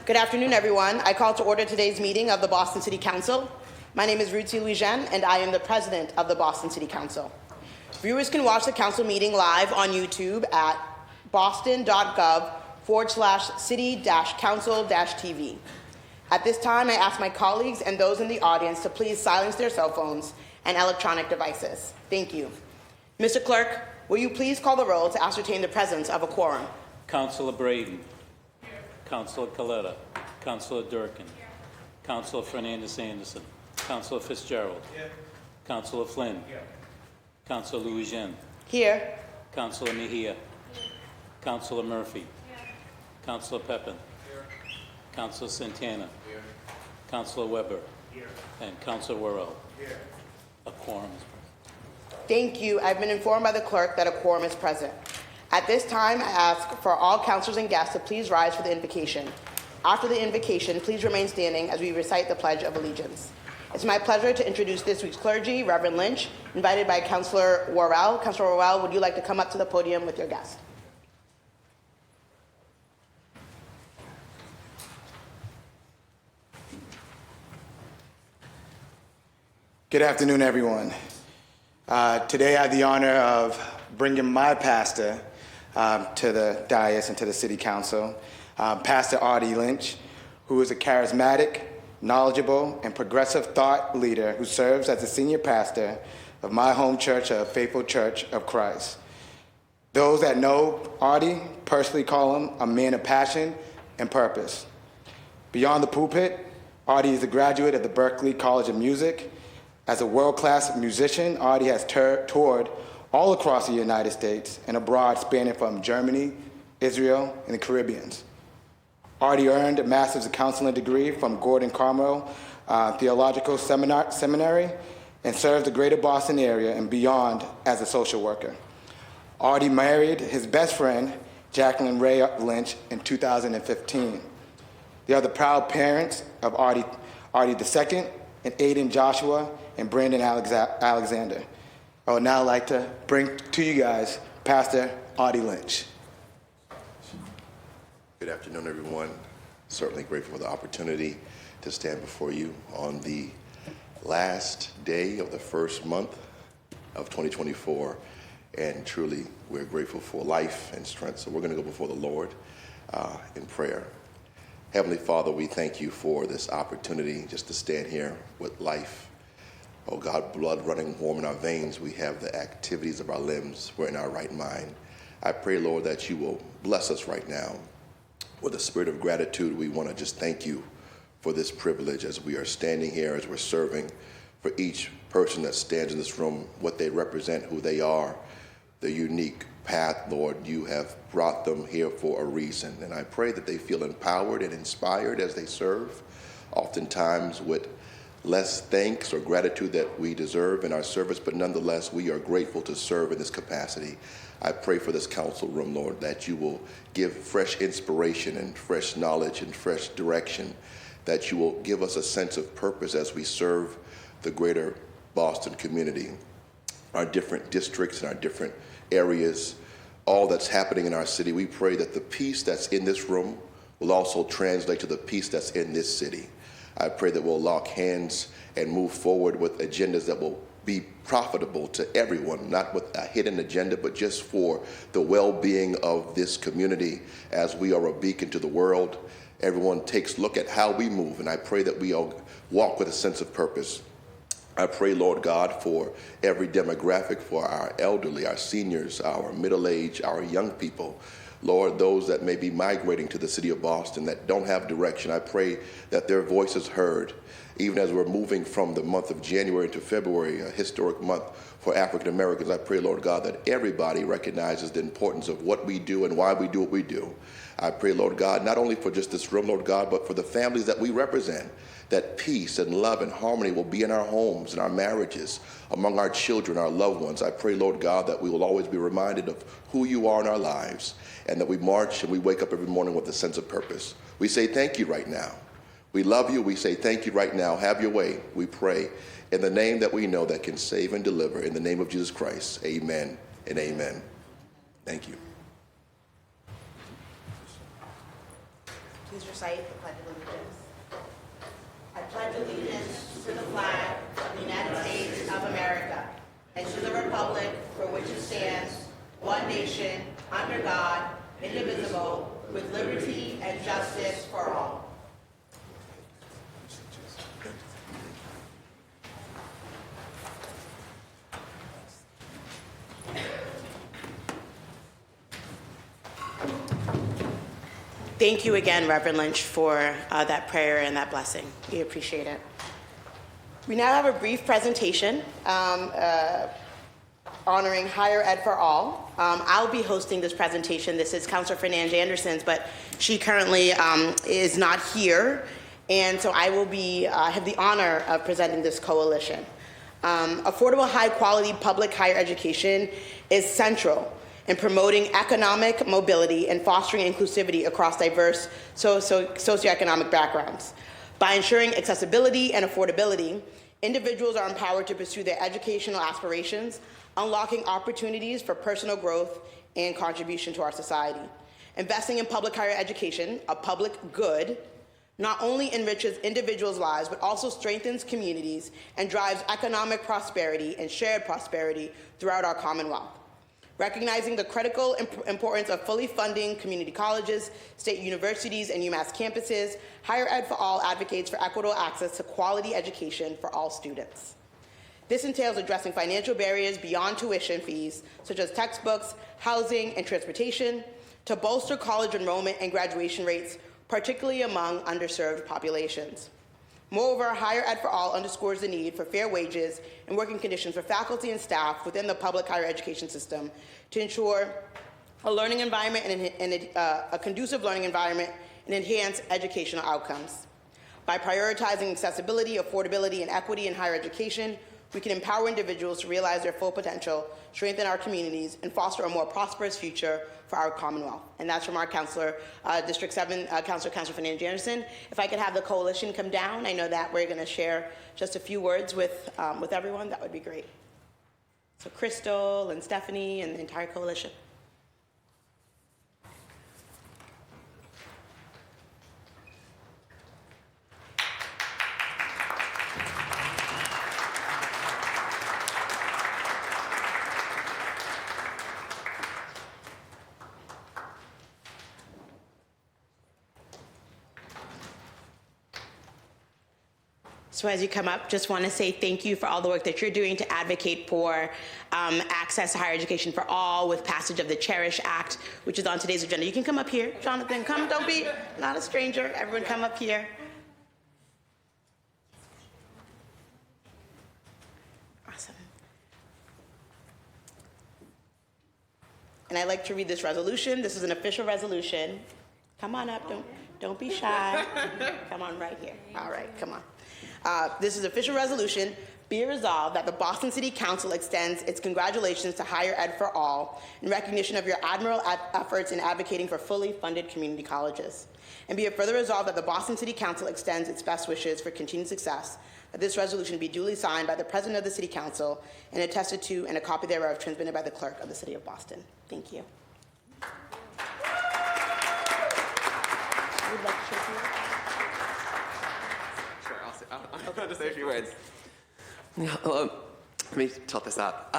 Good afternoon, everyone. I call to order today's meeting of the Boston City Council. My name is Ruti Lujan, and I am the president of the Boston City Council. Viewers can watch the council meeting live on YouTube at boston.gov/city-council-TV. At this time, I ask my colleagues and those in the audience to please silence their cell phones and electronic devices. Thank you. Mr. Clerk, will you please call the roll to ascertain the presence of a quorum? Councilor Braden. Councilor Coletta. Councilor Durkin. Councilor Fernandez Anderson. Councilor Fitzgerald. Councilor Flynn. Councilor Louisian. Here. Councilor Mejia. Councilor Murphy. Councilor Pepin. Councilor Santana. Councilor Weber. And Councilor Worrell. A quorum is present. Thank you. I've been informed by the clerk that a quorum is present. At this time, I ask for all councilors and guests to please rise for the invocation. After the invocation, please remain standing as we recite the Pledge of Allegiance. It's my pleasure to introduce this week's clergy, Reverend Lynch, invited by Councilor Worrell. Councilor Worrell, would you like to come up to the podium with your guest? Good afternoon, everyone. Today I have the honor of bringing my pastor to the dais and to the City Council, Pastor Artie Lynch, who is a charismatic, knowledgeable, and progressive thought leader who serves as the senior pastor of my home church, of Faithful Church of Christ. Those that know Artie personally call him a man of passion and purpose. Beyond the pulpit, Artie is a graduate of the Berklee College of Music. As a world-class musician, Artie has toured all across the United States and abroad, spanning from Germany, Israel, and the Caribbean. Artie earned a Master's of Counseling degree from Gordon Conwell Theological Seminary and served the greater Boston area and beyond as a social worker. Artie married his best friend, Jacqueline Ray Lynch, in 2015. They are the proud parents of Artie II and Aiden Joshua and Brandon Alexander. I would now like to bring to you guys Pastor Artie Lynch. Good afternoon, everyone. Certainly grateful for the opportunity to stand before you on the last day of the first month of 2024. And truly, we're grateful for life and strength. So we're going to go before the Lord in prayer. Heavenly Father, we thank you for this opportunity just to stand here with life. Oh God, blood running warm in our veins. We have the activities of our limbs. We're in our right mind. I pray, Lord, that you will bless us right now. With a spirit of gratitude, we want to just thank you for this privilege as we are standing here, as we're serving, for each person that stands in this room, what they represent, who they are, the unique path, Lord, you have brought them here for a reason. And I pray that they feel empowered and inspired as they serve, oftentimes with less thanks or gratitude that we deserve in our service, but nonetheless, we are grateful to serve in this capacity. I pray for this council room, Lord, that you will give fresh inspiration and fresh knowledge and fresh direction, that you will give us a sense of purpose as we serve the greater Boston community, our different districts and our different areas, all that's happening in our city. We pray that the peace that's in this room will also translate to the peace that's in this city. I pray that we'll lock hands and move forward with agendas that will be profitable to everyone, not with a hidden agenda, but just for the well-being of this community as we are a beacon to the world. Everyone takes a look at how we move, and I pray that we all walk with a sense of purpose. I pray, Lord God, for every demographic, for our elderly, our seniors, our middle-aged, our young people. Lord, those that may be migrating to the city of Boston that don't have direction, I pray that their voice is heard. Even as we're moving from the month of January to February, a historic month for African Americans, I pray, Lord God, that everybody recognizes the importance of what we do and why we do what we do. I pray, Lord God, not only for just this room, Lord God, but for the families that we represent, that peace and love and harmony will be in our homes and our marriages, among our children, our loved ones. I pray, Lord God, that we will always be reminded of who you are in our lives, and that we march and we wake up every morning with a sense of purpose. We say thank you right now. We love you. We say thank you right now. Have your way, we pray, in the name that we know that can save and deliver, in the name of Jesus Christ. Amen and amen. Thank you. Please recite the Pledge of Allegiance. I pledge allegiance to the flag of the United States of America and to the republic for which it stands, one nation, under God, indivisible, with liberty and justice for all. Thank you again, Reverend Lynch, for that prayer and that blessing. We appreciate it. We now have a brief presentation honoring Higher Ed for All. I'll be hosting this presentation. This is Councilor Fernandes Anderson's, but she currently is not here, and so I will be have the honor of presenting this coalition. Affordable, high-quality public higher education is central in promoting economic mobility and fostering inclusivity across diverse socioeconomic backgrounds. By ensuring accessibility and affordability, individuals are empowered to pursue their educational aspirations, unlocking opportunities for personal growth and contribution to our society. Investing in public higher education, a public good, not only enriches individuals' lives, but also strengthens communities and drives economic prosperity and shared prosperity throughout our Commonwealth. Recognizing the critical importance of fully funding community colleges, state universities, and UMass campuses, Higher Ed for All advocates for equitable access to quality education for all students. This entails addressing financial barriers beyond tuition fees, such as textbooks, housing, and transportation, to bolster college enrollment and graduation rates, particularly among underserved populations. Moreover, Higher Ed for All underscores the need for fair wages and working conditions for faculty and staff within the public higher education system to ensure a learning environment and a conducive learning environment and enhance educational outcomes. By prioritizing accessibility, affordability, and equity in higher education, we can empower individuals to realize their full potential, strengthen our communities, and foster a more prosperous future for our Commonwealth. And that's from our Councilor, District 7, Councilor Fernandes Anderson. If I could have the coalition come down, I know that we're going to share just a few words with everyone. That would be great. So Crystal and Stephanie and the entire coalition. So as you come up, just want to say thank you for all the work that you're doing to advocate for access to higher education for all with passage of the Cherish Act, which is on today's agenda. You can come up here. Jonathan, come. Don't be not a stranger. Everyone come up here. Awesome. And I'd like to read this resolution. This is an official resolution. Come on up. Don't be shy. Come on right here. All right, come on. This is official resolution. Be it resolved that the Boston City Council extends its congratulations to Higher Ed for All in recognition of your admirable efforts in advocating for fully funded community colleges. And be it further resolved that the Boston City Council extends its best wishes for continued success, that this resolution be duly signed by the President of the City Council and attested to and a copy thereof transmitted by the Clerk of the City of Boston. Thank you. Would like to share some words? Sure, I'll just say a few words. Hello, let me tilt this up.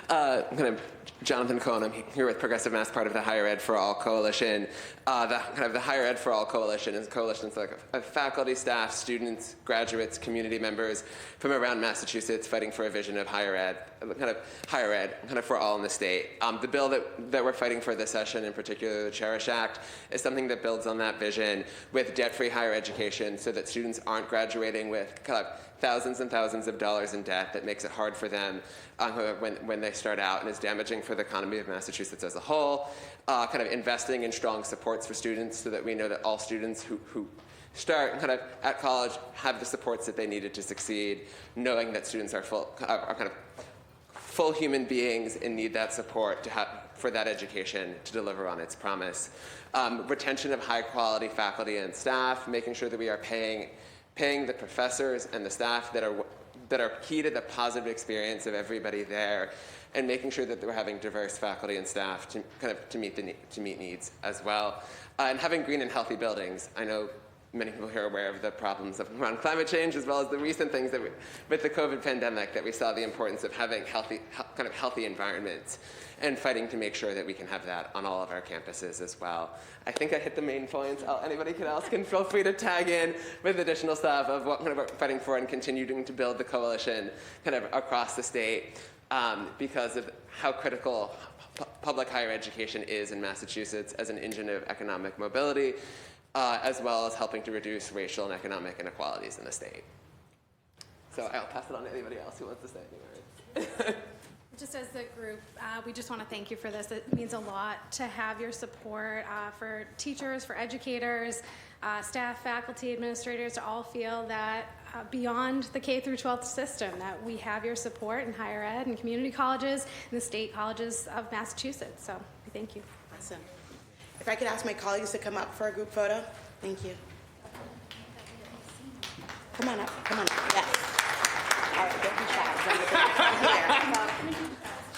I'm Jonathan Cohen. I'm here with Progressive Mass, part of the Higher Ed for All Coalition. The Higher Ed for All Coalition is a coalition of faculty, staff, students, graduates, community members from around Massachusetts fighting for a vision of higher ed for all in the state. The bill that we're fighting for this session, in particular the Cherish Act, is something that builds on that vision with debt-free higher education so that students aren't graduating with thousands and thousands of dollars in debt that makes it hard for them when they start out and is damaging for the economy of Massachusetts as a whole. Investing in strong supports for students so that we know that all students who start at college have the supports that they needed to succeed, knowing that students are full human beings and need that support for that education to deliver on its promise. Retention of high quality faculty and staff, making sure that we are paying the professors and the staff that are key to the positive experience of everybody there, and making sure that we're having diverse faculty and staff to meet needs as well. And having green and healthy buildings. I know many people here are aware of the problems around climate change, as well as the recent things that with the COVID pandemic, that we saw the importance of having healthy environments and fighting to make sure that we can have that on all of our campuses as well. I think I hit the main points. Anybody else can feel free to tag in with additional stuff of what we're fighting for and continuing to build the coalition across the state because of how critical public higher education is in Massachusetts as an engine of economic mobility, as well as helping to reduce racial and economic inequalities in the state. So I'll pass it on to anybody else who wants to say anything. Just as the group, we just want to thank you for this. It means a lot to have your support for teachers, for educators, staff, faculty, administrators to all feel that beyond the K through 12 system, that we have your support in higher ed and community colleges and the state colleges of Massachusetts. So we thank you. Awesome. If I could ask my colleagues to come up for a group photo. Thank you. Come on up. Come on up. Yes. All right, don't be shy. Come here.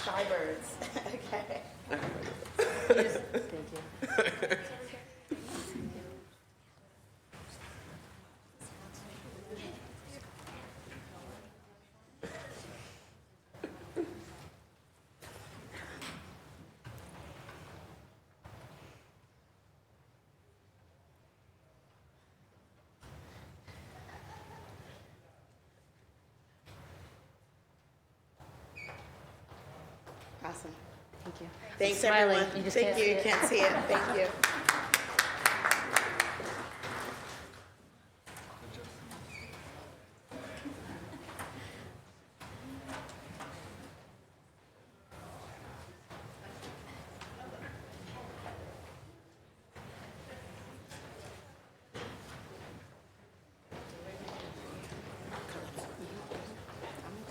Shy birds. Okay. Thank you. Awesome. Thank you. Thanks, Smiling. everyone. You just Thank can't you. see You it. can't see it. Thank you.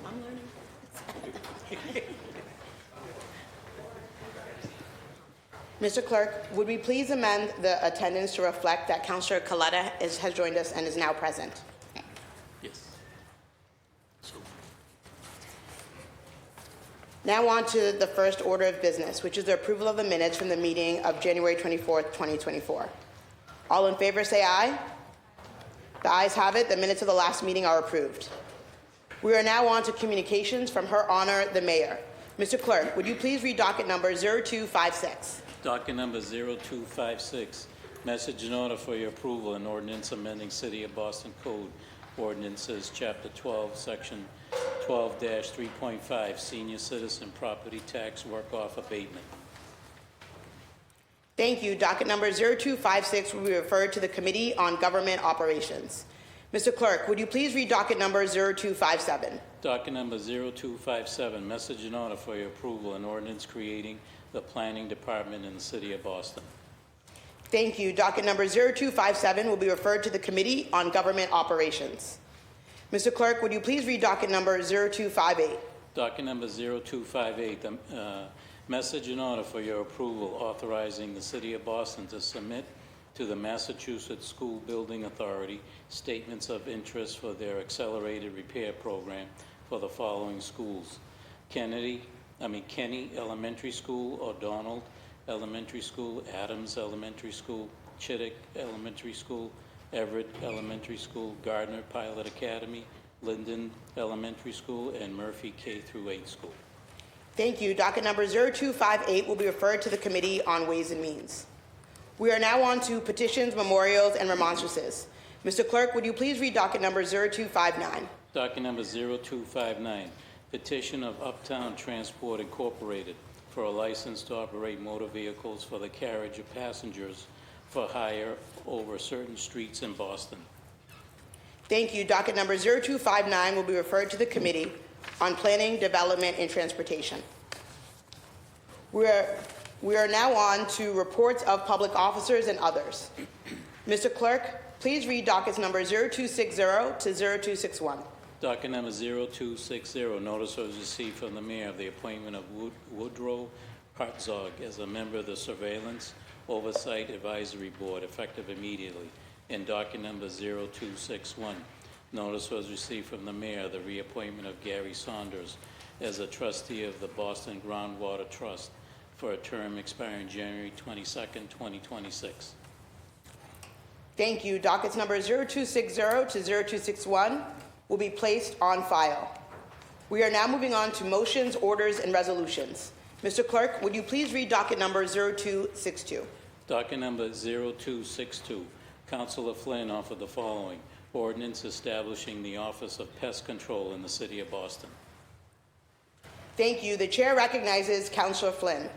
I'm learning. Mr. Clerk, would we please amend the attendance to reflect that Councilor Coletta has joined us and is now present? Yes. Now on to the first order of business, which is the approval of the minutes from the meeting of January 24th, 2024. All in favor say aye. The ayes have it. The minutes of the last meeting are approved. We are now on to communications from Her Honor the Mayor. Mr. Clerk, would you please read docket number 0256? Docket number 0256, message in order for your approval, an ordinance amending City of Boston Code Ordinances, Chapter 12, Section 12-3.5, Senior Citizen Property Tax Work-Off Abatement. Thank you. Docket number 0256 will be referred to the Committee on Government Operations. Mr. Clerk, would you please read docket number 0257? Docket number 0257, message in order for your approval, an ordinance creating the Planning Department in the City of Boston. Thank you. Docket number 0257 will be referred to the Committee on Government Operations. Mr. Clerk, would you please read docket number 0258? Docket number 0258, message in order for your approval authorizing the City of Boston to submit to the Massachusetts School Building Authority statements of interest for their accelerated repair program for the following schools: Kenny Elementary School, O'Donnell Elementary School, Adams Elementary School, Chittick Elementary School, Everett Elementary School, Gardner Pilot Academy, Linden Elementary School, and Murphy K-8 School. Thank you. Docket number 0258 will be referred to the Committee on Ways and Means. We are now on to petitions, memorials, and remonstrances. Mr. Clerk, would you please read docket number 0259? Docket number 0259, petition of Uptown Transport Incorporated for a license to operate motor vehicles for the carriage of passengers for hire over certain streets in Boston. Thank you. Docket number 0259 will be referred to the Committee on Planning, Development, and Transportation. We are now on to reports of public officers and others. Mr. Clerk, please read dockets number 0260 to 0261. Docket number 0260, notice was received from the mayor of the appointment of Woodrow Hartzog as a member of the Surveillance Oversight Advisory Board, effective immediately. And docket number 0261, Notice was received from the mayor, the reappointment of Gary Saunders as a trustee of the Boston Groundwater Trust for a term expiring January 22nd, 2026. Thank you. Dockets number 0260 to 0261 will be placed on file. We are now moving on to motions, orders, and resolutions. Mr. Clerk, would you please read docket number 0262? Docket number 0262, Councilor Flynn offered the following: ordinance establishing the Office of Pest Control in the City of Boston. Thank you. The chair recognizes Councilor Flynn.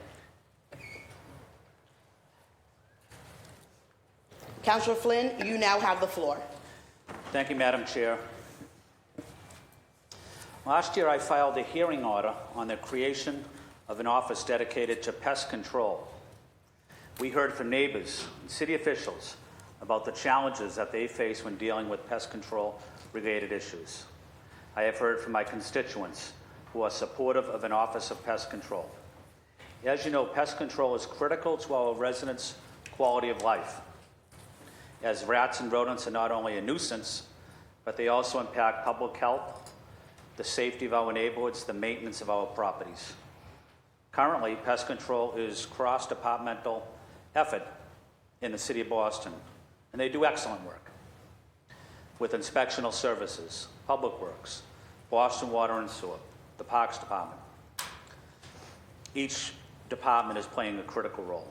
Councilor Flynn, you now have the floor. Thank you, Madam Chair. Last year, I filed a hearing order on the creation of an office dedicated to pest control. We heard from neighbors and city officials about the challenges that they face when dealing with pest control-related issues. I have heard from my constituents who are supportive of an Office of Pest Control. As you know, pest control is critical to our residents' quality of life, as rats and rodents are not only a nuisance, but they also impact public health, the safety of our neighborhoods, the maintenance of our properties. Currently, pest control is cross-departmental effort in the city of Boston, and they do excellent work with inspectional services, public works, Boston Water and Sewer, the Parks Department. Each department is playing a critical role.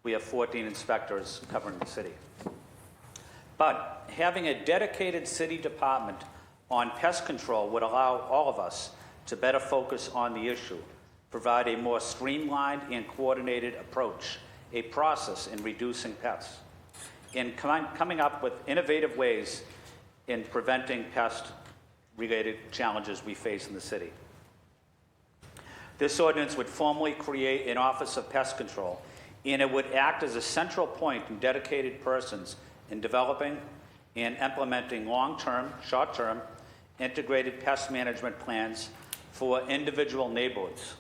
We have 14 inspectors covering the city. But having a dedicated city department on pest control would allow all of us to better focus on the issue, provide a more streamlined and coordinated approach, a process in reducing pests, and coming up with innovative ways in preventing pest-related challenges we face in the city. This ordinance would formally create an Office of Pest Control, and it would act as a central point in dedicated persons in developing and implementing long-term, short-term, integrated pest management plans for individual neighborhoods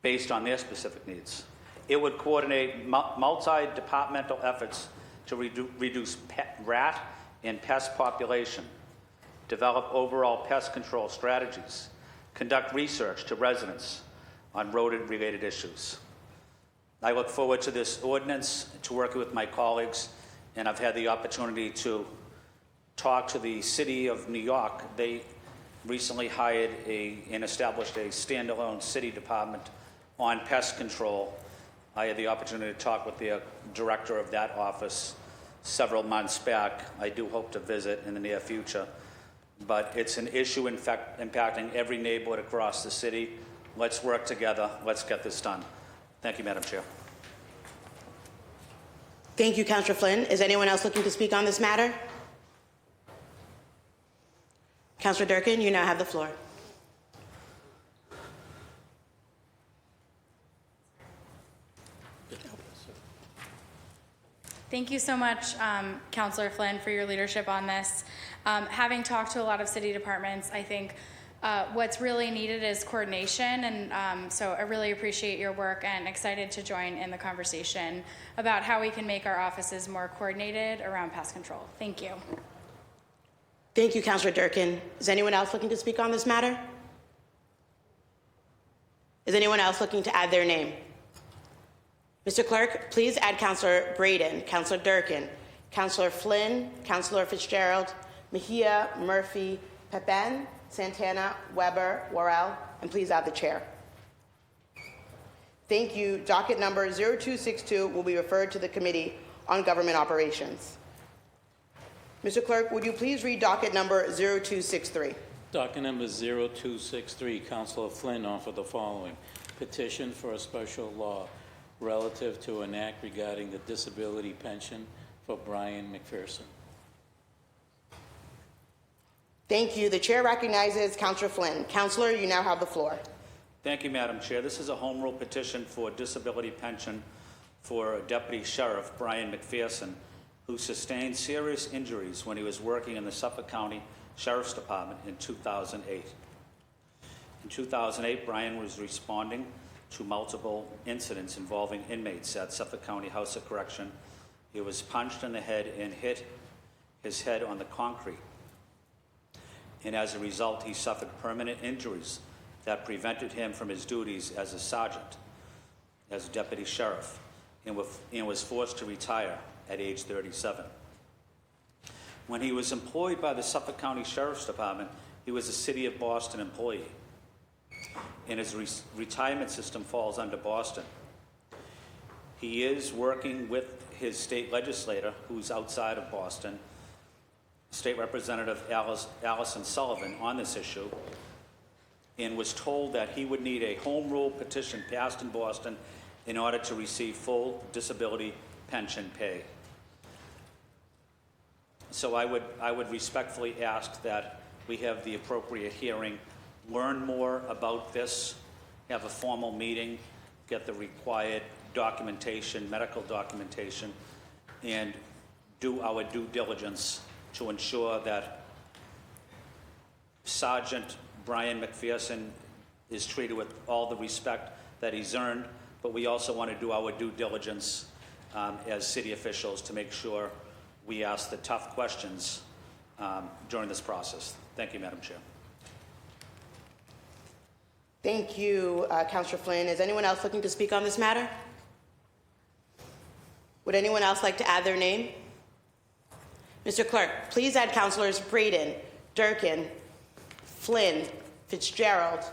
based on their specific needs. It would coordinate multi-departmental efforts to reduce rat and pest population, develop overall pest control strategies, conduct research to residents on rodent-related issues. I look forward to this ordinance, to working with my colleagues, and I've had the opportunity to talk to the City of New York. They recently hired and established a standalone city department on pest control. I had the opportunity to talk with the director of that office several months back. I do hope to visit in the near future. But it's an issue in fact impacting every neighborhood across the city. Let's work together. Let's get this done. Thank you, Madam Chair. Thank you, Councilor Flynn. Is anyone else looking to speak on this matter? Councilor Durkin, you now have the floor. Thank you so much, Councilor Flynn, for your leadership on this. Having talked to a lot of city departments, I think what's really needed is coordination, and so I really appreciate your work and excited to join in the conversation about how we can make our offices more coordinated around pest control. Thank you. Thank you, Councilor Durkin. Is anyone else looking to speak on this matter? Is anyone else looking to add their name? Mr. Clerk, please add Councilor Braden, Councilor Durkin, Councilor Flynn, Councilor Fitzgerald, Mejia, Murphy, Pepin, Santana, Weber, Worrell, and please add the chair. Thank you. Docket number 0262 will be referred to the Committee on Government Operations. Mr. Clerk, would you please read docket number 0263? Docket number 0263, Councilor Flynn offered the following: petition for a special law relative to an act regarding the disability pension for Brian McPherson. Thank you. The chair recognizes Councilor Flynn. Councilor, you now have the floor. Thank you, Madam Chair. This is a home rule petition for disability pension for Deputy Sheriff Brian McPherson, who sustained serious injuries when he was working in the Suffolk County Sheriff's Department in 2008. In 2008, Brian was responding to multiple incidents involving inmates at Suffolk County House of Correction. He was punched in the head and hit his head on the concrete. and as a result, he suffered permanent injuries that prevented him from his duties as a sergeant, as a deputy sheriff, and was forced to retire at age 37. When he was employed by the Suffolk County Sheriff's Department, he was a City of Boston employee, and his retirement system falls under Boston. He is working with his state legislator, who's outside of Boston, State Representative Allison Sullivan, on this issue, and was told that he would need a home rule petition passed in Boston in order to receive full disability pension pay. So I would respectfully ask that we have the appropriate hearing, learn more about this, have a formal meeting, get the required documentation, medical documentation, and do our due diligence to ensure that Sergeant Brian McPherson is treated with all the respect that he's earned, but we also want to do our due diligence as city officials to make sure we ask the tough questions during this process. Thank you, Madam Chair. Thank you, Councillor Flynn. Is anyone else looking to speak on this matter? Would anyone else like to add their name? Mr. Clerk, please add Councillors Braden, Durkin, Flynn, Fitzgerald,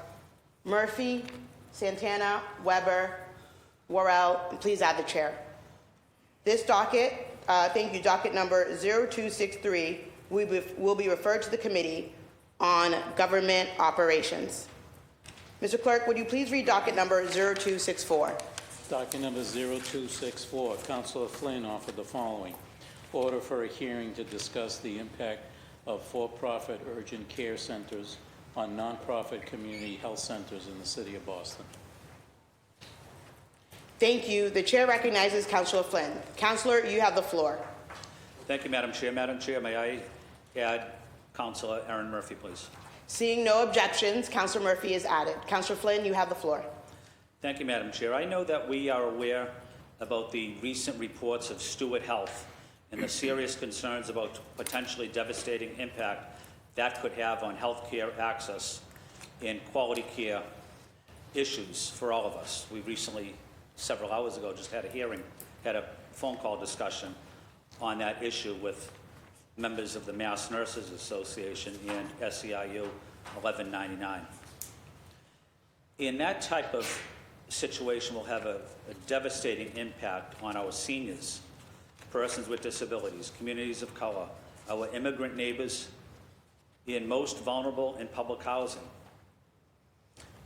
Murphy, Santana, Weber, Worrell, and please add the chair. This docket, thank you, docket number 0263 will be referred to the Committee on Government Operations. Mr. Clerk, would you please read docket number 0264? Docket number 0264, Councilor Flynn offered the following. Order for a hearing to discuss the impact of for-profit urgent care centers on nonprofit community health centers in the City of Boston. Thank you. The chair recognizes Councillor Flynn. Councillor, you have the floor. Thank you, Madam Chair. Madam Chair, may I add Councilor Erin Murphy, please? Seeing no objections, Councillor Murphy is added. Councillor Flynn, you have the floor. Thank you, Madam Chair. I know that we are aware about the recent reports of Stewart Health and the serious concerns about potentially devastating impact that could have on healthcare access and quality care issues for all of us. We recently, several hours ago, just had a phone call discussion on that issue with members of the Mass Nurses Association and SEIU 1199. In that type of situation will have a devastating impact on our seniors, persons with disabilities, communities of color, our immigrant neighbors, and most vulnerable in public housing.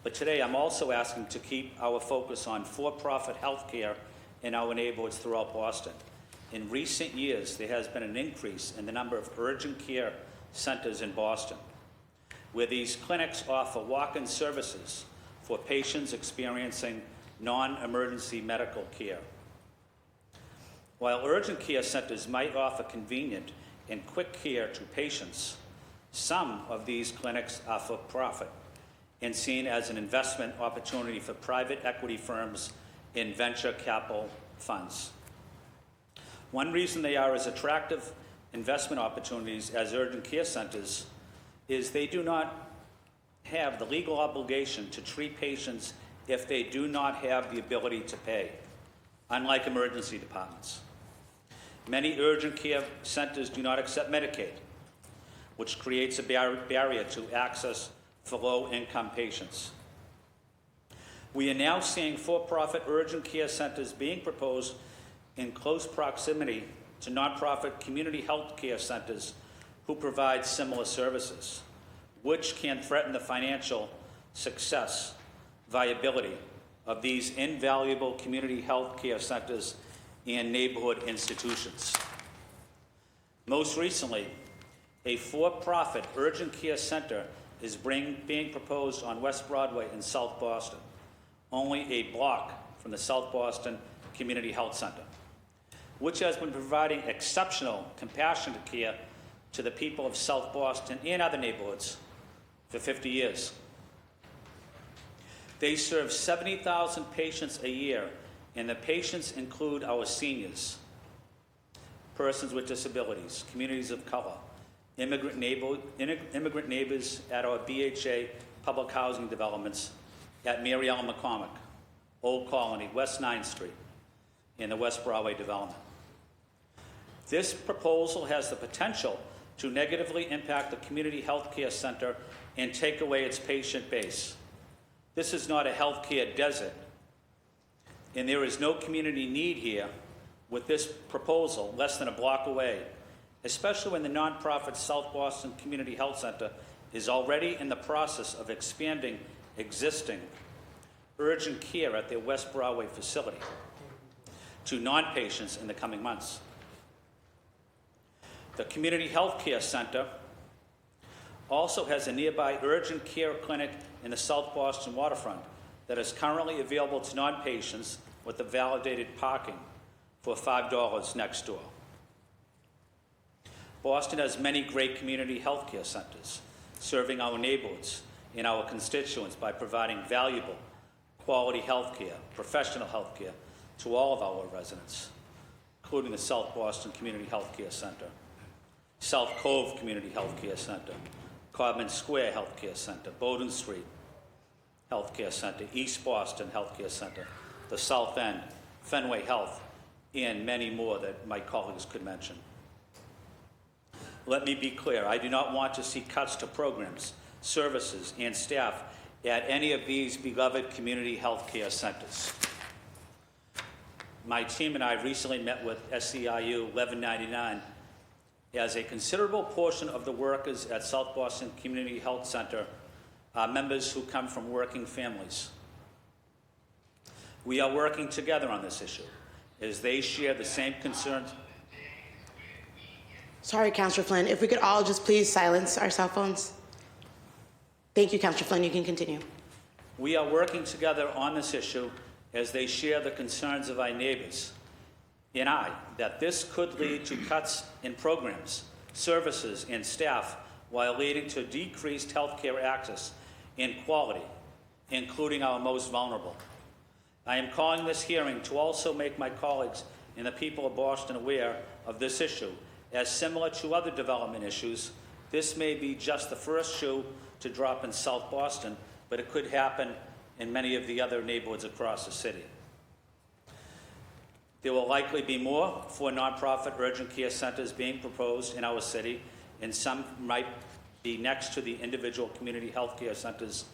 But today I'm also asking to keep our focus on for-profit healthcare in our neighborhoods throughout Boston. In recent years, there has been an increase in the number of urgent care centers in Boston, where these clinics offer walk-in services for patients experiencing non-emergency medical care. While urgent care centers might offer convenient and quick care to patients, some of these clinics are for profit and seen as an investment opportunity for private equity firms and venture capital funds. One reason they are as attractive investment opportunities as urgent care centers is they do not have the legal obligation to treat patients if they do not have the ability to pay, unlike emergency departments. Many urgent care centers do not accept Medicaid, which creates a barrier to access for low-income patients. We are now seeing for-profit urgent care centers being proposed in close proximity to nonprofit community health care centers who provide similar services, which can threaten the financial success, viability of these invaluable community health care centers and neighborhood institutions. Most recently, a for-profit urgent care center is being proposed on West Broadway in South Boston, only a block from the South Boston Community Health Center, which has been providing exceptional, compassionate care to the people of South Boston and other neighborhoods for 50 years. They serve 70,000 patients a year, and the patients include our seniors, persons with disabilities, communities of color, immigrant neighbors at our BHA public housing developments at Mary Ellen McCormick, Old Colony, West 9th Street, and the West Broadway development. This proposal has the potential to negatively impact the community health care center and take away its patient base. This is not a healthcare desert, and there is no community need here with this proposal less than a block away, especially when the nonprofit South Boston Community Health Center is already in the process of expanding existing urgent care at their West Broadway facility to non-patients in the coming months. The Community Health Care Center also has a nearby urgent care clinic in the South Boston waterfront that is currently available to non-patients with the validated parking for $5 next door. Boston has many great community health care centers serving our neighborhoods and our constituents by providing valuable, quality health care, professional health care to all of our residents, including the South Boston Community Health Care Center, South Cove Community Health Care Center, Codman Square Health Care Center, Bowdoin Street Health Care Center, East Boston Health Care Center, the South End, Fenway Health, and many more that my colleagues could mention. Let me be clear, I do not want to see cuts to programs, services, and staff at any of these beloved community health care centers. My team and I recently met with SEIU 1199 as a considerable portion of the workers at South Boston Community Health Center are members who come from working families. We are working together on this issue as they share the same concerns. Sorry, Councillor Flynn, if we could all just please silence our cell phones. Thank you, Councillor Flynn, you can continue. We are working together on this issue as they share the concerns of our neighbors and I, that this could lead to cuts in programs, services, and staff while leading to decreased healthcare access and quality, including our most vulnerable. I am calling this hearing to also make my colleagues and the people of Boston aware of this issue. As similar to other development issues, this may be just the first shoe to drop in South Boston, but it could happen in many of the other neighborhoods across the city. There will likely be more for nonprofit urgent care centers being proposed in our city, and some might be next to the individual community health care centers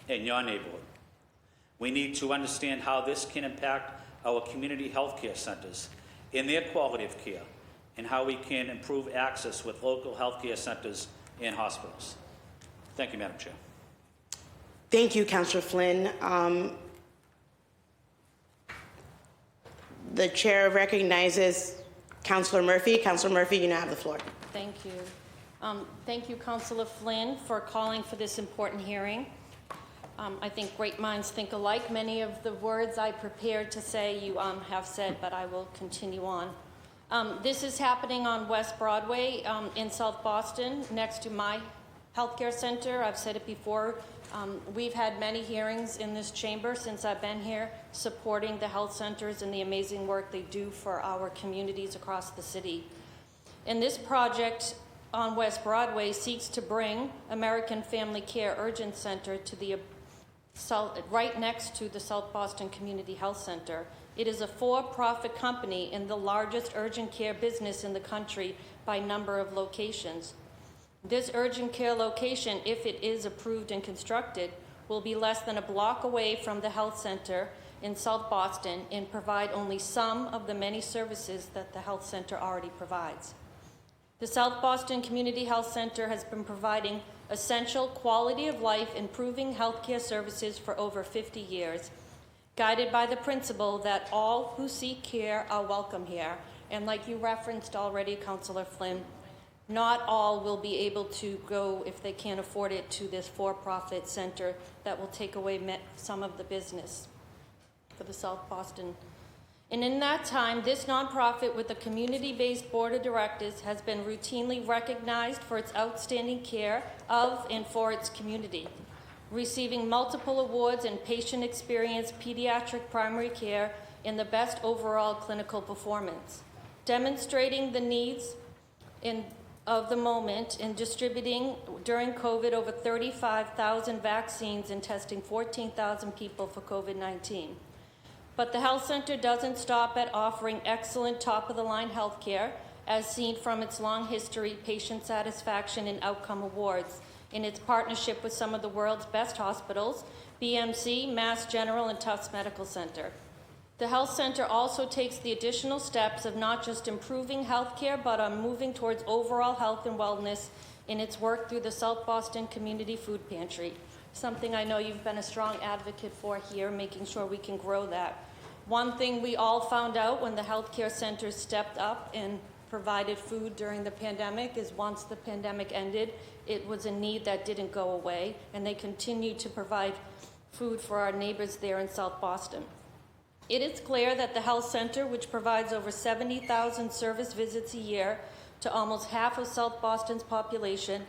in your neighborhood. We need to understand how this can impact our community health care centers and their quality of care, and how we can improve access with local health care centers and hospitals. Thank you, Madam Chair. Thank you, Councillor Flynn. The chair recognizes Councillor Murphy. Councillor Murphy, you now have the floor. Thank you. Thank you, Councillor Flynn, for calling for this important hearing. I think great minds think alike. Many of the words I prepared to say you have said, but I will continue on. This is happening on West Broadway in South Boston, next to my healthcare center. I've said it before. We've had many hearings in this chamber since I've been here, supporting the health centers and the amazing work they do for our communities across the city. And this project on West Broadway seeks to bring American Family Care Urgent Center to the right next to the South Boston Community Health Center. It is a for-profit company and the largest urgent care business in the country by number of locations. This urgent care location, if it is approved and constructed, will be less than a block away from the health center in South Boston and provide only some of the many services that the health center already provides. The South Boston Community Health Center has been providing essential quality of life, improving healthcare services for over 50 years, guided by the principle that all who seek care are welcome here. And like you referenced already, Councillor Flynn, not all will be able to go, if they can't afford it, to this for-profit center that will take away some of the business for the South Boston. And in that time, this nonprofit with a community-based board of directors has been routinely recognized for its outstanding care of and for its community, receiving multiple awards in patient experience, pediatric primary care, and the best overall clinical performance, demonstrating the needs in of the moment in distributing during COVID over 35,000 vaccines and testing 14,000 people for COVID-19. But the health center doesn't stop at offering excellent top-of-the-line health care, as seen from its long history, patient satisfaction, and outcome awards in its partnership with some of the world's best hospitals, BMC, Mass General, and Tufts Medical Center. The health center also takes the additional steps of not just improving health care, but on moving towards overall health and wellness in its work through the South Boston Community Food Pantry, something I know you've been a strong advocate for here, making sure we can grow that. One thing we all found out when the healthcare centers stepped up and provided food during the pandemic is once the pandemic ended, it was a need that didn't go away, and they continue to provide food for our neighbors there in South Boston. It is clear that the health center, which provides over 70,000 service visits a year to almost half of South Boston's population,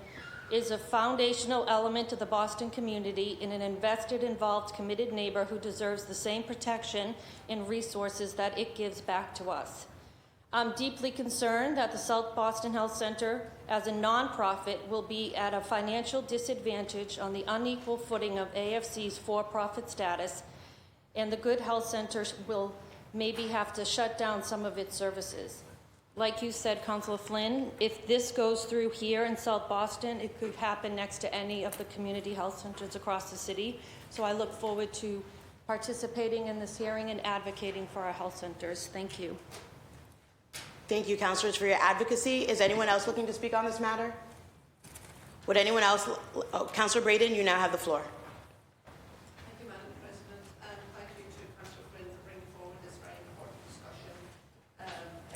is a foundational element of the Boston community and an invested, involved, committed neighbor who deserves the same protection and resources that it gives back to us. I'm deeply concerned that the South Boston Health Center, as a nonprofit, will be at a financial disadvantage on the unequal footing of AFC's for-profit status, and the Good Health Center will maybe have to shut down some of its services. Like you said, Councilor Flynn, if this goes through here in South Boston, it could happen next to any of the community health centers across the city. So I look forward to participating in this hearing and advocating for our health centers. Thank you. Thank you, councilors, for your advocacy. Is anyone else looking to speak on this matter? Would anyone else? Councilor Braden, you now have the floor. Thank you, Madam President, and thank you to Councillor Flynn for bringing forward this very important discussion.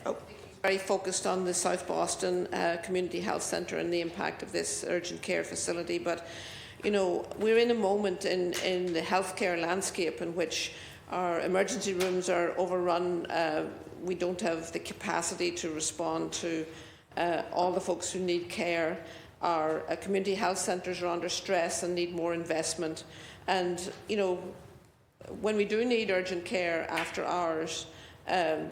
I think he's very focused on the South Boston Community Health Centre and the impact of this urgent care facility, but you know, we're in a moment in the healthcare landscape in which our emergency rooms are overrun. We don't have the capacity to respond to all the folks who need care. Our community health centres are under stress and need more investment. And, you know, when we do need urgent care after hours, the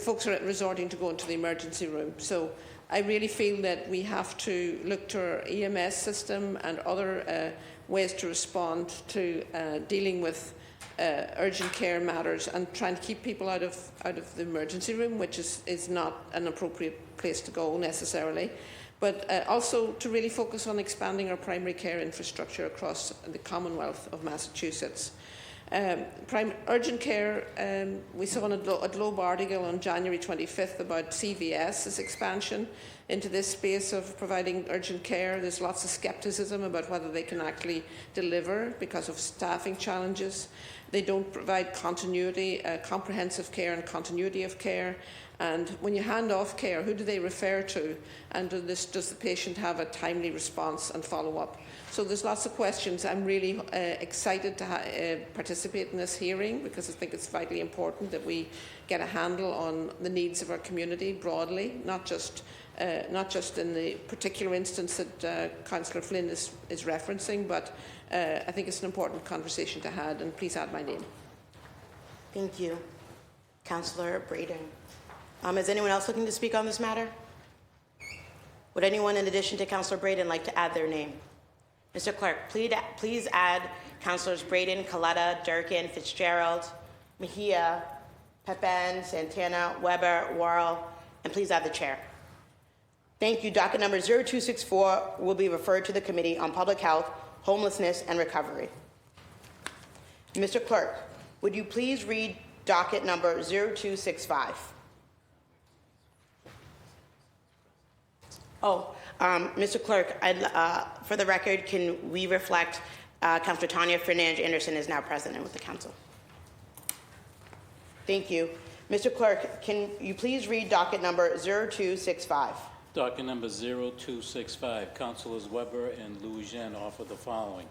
folks are resorting to going to the emergency room. So I really feel that we have to look to our EMS system and other ways to respond to dealing with urgent care matters and trying to keep people out of the emergency room, which is not an appropriate place to go necessarily, but also to really focus on expanding our primary care infrastructure across the Commonwealth of Massachusetts. Urgent care, we saw a Globe article on January 25th about CVS's expansion into this space of providing urgent care. There's lots of skepticism about whether they can actually deliver because of staffing challenges. They don't provide continuity, comprehensive care and continuity of care. And when you hand off care, who do they refer to? And does the patient have a timely response and follow-up? So there's lots of questions. I'm really excited to participate in this hearing because I think it's vitally important that we get a handle on the needs of our community broadly, not just in the particular instance that Councillor Flynn is referencing, but I think it's an important conversation to have, and please add my name. Thank you. Councillor Braden. Is anyone else looking to speak on this matter? Would anyone, in addition to Councillor Braden, like to add their name? Mr. Clerk, please add Councillors Braden, Coletta, Durkin, Fitzgerald, Mejia, Pepin, Santana, Weber, Worrell, and please add the chair. Thank you. Docket number 0264 will be referred to the Committee on Public Health, Homelessness, and Recovery. Mr. Clerk, would you please read docket number 0265? Mr. Clerk, for the record, can we reflect Councillor Tanya Fernandez Anderson is now present and with the Council? Thank you. Mr. Clerk, can you please read docket number 0265? Docket number 0265, Councilors Weber and Loujean offer the following.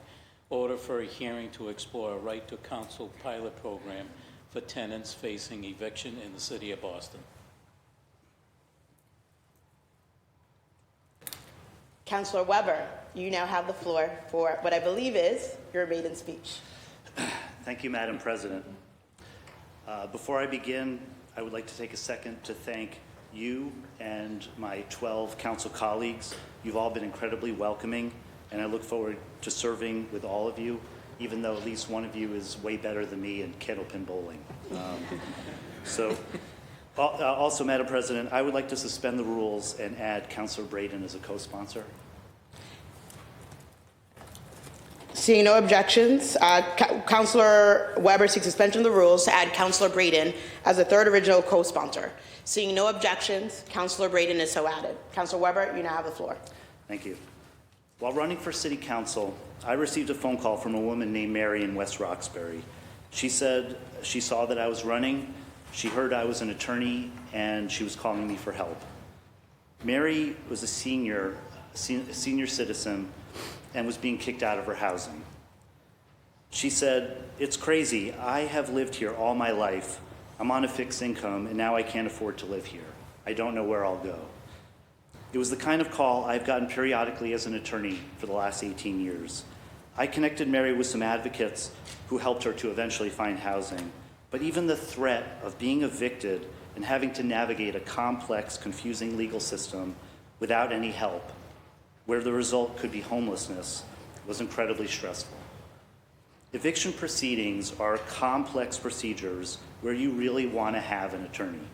Order for a hearing to explore a right to counsel pilot program for tenants facing eviction in the City of Boston. Councillor Weber, you now have the floor for what I believe is your maiden speech. Thank you, Madam President. Before I begin, I would like to take a second to thank you and my 12 council colleagues, you've all been incredibly welcoming, and I look forward to serving with all of you, even though at least one of you is way better than me in candlepin bowling. Also, Madam President, I would like to suspend the rules and add Councilor Braden as a co-sponsor. Seeing no objections, Councilor Weber seeks suspension of the rules to add Councilor Braden as a third original co-sponsor. Seeing no objections, Councilor Braden is so added. Councilor Weber, you now have the floor. Thank you. While running for City Council, I received a phone call from a woman named Mary in West Roxbury. She said she saw that I was running, she heard I was an attorney, and she was calling me for help. Mary was a senior citizen and was being kicked out of her housing. She said, "It's crazy. I have lived here all my life. I'm on a fixed income, and now I can't afford to live here. I don't know where I'll go." It was the kind of call I've gotten periodically as an attorney for the last 18 years. I connected Mary with some advocates who helped her to eventually find housing. But even the threat of being evicted and having to navigate a complex, confusing legal system without any help, where the result could be homelessness, was incredibly stressful. Eviction proceedings are complex procedures where you really want to have an attorney.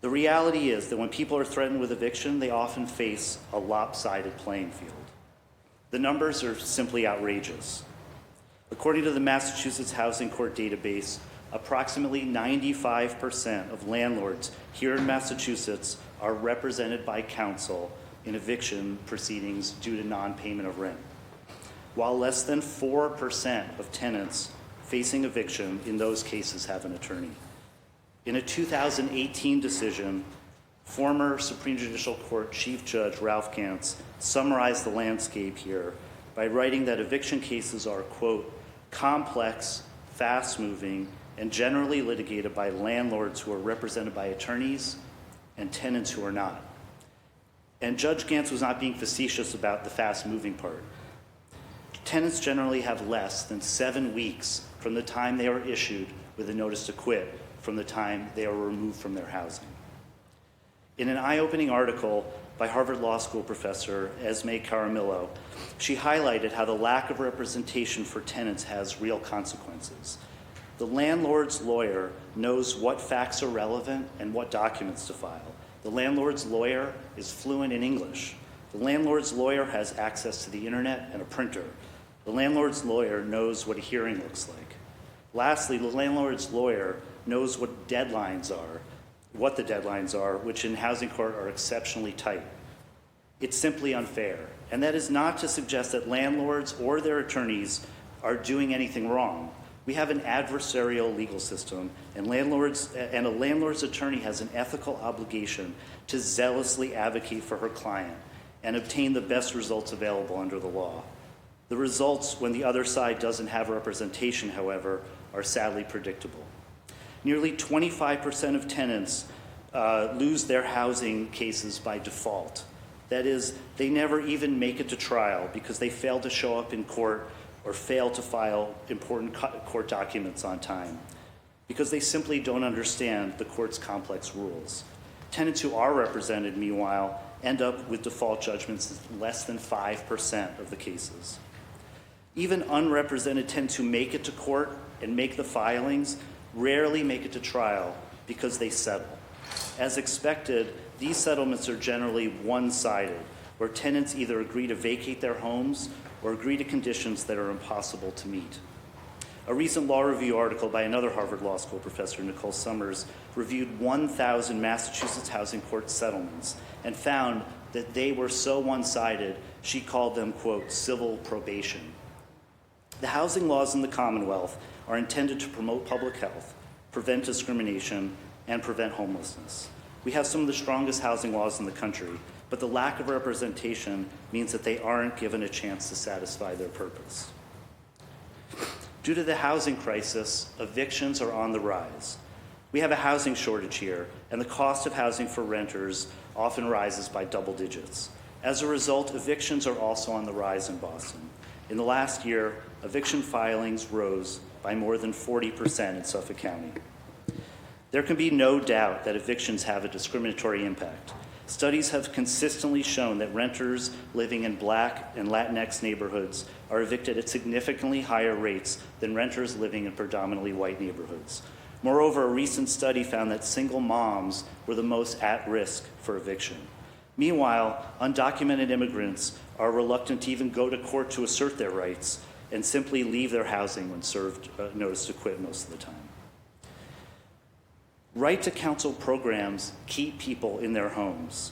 The reality is that when people are threatened with eviction, they often face a lopsided playing field. The numbers are simply outrageous. According to the Massachusetts Housing Court database, approximately 95% of landlords here in Massachusetts are represented by counsel in eviction proceedings due to non-payment of rent, while less than 4% of tenants facing eviction in those cases have an attorney. In a 2018 decision, former Supreme Judicial Court Chief Judge Ralph Gantz summarized the landscape here by writing that eviction cases are, quote, complex, fast-moving, and generally litigated by landlords who are represented by attorneys and tenants who are not. And Judge Gantz was not being facetious about the fast-moving part. Tenants generally have less than 7 weeks from the time they are issued with a notice to quit from the time they are removed from their housing. In an eye-opening article by Harvard Law School professor Esme Caramillo, she highlighted how the lack of representation for tenants has real consequences. The landlord's lawyer knows what facts are relevant and what documents to file. The landlord's lawyer is fluent in English. The landlord's lawyer has access to the internet and a printer. The landlord's lawyer knows what a hearing looks like. Lastly, the landlord's lawyer knows what the deadlines are, which in housing court are exceptionally tight. It's simply unfair. And that is not to suggest that landlords or their attorneys are doing anything wrong. We have an adversarial legal system, and a landlord's attorney has an ethical obligation to zealously advocate for her client and obtain the best results available under the law. The results, when the other side doesn't have representation, however, are sadly predictable. Nearly 25% of tenants lose their housing cases by default. That is, they never even make it to trial because they fail to show up in court or fail to file important court documents on time, because they simply don't understand the court's complex rules. Tenants who are represented, meanwhile, end up with default judgments in less than 5% of the cases. Even unrepresented tenants who make it to court and make the filings rarely make it to trial because they settle. As expected, these settlements are generally one-sided, where tenants either agree to vacate their homes or agree to conditions that are impossible to meet. A recent law review article by another Harvard Law School professor, Nicole Summers, reviewed 1,000 Massachusetts housing court settlements and found that they were so one-sided, she called them, quote, civil probation. The housing laws in the Commonwealth are intended to promote public health, prevent discrimination, and prevent homelessness. We have some of the strongest housing laws in the country, but the lack of representation means that they aren't given a chance to satisfy their purpose. Due to the housing crisis, evictions are on the rise. We have a housing shortage here, and the cost of housing for renters often rises by double digits. As a result, evictions are also on the rise in Boston. In the last year, eviction filings rose by more than 40% in Suffolk County. There can be no doubt that evictions have a discriminatory impact. Studies have consistently shown that renters living in Black and Latinx neighborhoods are evicted at significantly higher rates than renters living in predominantly white neighborhoods. Moreover, a recent study found that single moms were the most at risk for eviction. Meanwhile, undocumented immigrants are reluctant to even go to court to assert their rights and simply leave their housing when served notice to quit most of the time. Right to counsel programs keep people in their homes.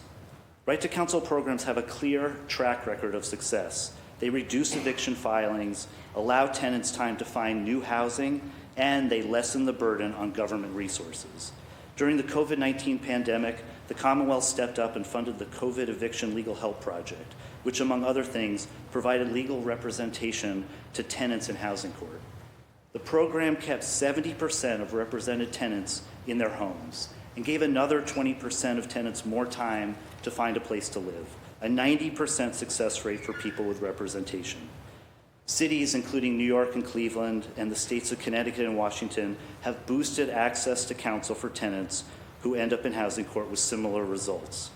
Right to counsel programs have a clear track record of success. They reduce eviction filings, allow tenants time to find new housing, and they lessen the burden on government resources. During the COVID-19 pandemic, the Commonwealth stepped up and funded the COVID Eviction Legal Help Project, which, among other things, provided legal representation to tenants in housing court. The program kept 70% of represented tenants in their homes and gave another 20% of tenants more time to find a place to live, a 90% success rate for people with representation. Cities, including New York and Cleveland, and the states of Connecticut and Washington, have boosted access to counsel for tenants who end up in housing court with similar results.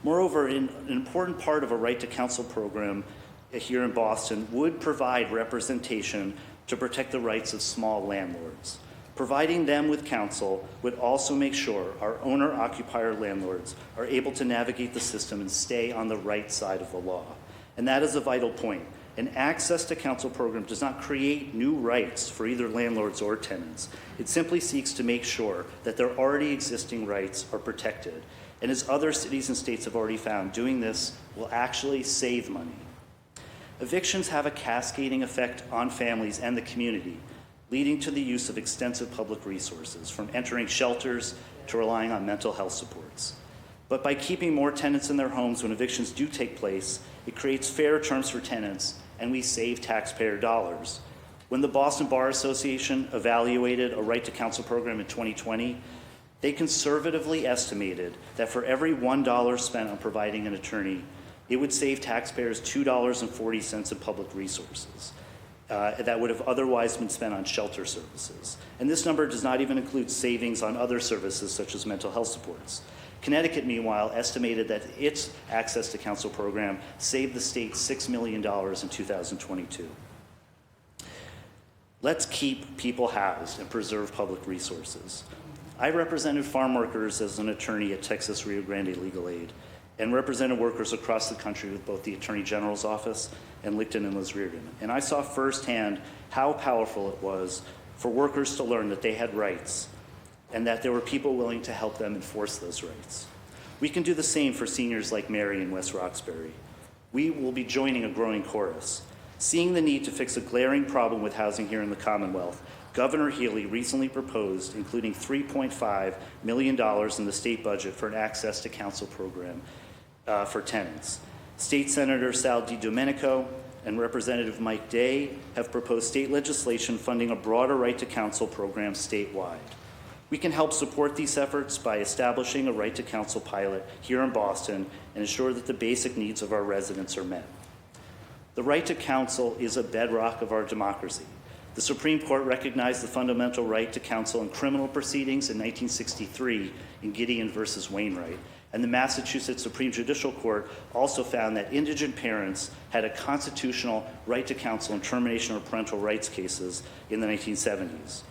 Moreover, an important part of a right to counsel program here in Boston would provide representation to protect the rights of small landlords. Providing them with counsel would also make sure our owner-occupier landlords are able to navigate the system and stay on the right side of the law. And that is a vital point. An access to counsel program does not create new rights for either landlords or tenants. It simply seeks to make sure that their already existing rights are protected. And as other cities and states have already found, doing this will actually save money. Evictions have a cascading effect on families and the community, leading to the use of extensive public resources, from entering shelters to relying on mental health supports. But by keeping more tenants in their homes when evictions do take place, it creates fair terms for tenants, and we save taxpayer dollars. When the Boston Bar Association evaluated a right to counsel program in 2020, they conservatively estimated that for every $1 spent on providing an attorney, it would save taxpayers $2.40 in public resources that would have otherwise been spent on shelter services. And this number does not even include savings on other services such as mental health supports. Connecticut, meanwhile, estimated that its access to counsel program saved the state $6 million in 2022. Let's keep people housed and preserve public resources. I represented farm workers as an attorney at Texas Rio Grande Legal Aid and represented workers across the country with both the Attorney General's office and Licton and Liz Reardon. And I saw firsthand how powerful it was for workers to learn that they had rights and that there were people willing to help them enforce those rights. We can do the same for seniors like Mary in West Roxbury. We will be joining a growing chorus. Seeing the need to fix a glaring problem with housing here in the Commonwealth, Governor Healy recently proposed including $3.5 million in the state budget for an access to counsel program for tenants. State Senator Sal DiDomenico and Representative Mike Day have proposed state legislation funding a broader right to counsel program statewide. We can help support these efforts by establishing a right to counsel pilot here in Boston and ensure that the basic needs of our residents are met. The right to counsel is a bedrock of our democracy. The Supreme Court recognized the fundamental right to counsel in criminal proceedings in 1963 in Gideon versus Wainwright. And the Massachusetts Supreme Judicial Court also found that indigent parents had a constitutional right to counsel in termination of parental rights cases in the 1970s.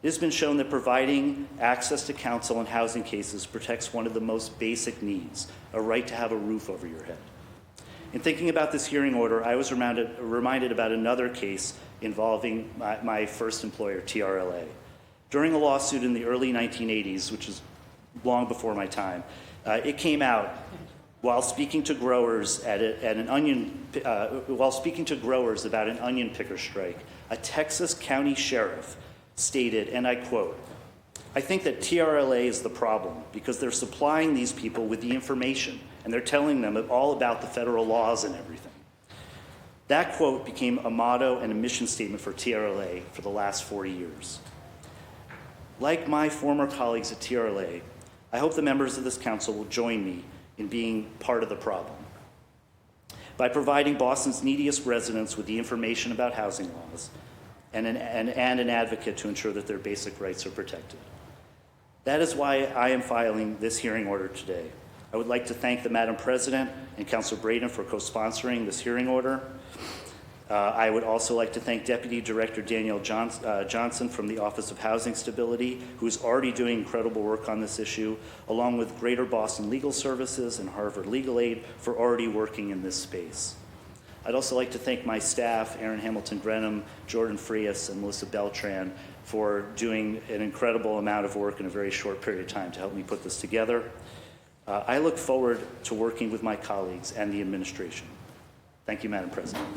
It has been shown that providing access to counsel in housing cases protects one of the most basic needs, a right to have a roof over your head. In thinking about this hearing order, I was reminded about another case involving my first employer, TRLA. During a lawsuit in the early 1980s, which is long before my time, it came out while speaking to growers while speaking to growers about an onion picker strike. A Texas county sheriff stated, and I quote, "I think that TRLA is the problem because they're supplying these people with the information and they're telling them all about the federal laws and everything." That quote became a motto and a mission statement for TRLA for the last 40 years. Like my former colleagues at TRLA, I hope the members of this council will join me in being part of the problem by providing Boston's neediest residents with the information about housing laws and an advocate to ensure that their basic rights are protected. That is why I am filing this hearing order today. I would like to thank the Madam President and Councilor Braden for co-sponsoring this hearing order. I would also like to thank Deputy Director Danielle Johnson from the Office of Housing Stability, who is already doing incredible work on this issue, along with Greater Boston Legal Services and Harvard Legal Aid for already working in this space. I'd also like to thank my staff, Aaron Hamilton-Grenham, Jordan Frias, and Melissa Beltran, for doing an incredible amount of work in a very short period of time to help me put this together. I look forward to working with my colleagues and the administration. Thank you, Madam President.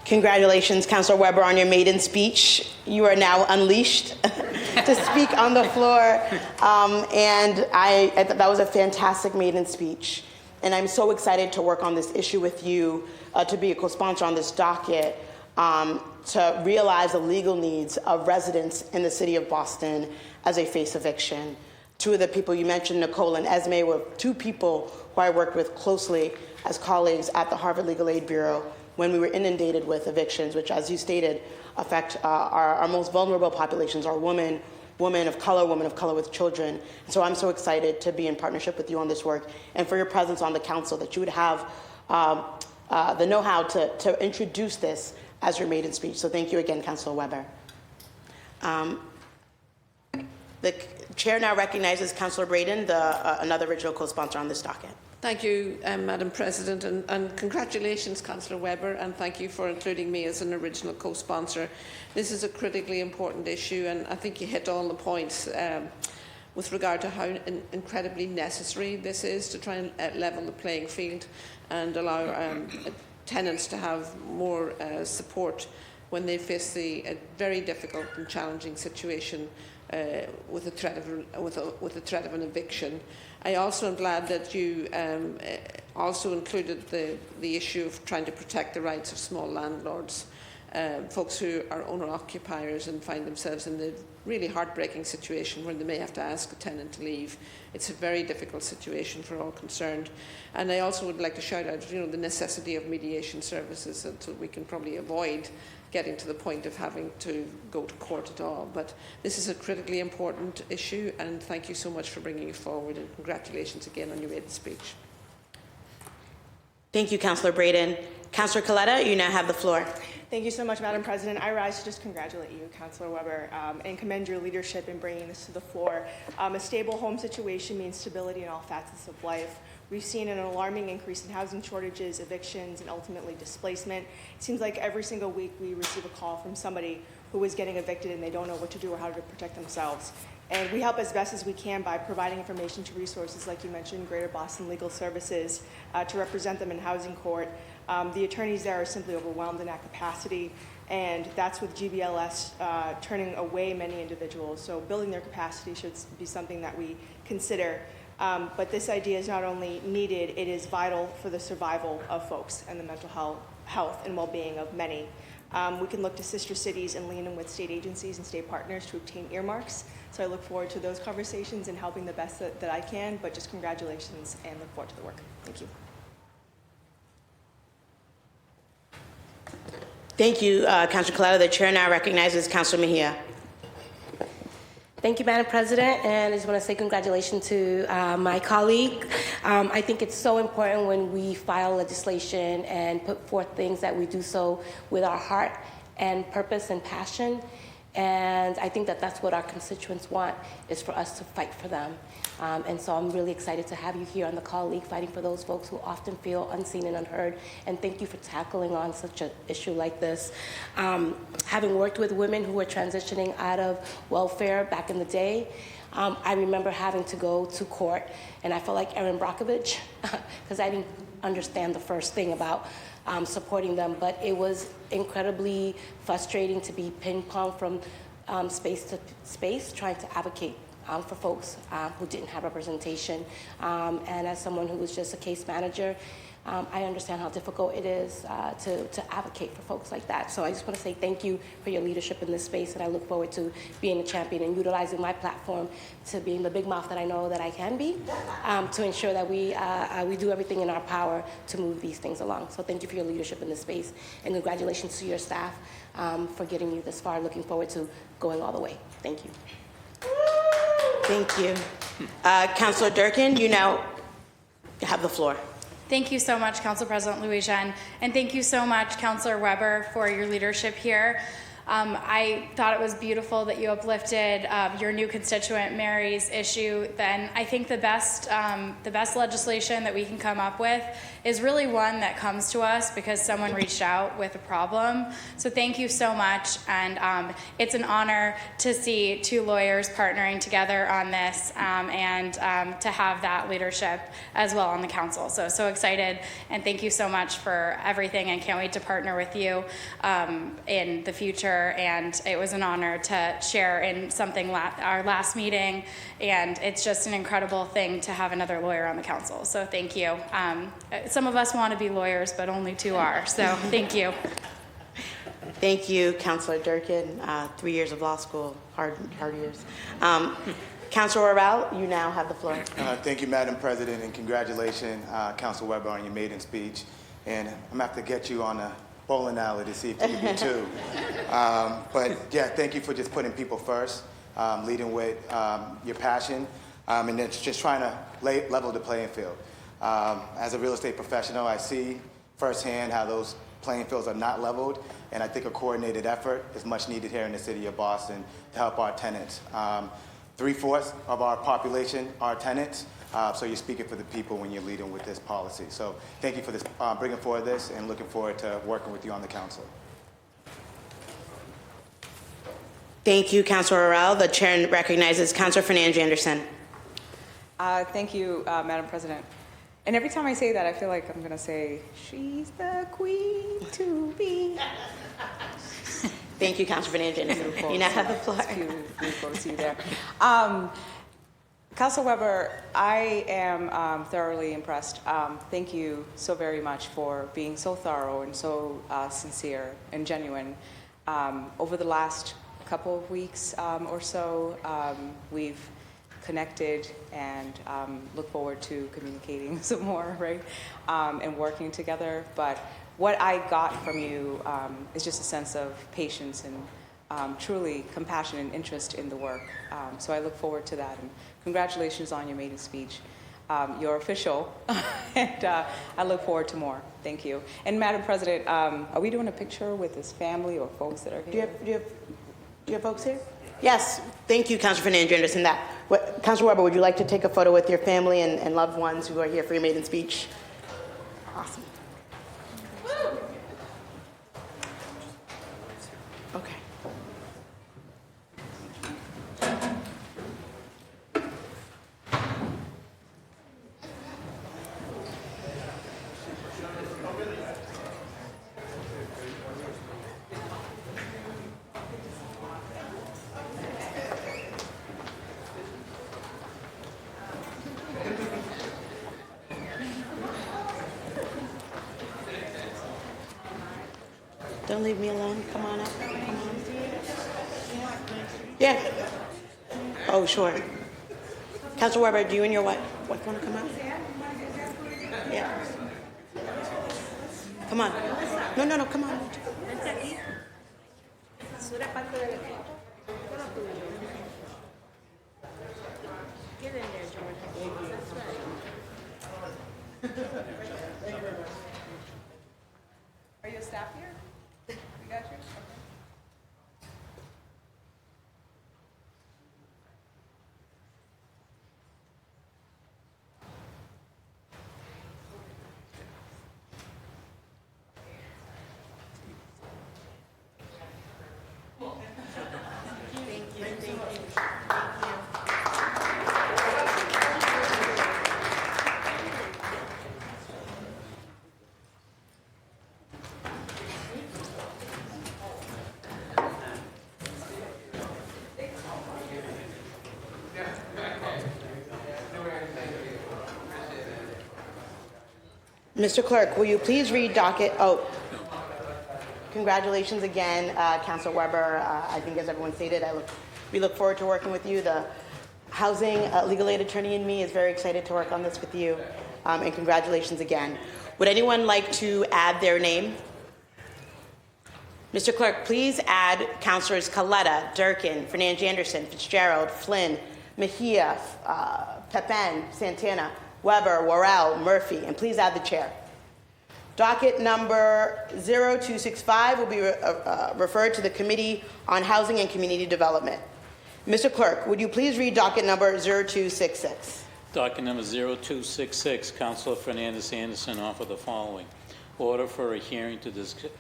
Congratulations, Councilor Weber, on your maiden speech. You are now unleashed to speak on the floor. And I thought that was a fantastic maiden speech. And I'm so excited to work on this issue with you, to be a co-sponsor on this docket, to realize the legal needs of residents in the city of Boston as they face eviction. Two of the people you mentioned, Nicole and Esme, were two people who I worked with closely as colleagues at the Harvard Legal Aid Bureau when we were inundated with evictions, which, as you stated, affect our most vulnerable populations, our women of color with children. And so I'm so excited to be in partnership with you on this work and for your presence on the council, that you would have the know-how to introduce this as your maiden speech. So thank you again, Councilor Weber. The chair now recognizes Councilor Braden, another original co-sponsor on this docket. Thank you, Madam President, and congratulations, Councillor Weber, and thank you for including me as an original co-sponsor. This is a critically important issue, and I think you hit all the points with regard to how incredibly necessary this is to try and level the playing field and allow tenants to have more support when they face the very difficult and challenging situation with the threat of an eviction. I also am glad that you also included the issue of trying to protect the rights of small landlords, folks who are owner-occupiers and find themselves in the really heartbreaking situation where they may have to ask a tenant to leave. It's a very difficult situation for all concerned. And I also would like to shout out, the necessity of mediation services, so we can probably avoid getting to the point of having to go to court at all. But this is a critically important issue, and thank you so much for bringing it forward, and congratulations again on your maiden speech. Thank you, Councillor Braden. Councillor Coletta, you now have the floor. Thank you so much, Madam President. I rise to just congratulate you, Councillor Weber, and commend your leadership in bringing this to the floor. A stable home situation means stability in all facets of life. We've seen an alarming increase in housing shortages, evictions, and ultimately displacement. It seems like every single week we receive a call from somebody who is getting evicted and they don't know what to do or how to protect themselves. And we help as best as we can by providing information to resources like you mentioned, Greater Boston Legal Services, to represent them in housing court. The attorneys there are simply overwhelmed in that capacity, and that's with GBLS turning away many individuals. So building their capacity should be something that we consider. But this idea is not only needed, it is vital for the survival of folks and the mental health and well-being of many. We can look to sister cities and lean in with state agencies and state partners to obtain earmarks. So I look forward to those conversations and helping the best that I can, but just congratulations and look forward to the work. Thank you. Thank you, Councillor Coletta. The chair now recognizes Councillor Mejia. Thank you, Madam President, and I just want to say congratulations to my colleague. I think it's so important when we file legislation and put forth things that we do so with our heart and purpose and passion. And I think that that's what our constituents want, is for us to fight for them. And so I'm really excited to have you here on the Call League fighting for those folks who often feel unseen and unheard. And thank you for tackling on such an issue like this. Having worked with women who were transitioning out of welfare back in the day, I remember having to go to court, and I felt like Erin Brockovich, because I didn't understand the first thing about supporting them, but it was incredibly frustrating to be ping-ponged from space to space trying to advocate for folks who didn't have representation. And as someone who was just a case manager, I understand how difficult it is to advocate for folks like that. So I just want to say thank you for your leadership in this space, and I look forward to being a champion and utilizing my platform to being the big mouth that I know that I can be, to ensure that we do everything in our power to move these things along. So thank you for your leadership in this space, and congratulations to your staff for getting you this far. Looking forward to going all the way. Thank you. Thank you. Councilor Durkin, you now have the floor. Thank you so much, Council President Louis-Jean, and thank you so much, Councilor Weber, for your leadership here. I thought it was beautiful that you uplifted your new constituent, Mary's issue. Then I think the best legislation that we can come up with is really one that comes to us because someone reached out with a problem. So thank you so much, and it's an honor to see two lawyers partnering together on this, and to have that leadership as well on the council. So excited, and thank you so much for everything, and can't wait to partner with you in the future. And it was an honor to share in something our last meeting, and it's just an incredible thing to have another lawyer on the council. So thank you. Some of us want to be lawyers, but only two are. So thank you. Thank you, Councilor Durkin. 3 years of law school, hard years. Councilor Ravel, you now have the floor. Thank you, Madam President, and congratulations, Council Weber, on your maiden speech. And I'm going to have to get you on a bowling alley to see if you can be two. But yeah, thank you for just putting people first, leading with your passion, and it's just trying to level the playing field. As a real estate professional, I see firsthand how those playing fields are not leveled, and I think a coordinated effort is much needed here in the city of Boston to help our tenants. 3/4 of our population are tenants, so you're speaking for the people when you're leading with this policy. So thank you for this, bringing forward this, and looking forward to working with you on the council. Thank you, Councilor Ravel. The chair recognizes Councilor Fernandez Anderson. Thank you, Madam President. And every time I say that, I feel like I'm going to say, she's the queen to be. Thank you, Councilor Fernandez Anderson. You now have the floor. It's beautiful to see you there. Councilor Weber, I am thoroughly impressed. Thank you so very much for being so thorough and so sincere and genuine. Over the last couple of weeks or so, we've connected and look forward to communicating some more, right? And working together. But what I got from you is just a sense of patience and truly compassion and interest in the work. So I look forward to that. And congratulations on your maiden speech. You're official, and I look forward to more. Thank you. And Madam President, are we doing a picture with his family or folks that are here? Do you have folks here? Yes. Thank you, Councilor Fernandez Anderson. Councilor Weber, would you like to take a photo with your family and loved ones who are here for your maiden speech? Awesome. Okay. Don't leave me alone. Come on up. Come on. Yeah. Oh, sure. Councilor Weber, do you and your wife want to come up? Yeah. Come on. No, come on. Get in there, George. That's right. Are you a staff here? We got you? Mr. Clerk, will you please read docket, congratulations again, Councilor Weber. I think as everyone stated, we look forward to working with you. The housing legal aid attorney in me is very excited to work on this with you, and congratulations again. Would anyone like to add their name? Mr. Clerk, please add Councilors Coletta, Durkin, Fernandes Anderson, Fitzgerald, Flynn, Mejia, Pepin, Santana, Weber, Worrell, Murphy, and please add the chair. Docket number 0265 will be referred to the Committee on Housing and Community Development. Mr. Clerk, would you please read docket number 0266? Docket number 0266, Councilor Fernandes Anderson offer the following. Order for a hearing to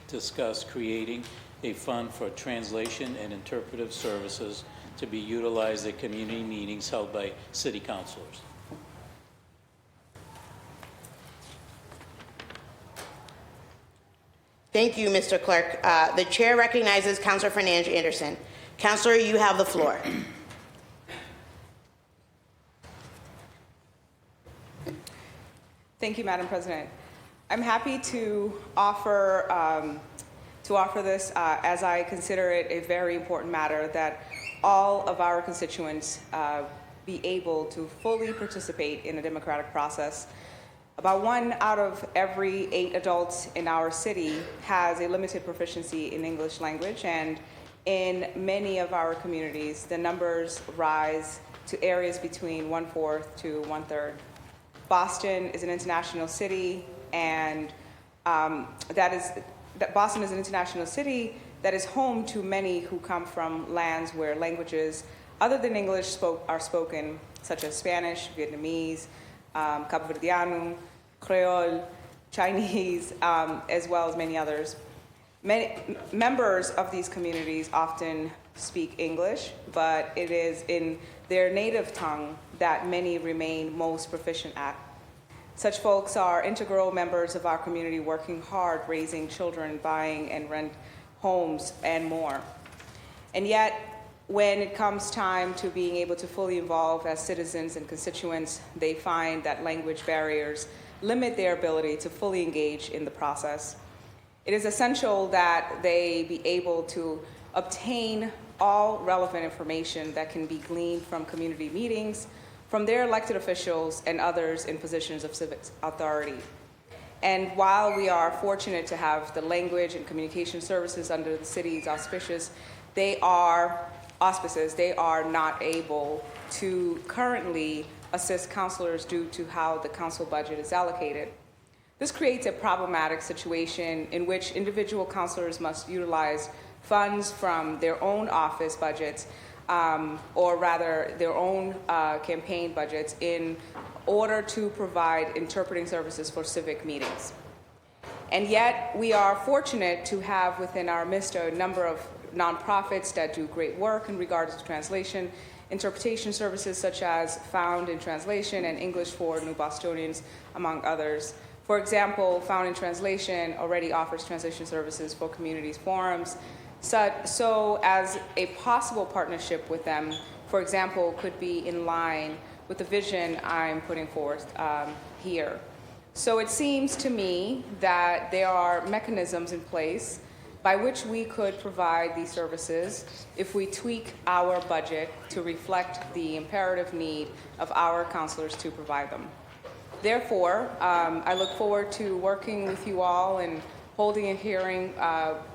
discuss creating a fund for translation and interpretive services to be utilized at community meetings held by city councilors. Thank you, Mr. Clerk. The chair recognizes Councilor Fernandes Anderson. Councilor, you have the floor. Thank you, Madam President. I'm happy to offer this as I consider it a very important matter that all of our constituents be able to fully participate in a democratic process. About 1 out of every 8 adults in our city has a limited proficiency in English language, and in many of our communities, the numbers rise to areas between 1/4 to 1/3. Boston is an international city, and Boston is an international city that is home to many who come from lands where languages other than English are spoken, such as Spanish, Vietnamese, Cabo Verdeano, Creole, Chinese, as well as many others. Many members of these communities often speak English, but it is in their native tongue that many remain most proficient at. Such folks are integral members of our community, working hard, raising children, buying and rent homes, and more. And yet, when it comes time to being able to fully involve as citizens and constituents, they find that language barriers limit their ability to fully engage in the process. It is essential that they be able to obtain all relevant information that can be gleaned from community meetings, from their elected officials and others in positions of civic authority. And while we are fortunate to have the language and communication services under the city's auspices, they are not able to currently assist counselors due to how the council budget is allocated. This creates a problematic situation in which individual counselors must utilize funds from their own office budgets, or rather their own campaign budgets, in order to provide interpreting services for civic meetings. And yet we are fortunate to have within our midst a number of nonprofits that do great work in regards to translation, interpretation services such as Found in Translation and English for New Bostonians, among others. For example, Found in Translation already offers translation services for communities forums. So as a possible partnership with them, for example, could be in line with the vision I'm putting forth here. So it seems to me that there are mechanisms in place by which we could provide these services if we tweak our budget to reflect the imperative need of our counselors to provide them. Therefore, I look forward to working with you all and holding a hearing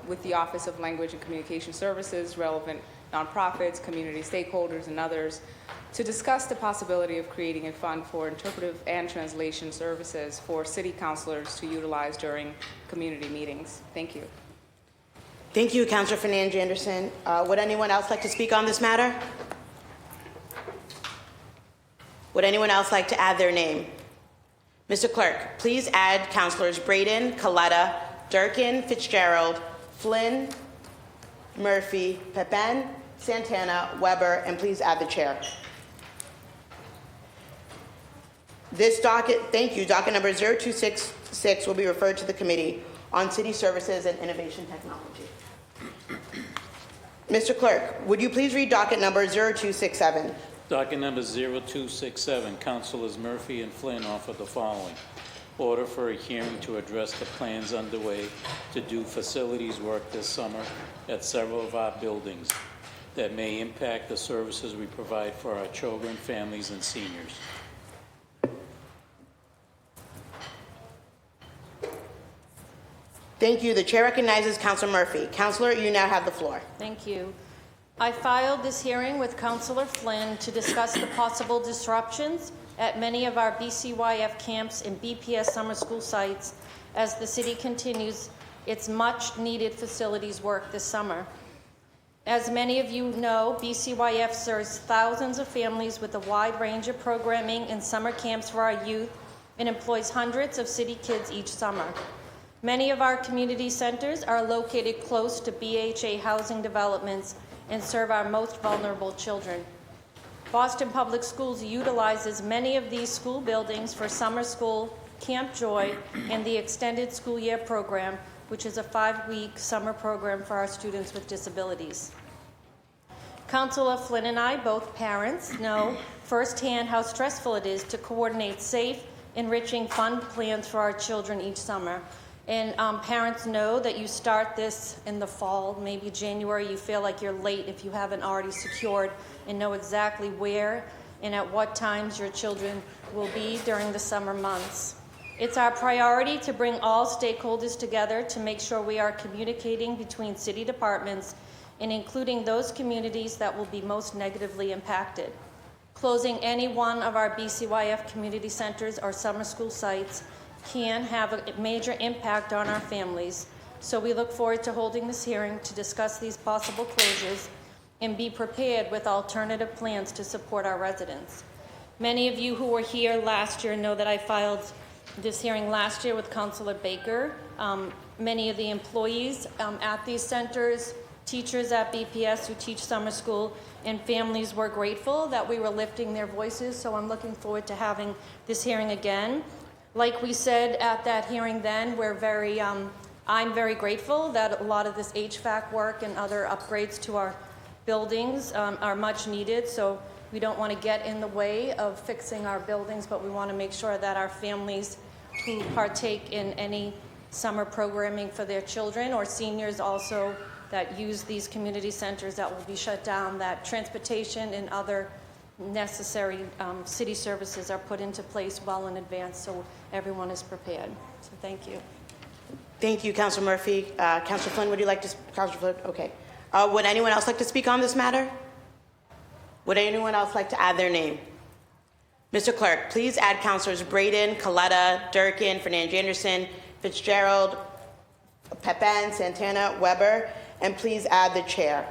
with the Office of Language and Communication Services, relevant nonprofits, community stakeholders, and others to discuss the possibility of creating a fund for interpretive and translation services for city councilors to utilize during community meetings. Thank you. Thank you, Councilor Fernandes Anderson. Would anyone else like to speak on this matter? Would anyone else like to add their name? Mr. Clerk, please add Councilors Braden, Coletta, Durkin, Fitzgerald, Flynn, Murphy, Pepin, Santana, Weber, and please add the chair. This docket, thank you, docket number 0266 will be referred to the Committee on City Services and Innovation Technology. Mr. Clerk, would you please read docket number 0267? Docket number 0267, Councilors Murphy and Flynn offer the following. Order for a hearing to address the plans underway to do facilities work this summer at several of our buildings that may impact the services we provide for our children, families, and seniors. Thank you. The chair recognizes Councilor Murphy. Councilor, you now have the floor. Thank you. I filed this hearing with Councilor Flynn to discuss the possible disruptions at many of our BCYF camps and BPS summer school sites as the city continues its much-needed facilities work this summer. As many of you know, BCYF serves thousands of families with a wide range of programming and summer camps for our youth and employs hundreds of city kids each summer. Many of our community centers are located close to BHA housing developments and serve our most vulnerable children. Boston Public Schools utilizes many of these school buildings for summer school, Camp Joy, and the Extended School Year program, which is a 5-week summer program for our students with disabilities. Councilor Flynn and I, both parents, know firsthand how stressful it is to coordinate safe, enriching, fun plans for our children each summer. And parents know that you start this in the fall, maybe January. You feel like you're late if you haven't already secured and know exactly where and at what times your children will be during the summer months. It's our priority to bring all stakeholders together to make sure we are communicating between city departments and including those communities that will be most negatively impacted. Closing any one of our BCYF community centers or summer school sites can have a major impact on our families. So we look forward to holding this hearing to discuss these possible closures and be prepared with alternative plans to support our residents. Many of you who were here last year know that I filed this hearing last year with Councilor Baker. Many of the employees at these centers, teachers at BPS who teach summer school, and families were grateful that we were lifting their voices. So I'm looking forward to having this hearing again. Like we said at that hearing then, I'm very grateful that a lot of this HVAC work and other upgrades to our buildings are much needed. So we don't want to get in the way of fixing our buildings, but we want to make sure that our families who partake in any summer programming for their children or seniors also that use these community centers that will be shut down, that transportation and other necessary city services are put into place well in advance so everyone is prepared. So thank you. Thank you, Councilor Murphy. Councilor Flynn, would you like to, Councilor Flynn, okay. Would anyone else like to speak on this matter? Would anyone else like to add their name? Mr. Clerk, please add Councilors Braden, Coletta, Durkin, Fernandez Anderson, Fitzgerald, Pepin, Santana, Weber, and please add the chair.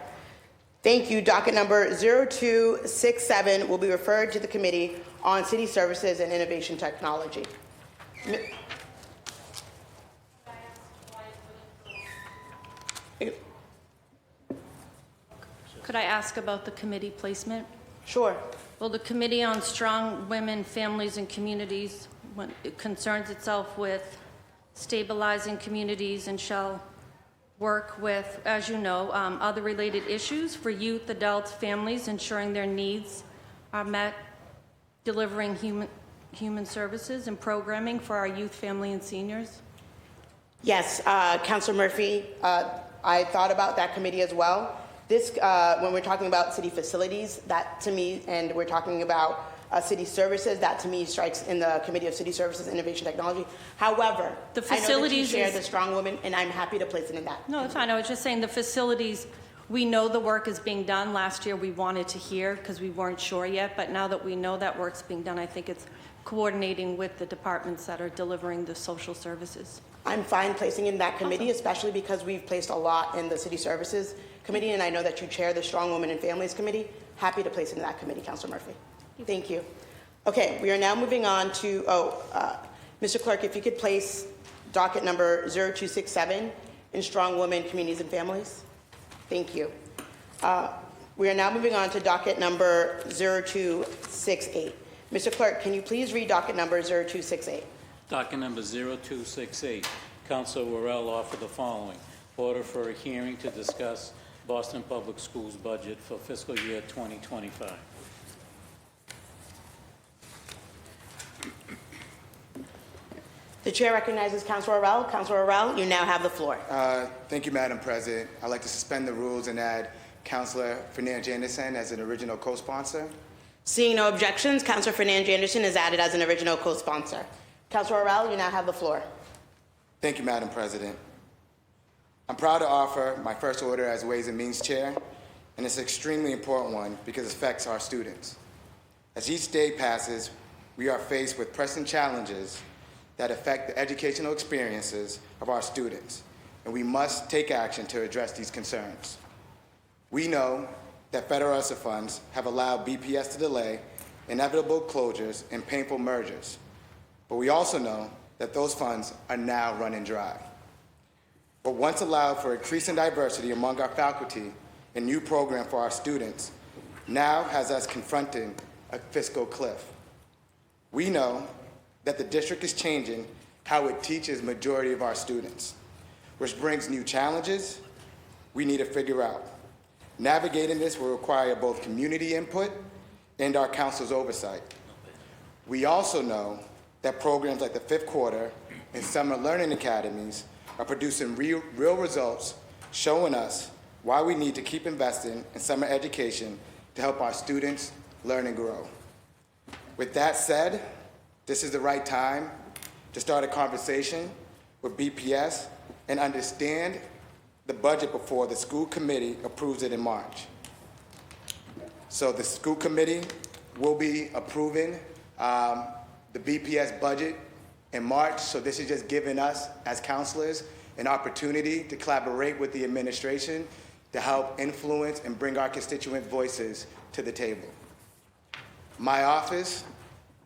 Thank you. Docket number 0267 will be referred to the Committee on City Services and Innovation Technology. Could I ask about the committee placement? Sure. Well, the Committee on Strong Women, Families, and Communities it concerns itself with stabilizing communities and shall work with, as you know, other related issues for youth, adults, families, ensuring their needs are met, delivering human services and programming for our youth, family, and seniors. Yes, Councilor Murphy, I thought about that committee as well. This, when we're talking about city facilities, that to me, and we're talking about city services, that to me strikes in the Committee of City Services, Innovation Technology. However, the facilities I know that you share the strong woman, and I'm happy to place it in that. No, it's fine. I was just saying the facilities, we know the work is being done. Last year we wanted to hear because we weren't sure yet, but now that we know that work's being done, I think it's coordinating with the departments that are delivering the social services. I'm fine placing in that committee, especially because we've placed a lot in the City Services Committee, and I know that you chair the Strong Women and Families Committee. Happy to place it in that committee, Councilor Murphy. Thank you. Okay, we are now moving on to, Mr. Clerk, if you could place docket number 0267 in Strong Women, Communities, and Families. Thank you. We are now moving on to docket number 0268. Mr. Clerk, can you please read docket number 0268? Docket number 0268. Councilor Worrell offered the following. Order for a hearing to discuss Boston Public Schools budget for fiscal year 2025. The chair recognizes Councilor Arell. Councilor Arell, you now have the floor. Thank you, Madam President. I'd like to suspend the rules and add Councilor Fernandez Anderson as an original co-sponsor. Seeing no objections, Councilor Fernandez Anderson is added as an original co-sponsor. Councilor Arell, you now have the floor. Thank you, Madam President. I'm proud to offer my first order as Ways and Means Chair, and it's an extremely important one because it affects our students. As each day passes, we are faced with pressing challenges that affect the educational experiences of our students, and we must take action to address these concerns. We know that federal ESSER funds have allowed BPS to delay inevitable closures and painful mergers, but we also know that those funds are now running dry. What once allowed for increasing diversity among our faculty and new program for our students now has us confronting a fiscal cliff. We know that the district is changing how it teaches majority of our students, which brings new challenges we need to figure out. Navigating this will require both community input and our council's oversight. We also know that programs like the Fifth Quarter and Summer Learning Academies are producing real results, showing us why we need to keep investing in summer education to help our students learn and grow. With that said, this is the right time to start a conversation with BPS and understand the budget before the school committee approves it in March. So the school committee will be approving the BPS budget in March, so this is just giving us, as counselors, an opportunity to collaborate with the administration to help influence and bring our constituent voices to the table. My office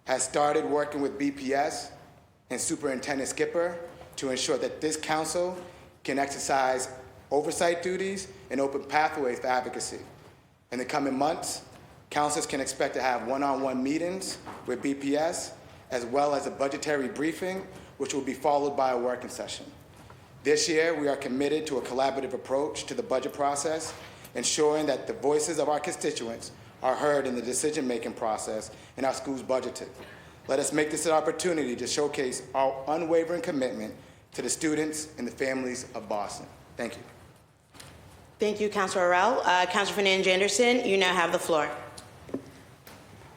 has started working with BPS and Superintendent Skipper to ensure that this council can exercise oversight duties and open pathways for advocacy. In the coming months, councilors can expect to have one-on-one meetings with BPS, as well as a budgetary briefing, which will be followed by a working session. This year, we are committed to a collaborative approach to the budget process, ensuring that the voices of our constituents are heard in the decision-making process in our schools budgeted. Let us make this an opportunity to showcase our unwavering commitment to the students and the families of Boston. Thank you. Thank you, Councilor Arell. Councilor Fernandez Anderson, you now have the floor.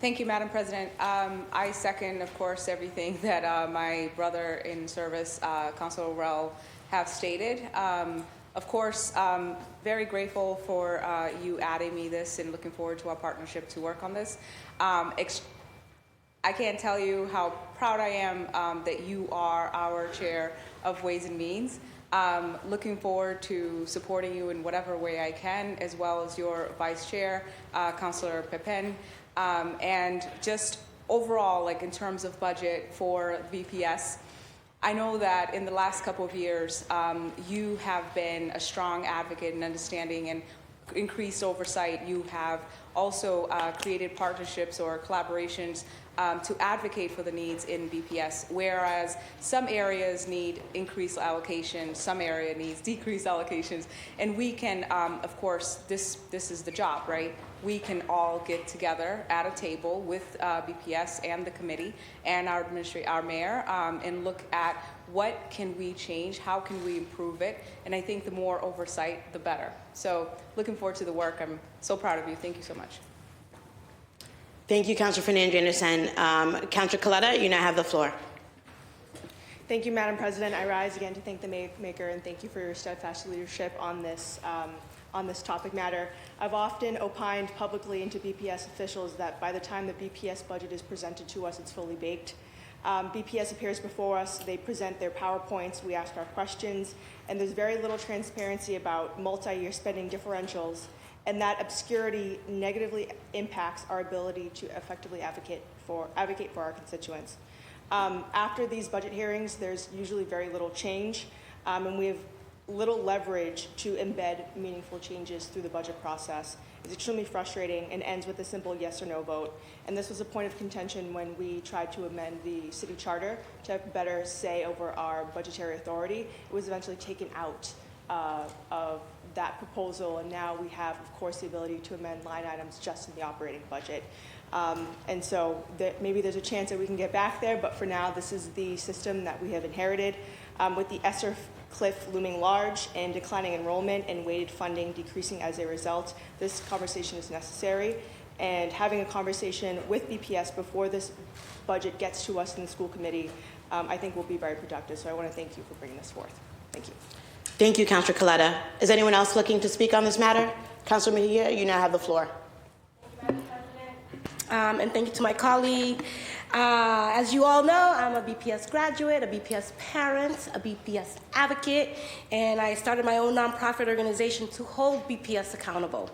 Thank you, Madam President. I second, of course, everything that my brother in service, Councilor Arell, have stated. Of course, very grateful for you adding me this and looking forward to our partnership to work on this. I can't tell you how proud I am that you are our chair of Ways and Means. Looking forward to supporting you in whatever way I can, as well as your vice chair, Councilor Pepin. And just overall, like in terms of budget for BPS, I know that in the last couple of years, you have been a strong advocate in understanding and increased oversight. You have also created partnerships or collaborations to advocate for the needs in BPS, whereas some areas need increased allocations, some area needs decreased allocations, and we can, of course, this is the job, right? We can all get together at a table with BPS and the committee and our mayor and look at what can we change, how can we improve it, and I think the more oversight, the better. So looking forward to the work. I'm so proud of you. Thank you so much. Thank you, Councilor Fernandez Anderson. Councilor Coletta, you now have the floor. Thank you, Madam President. I rise again to thank the maker and thank you for your steadfast leadership on this topic matter. I've often opined publicly into BPS officials that by the time the BPS budget is presented to us, it's fully baked. BPS appears before us, they present their PowerPoints, we ask our questions, and there's very little transparency about multi-year spending differentials, and that obscurity negatively impacts our ability to effectively advocate for our constituents. After these budget hearings, there's usually very little change, and we have little leverage to embed meaningful changes through the budget process. It's extremely frustrating and ends with a simple yes or no vote. And this was a point of contention when we tried to amend the city charter to have better say over our budgetary authority. It was eventually taken out of that proposal, and now we have, of course, the ability to amend line items just in the operating budget. And so maybe there's a chance that we can get back there, but for now, this is the system that we have inherited. With the ESSER cliff looming large and declining enrollment and weighted funding decreasing as a result, this conversation is necessary. And having a conversation with BPS before this budget gets to us in the school committee, I think will be very productive. So I want to thank you for bringing this forth. Thank you. Thank you, Councilor Coletta. Is anyone else looking to speak on this matter? Councilor Mejia, you now have the floor. And thank you to my colleague. As you all know, I'm a BPS graduate, a BPS parent, a BPS advocate, and I started my own nonprofit organization to hold BPS accountable.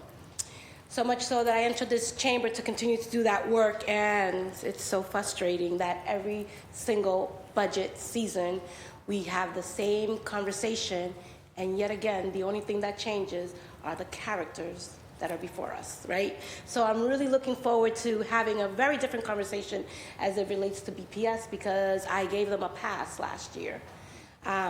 So much so that I entered this chamber to continue to do that work, and it's so frustrating that every single budget season we have the same conversation, and yet again, the only thing that changes are the characters that are before us, right? So I'm really looking forward to having a very different conversation as it relates to BPS, because I gave them a pass last year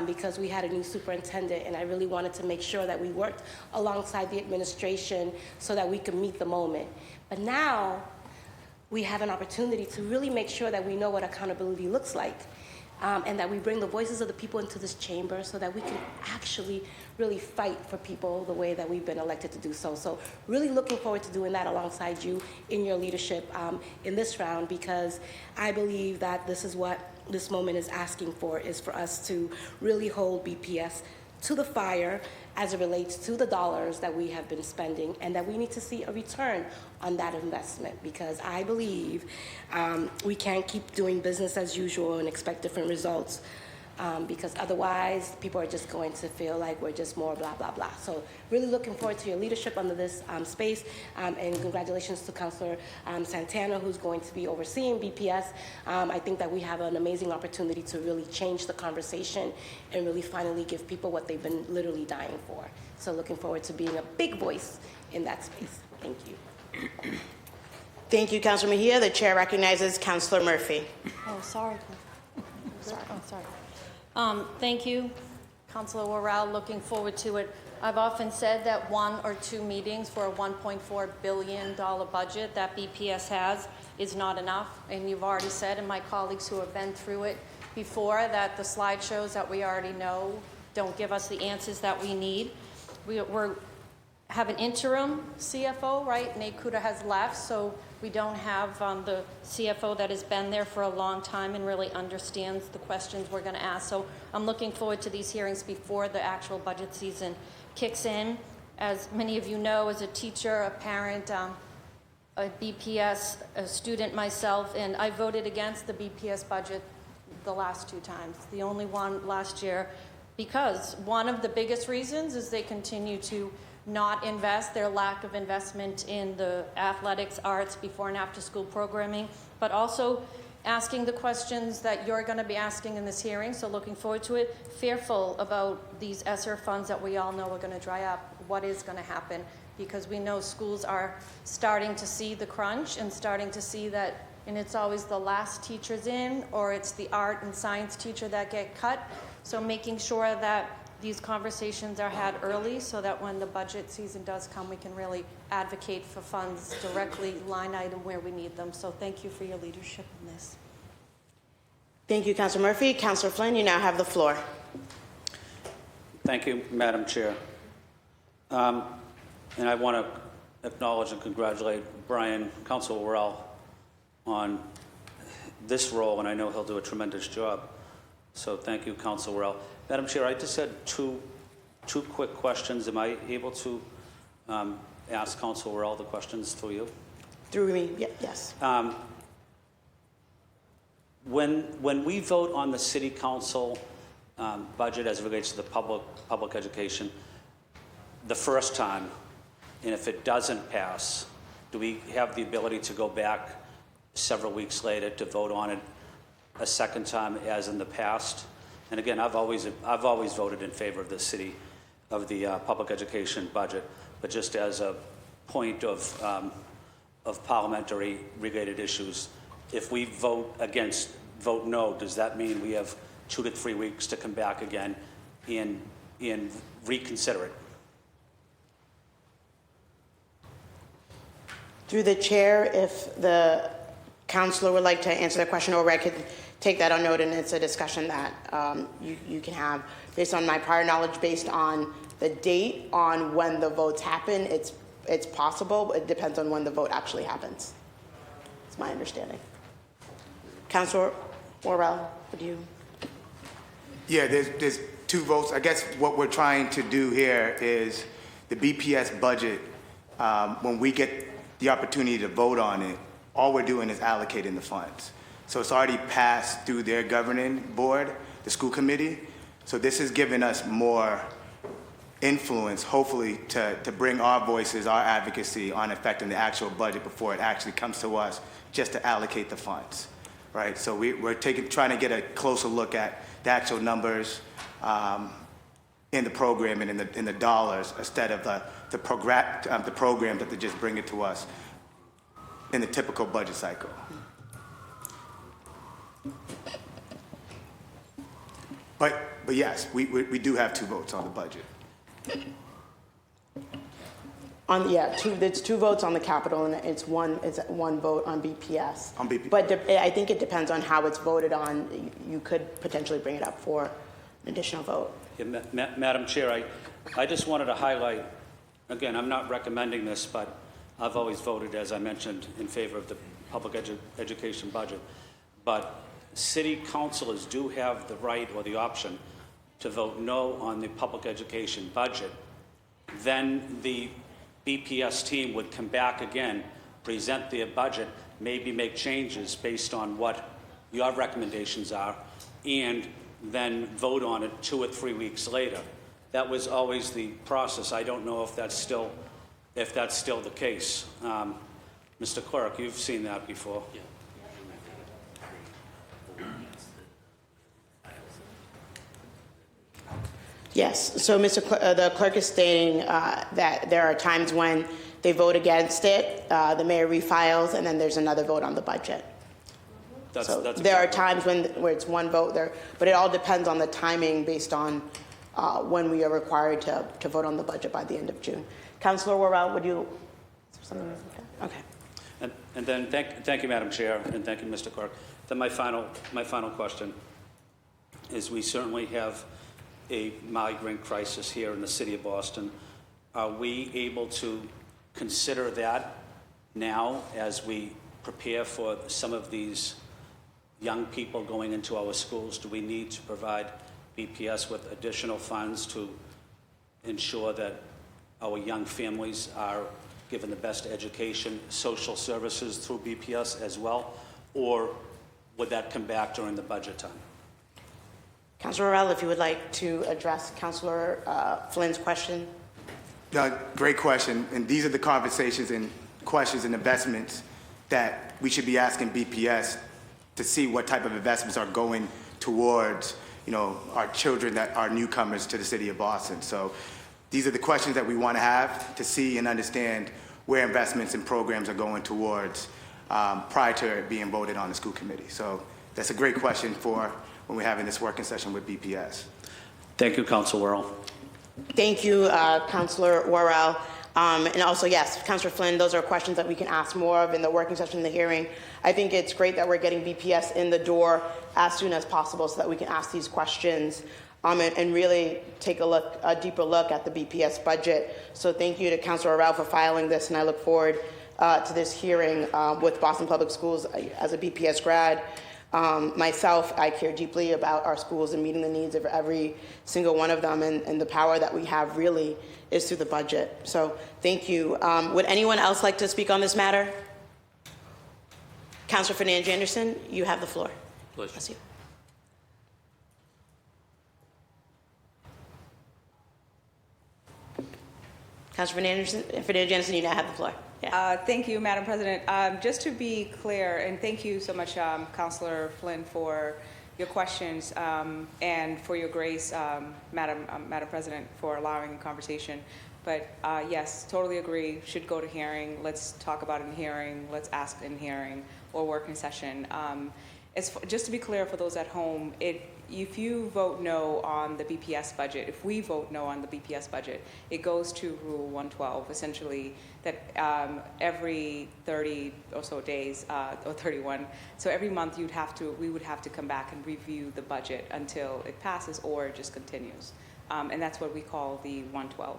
because we had a new superintendent, and I really wanted to make sure that we worked alongside the administration so that we could meet the moment. But now we have an opportunity to really make sure that we know what accountability looks like. And that we bring the voices of the people into this chamber so that we can actually really fight for people the way that we've been elected to do so. So really looking forward to doing that alongside you in your leadership in this round, because I believe that this is what this moment is asking for, is for us to really hold BPS to the fire as it relates to the dollars that we have been spending, and that we need to see a return on that investment, because I believe we can't keep doing business as usual and expect different results, because otherwise people are just going to feel like we're just more blah, blah, blah. So really looking forward to your leadership under this space, and congratulations to Councilor Santana, who's going to be overseeing BPS. I think that we have an amazing opportunity to really change the conversation and really finally give people what they've been literally dying for. So looking forward to being a big voice in that space. Thank you. Thank you, Councilor Mejia. The chair recognizes Councilor Murphy. Oh, sorry. Sorry. Oh, sorry. Thank you, Councilor Worrell. Looking forward to it. I've often said that 1 or 2 meetings for a $1.4 billion budget that BPS has is not enough. And you've already said, and my colleagues who have been through it before, that the slideshows that we already know don't give us the answers that we need. We have an interim CFO, right? Nate Kuda has left, so we don't have the CFO that has been there for a long time and really understands the questions we're going to ask. So I'm looking forward to these hearings before the actual budget season kicks in. As many of you know, as a teacher, a parent, a BPS, a student myself, and I voted against the BPS budget the last 2 times. The only one last year, because one of the biggest reasons is they continue to not invest, their lack of investment in the athletics, arts, before and after school programming, but also asking the questions that you're going to be asking in this hearing, so looking forward to it, fearful about these ESSER funds that we all know are going to dry up. What is going to happen? Because we know schools are starting to see the crunch and starting to see that, and it's always the last teachers in, or it's the art and science teacher that get cut. So making sure that these conversations are had early so that when the budget season does come, we can really advocate for funds directly, line item where we need them. So thank you for your leadership in this. Thank you, Councilor Murphy. Councilor Flynn, you now have the floor. Thank you, Madam Chair. And I want to acknowledge and congratulate Brian, Councilor Worrell, on this role, and I know he'll do a tremendous job. So thank you, Councilor Worrell. Madam Chair, I just had two quick questions. Am I able to ask Councilor Worrell the questions through you? Through me, yes. When we vote on the City Council budget as it relates to the public education, the first time, and if it doesn't pass, do we have the ability to go back several weeks later to vote on it a second time as in the past? And again, I've always voted in favor of the public education budget, but just as a point of parliamentary related issues, if we vote no, does that mean we have 2 to 3 weeks to come back again and reconsider it? Through the chair, if the counselor would like to answer the question, or I could take that on note, and it's a discussion that you can have. Based on my prior knowledge, based on the date on when the votes happen, it's possible. It depends on when the vote actually happens. It's my understanding. Councilor Worrell, would you? Yeah, there's two votes. I guess what we're trying to do here is the BPS budget, when we get the opportunity to vote on it, all we're doing is allocating the funds. So it's already passed through their governing board, the school committee. So this is giving us more influence, hopefully, to bring our voices, our advocacy on affecting the actual budget before it actually comes to us just to allocate the funds, right? So we're trying to get a closer look at the actual numbers in the program and in the dollars instead of the program that they just bring it to us in the typical budget cycle. But yes, we do have two votes on the budget. It's two votes on the capital, and it's one vote on BPS. On BPS. But I think it depends on how it's voted on. You could potentially bring it up for an additional vote. Yeah, Madam Chair, I just wanted to highlight, again, I'm not recommending this, but I've always voted, as I mentioned, in favor of the public education budget. But city councilors do have the right or the option to vote no on the public education budget. Then the BPS team would come back again, present their budget, maybe make changes based on what your recommendations are, and then vote on it 2 or 3 weeks later. That was always the process. I don't know if that's still the case. Mr. Clerk, you've seen that before. Yeah. Yes, so the clerk is stating that there are times when they vote against it, the mayor refiles, and then there's another vote on the budget. There are times where it's one vote there, but it all depends on the timing based on when we are required to vote on the budget by the end of June. Councilor Worrell, would you? Something? Okay. And then thank you, Madam Chair, and thank you, Mr. Clerk. Then my final question is: we certainly have a migrant crisis here in the city of Boston. Are we able to consider that now as we prepare for some of these young people going into our schools? Do we need to provide BPS with additional funds to ensure that our young families are given the best education, social services through BPS as well? Or would that come back during the budget time? Councilor Worrell, if you would like to address Councilor Flynn's question. Great question. And these are the conversations and questions and investments that we should be asking BPS to see what type of investments are going towards, our children that are newcomers to the city of Boston. So these are the questions that we want to have to see and understand where investments and programs are going towards prior to it being voted on the school committee. So that's a great question for when we're having this working session with BPS. Thank you, Councilor Worrell. Thank you, Councilor Worrell. And also, yes, Councilor Flynn, those are questions that we can ask more of in the working session, in the hearing. I think it's great that we're getting BPS in the door as soon as possible so that we can ask these questions and really take a deeper look at the BPS budget. So thank you to Councilor Worrell for filing this, and I look forward to this hearing with Boston Public Schools as a BPS grad. Myself, I care deeply about our schools and meeting the needs of every single one of them, and the power that we have really is through the budget. So thank you. Would anyone else like to speak on this matter? Councilor Fernandez Anderson, you have the floor. Pleasure. Bless you. Councilor Fernandez Anderson, you now have the floor. Yeah. Thank you, Madam President. Just to be clear, and thank you so much, Councilor Flynn, for your questions and for your grace, Madam President, for allowing the conversation. But yes, totally agree. Should go to hearing. Let's talk about it in hearing. Let's ask in hearing or working session. Just to be clear for those at home, if you vote no on the BPS budget, if we vote no on the BPS budget, it goes to Rule 112, essentially, that every 30 or so days, or 31, so every month we would have to come back and review the budget until it passes or it just continues. And that's what we call the 112.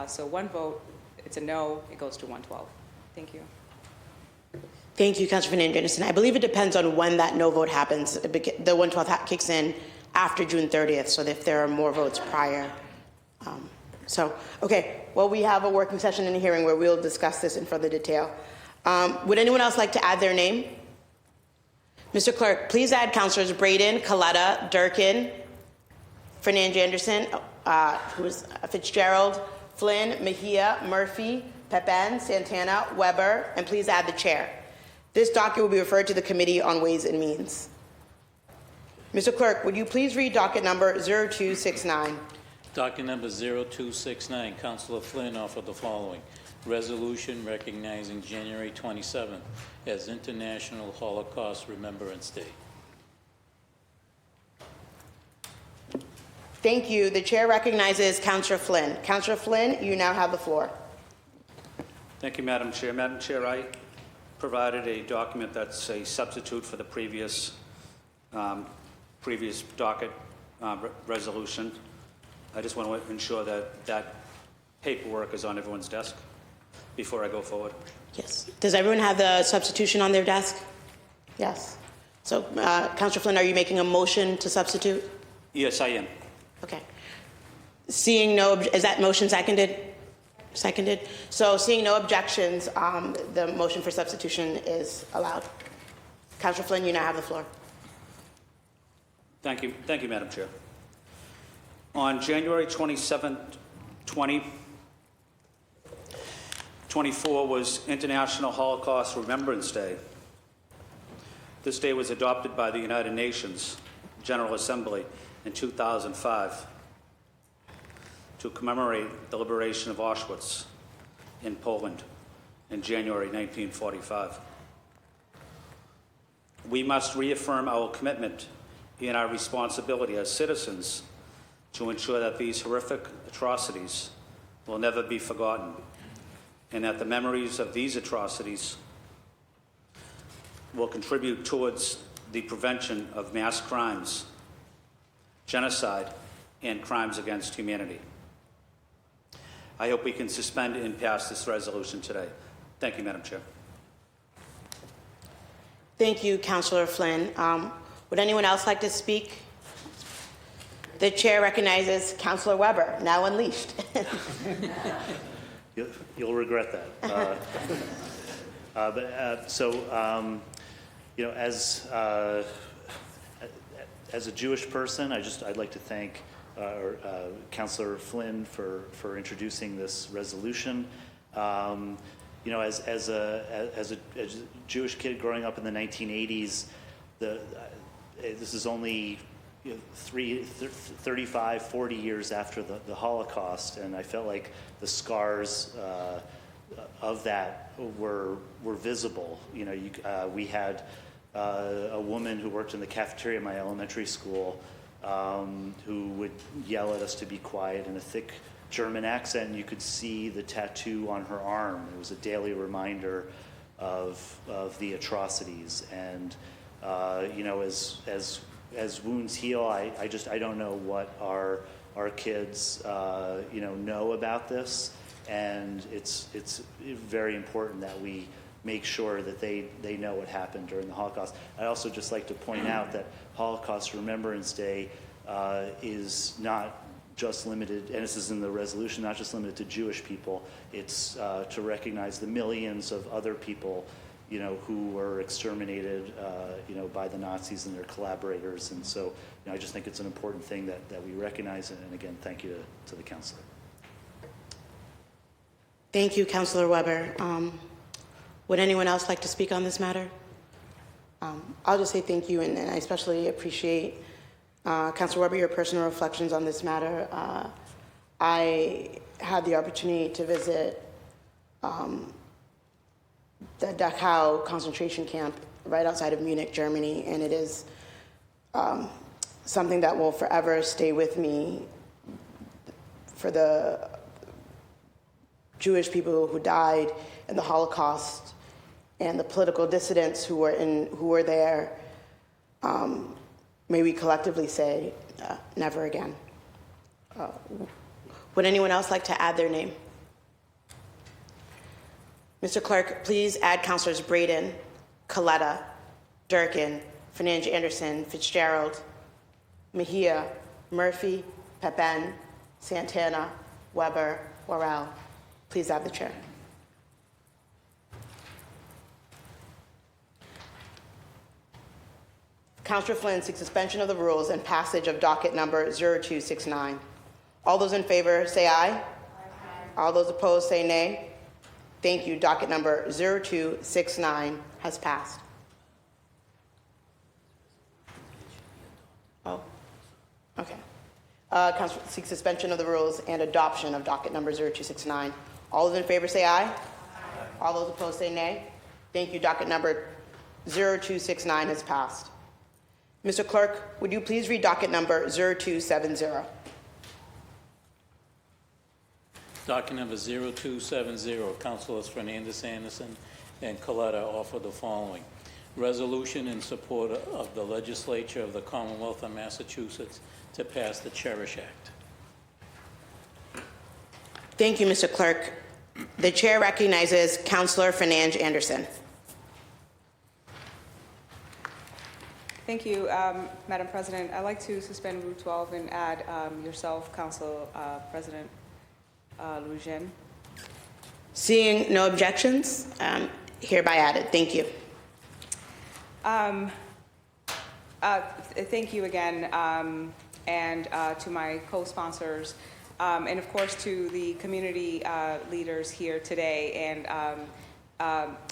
So one vote, it's a no, it goes to 112. Thank you. Thank you, Councilor Fernandez-Anderson. I believe it depends on when that no vote happens. The 112 kicks in after June 30th, so if there are more votes prior. Okay, well, we have a working session in a hearing where we'll discuss this in further detail. Would anyone else like to add their name? Mr. Clerk, please add Councilors Braden, Coletta, Durkin, Fernandez-Anderson, Fitzgerald, Flynn, Mejia, Murphy, Pepin, Santana, Weber, and please add the chair. This docket will be referred to the Committee on Ways and Means. Mr. Clerk, would you please read docket number 0269? Docket number 0269, Councilor Flynn offered the following. Resolution recognizing January 27th as International Holocaust Remembrance Day. Thank you. The chair recognizes Councilor Flynn. Councilor Flynn, you now have the floor. Thank you, Madam Chair. Madam Chair, I provided a document that's a substitute for the previous docket resolution. I just want to ensure that that paperwork is on everyone's desk before I go forward. Yes. Does everyone have the substitution on their desk? Yes. So, Councilor Flynn, are you making a motion to substitute? Yes, I am. Okay. Seeing no, is that motion seconded? Seconded. So, seeing no objections, the motion for substitution is allowed. Councilor Flynn, you now have the floor. Thank you, Madam Chair. On January 27th, 2024 was International Holocaust Remembrance Day. This day was adopted by the United Nations General Assembly in 2005 to commemorate the liberation of Auschwitz in Poland in January 1945. We must reaffirm our commitment and our responsibility as citizens to ensure that these horrific atrocities will never be forgotten, and that the memories of these atrocities will contribute towards the prevention of mass crimes, genocide, and crimes against humanity. I hope we can suspend and pass this resolution today. Thank you, Madam Chair. Thank you, Councilor Flynn. Would anyone else like to speak? The chair recognizes Councilor Weber, now unleashed. You'll regret that. You know, as a Jewish person, I'd like to thank Councilor Flynn for introducing this resolution. You know, as a Jewish kid growing up in the 1980s, this is only 35, 40 years after the Holocaust, and I felt like the scars of that were visible. You know, we had a woman who worked in the cafeteria at my elementary school who would yell at us to be quiet in a thick German accent, and you could see the tattoo on her arm. It was a daily reminder of the atrocities, and you know, as wounds heal, I don't know what our kids you know about this, and it's very important that we make sure that they know what happened during the Holocaust. I'd also just like to point out that Holocaust Remembrance Day is not just limited, and this is in the resolution, not just limited to Jewish people. It's to recognize the millions of other people, you know, who were exterminated, you know, by the Nazis and their collaborators. And so, you know, I just think it's an important thing that we recognize. And again, thank you to the councilor. Thank you, Councilor Weber. Would anyone else like to speak on this matter? I'll just say thank you, and I especially appreciate, Councilor Weber, your personal reflections on this matter. I had the opportunity to visit the Dachau concentration camp right outside of Munich, Germany, and it is something that will forever stay with me for the Jewish people who died in the Holocaust and the political dissidents who were there. May we collectively say, never again. Would anyone else like to add their name? Mr. Clerk, please add Councilors Braden, Coletta, Durkin, Fernandes Anderson, Fitzgerald, Mejia, Murphy, Pepin, Santana, Weber, Worrell. Please add the chair. Councilor Flynn seeks suspension of the rules and passage of docket number 0269. All those in favor say aye. Aye. All those opposed say nay. Thank you. Docket number 0269 has passed. Oh, okay. Council seeks suspension of the rules and adoption of docket number 0269. All those in favor say aye. Aye. All those opposed say nay. Thank you. Docket number 0269 has passed. Mr. Clerk, would you please read docket number 0270? Docket number 0270, Councilors Fernandes Anderson and Coletta offer the following. Resolution in support of the legislature of the Commonwealth of Massachusetts to pass the Cherish Act. Thank you, Mr. Clerk. The chair recognizes Councilor Fernandes Anderson. Thank you, Madam President. I'd like to suspend Rule 12 and add yourself, Council President Loujain. Seeing no objections, hereby added. Thank you. Thank you again, and to my co-sponsors, and of course to the community leaders here today. And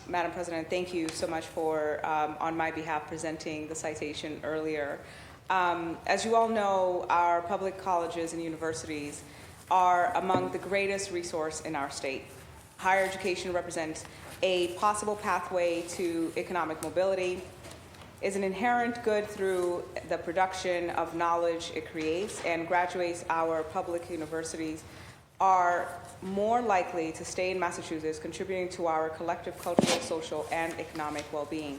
Madam President, thank you so much for, on my behalf, presenting the citation earlier. As you all know, our public colleges and universities are among the greatest resource in our state. Higher education represents a possible pathway to economic mobility, is an inherent good through the production of knowledge it creates, and graduates our public universities are more likely to stay in Massachusetts, contributing to our collective cultural, social, and economic well-being.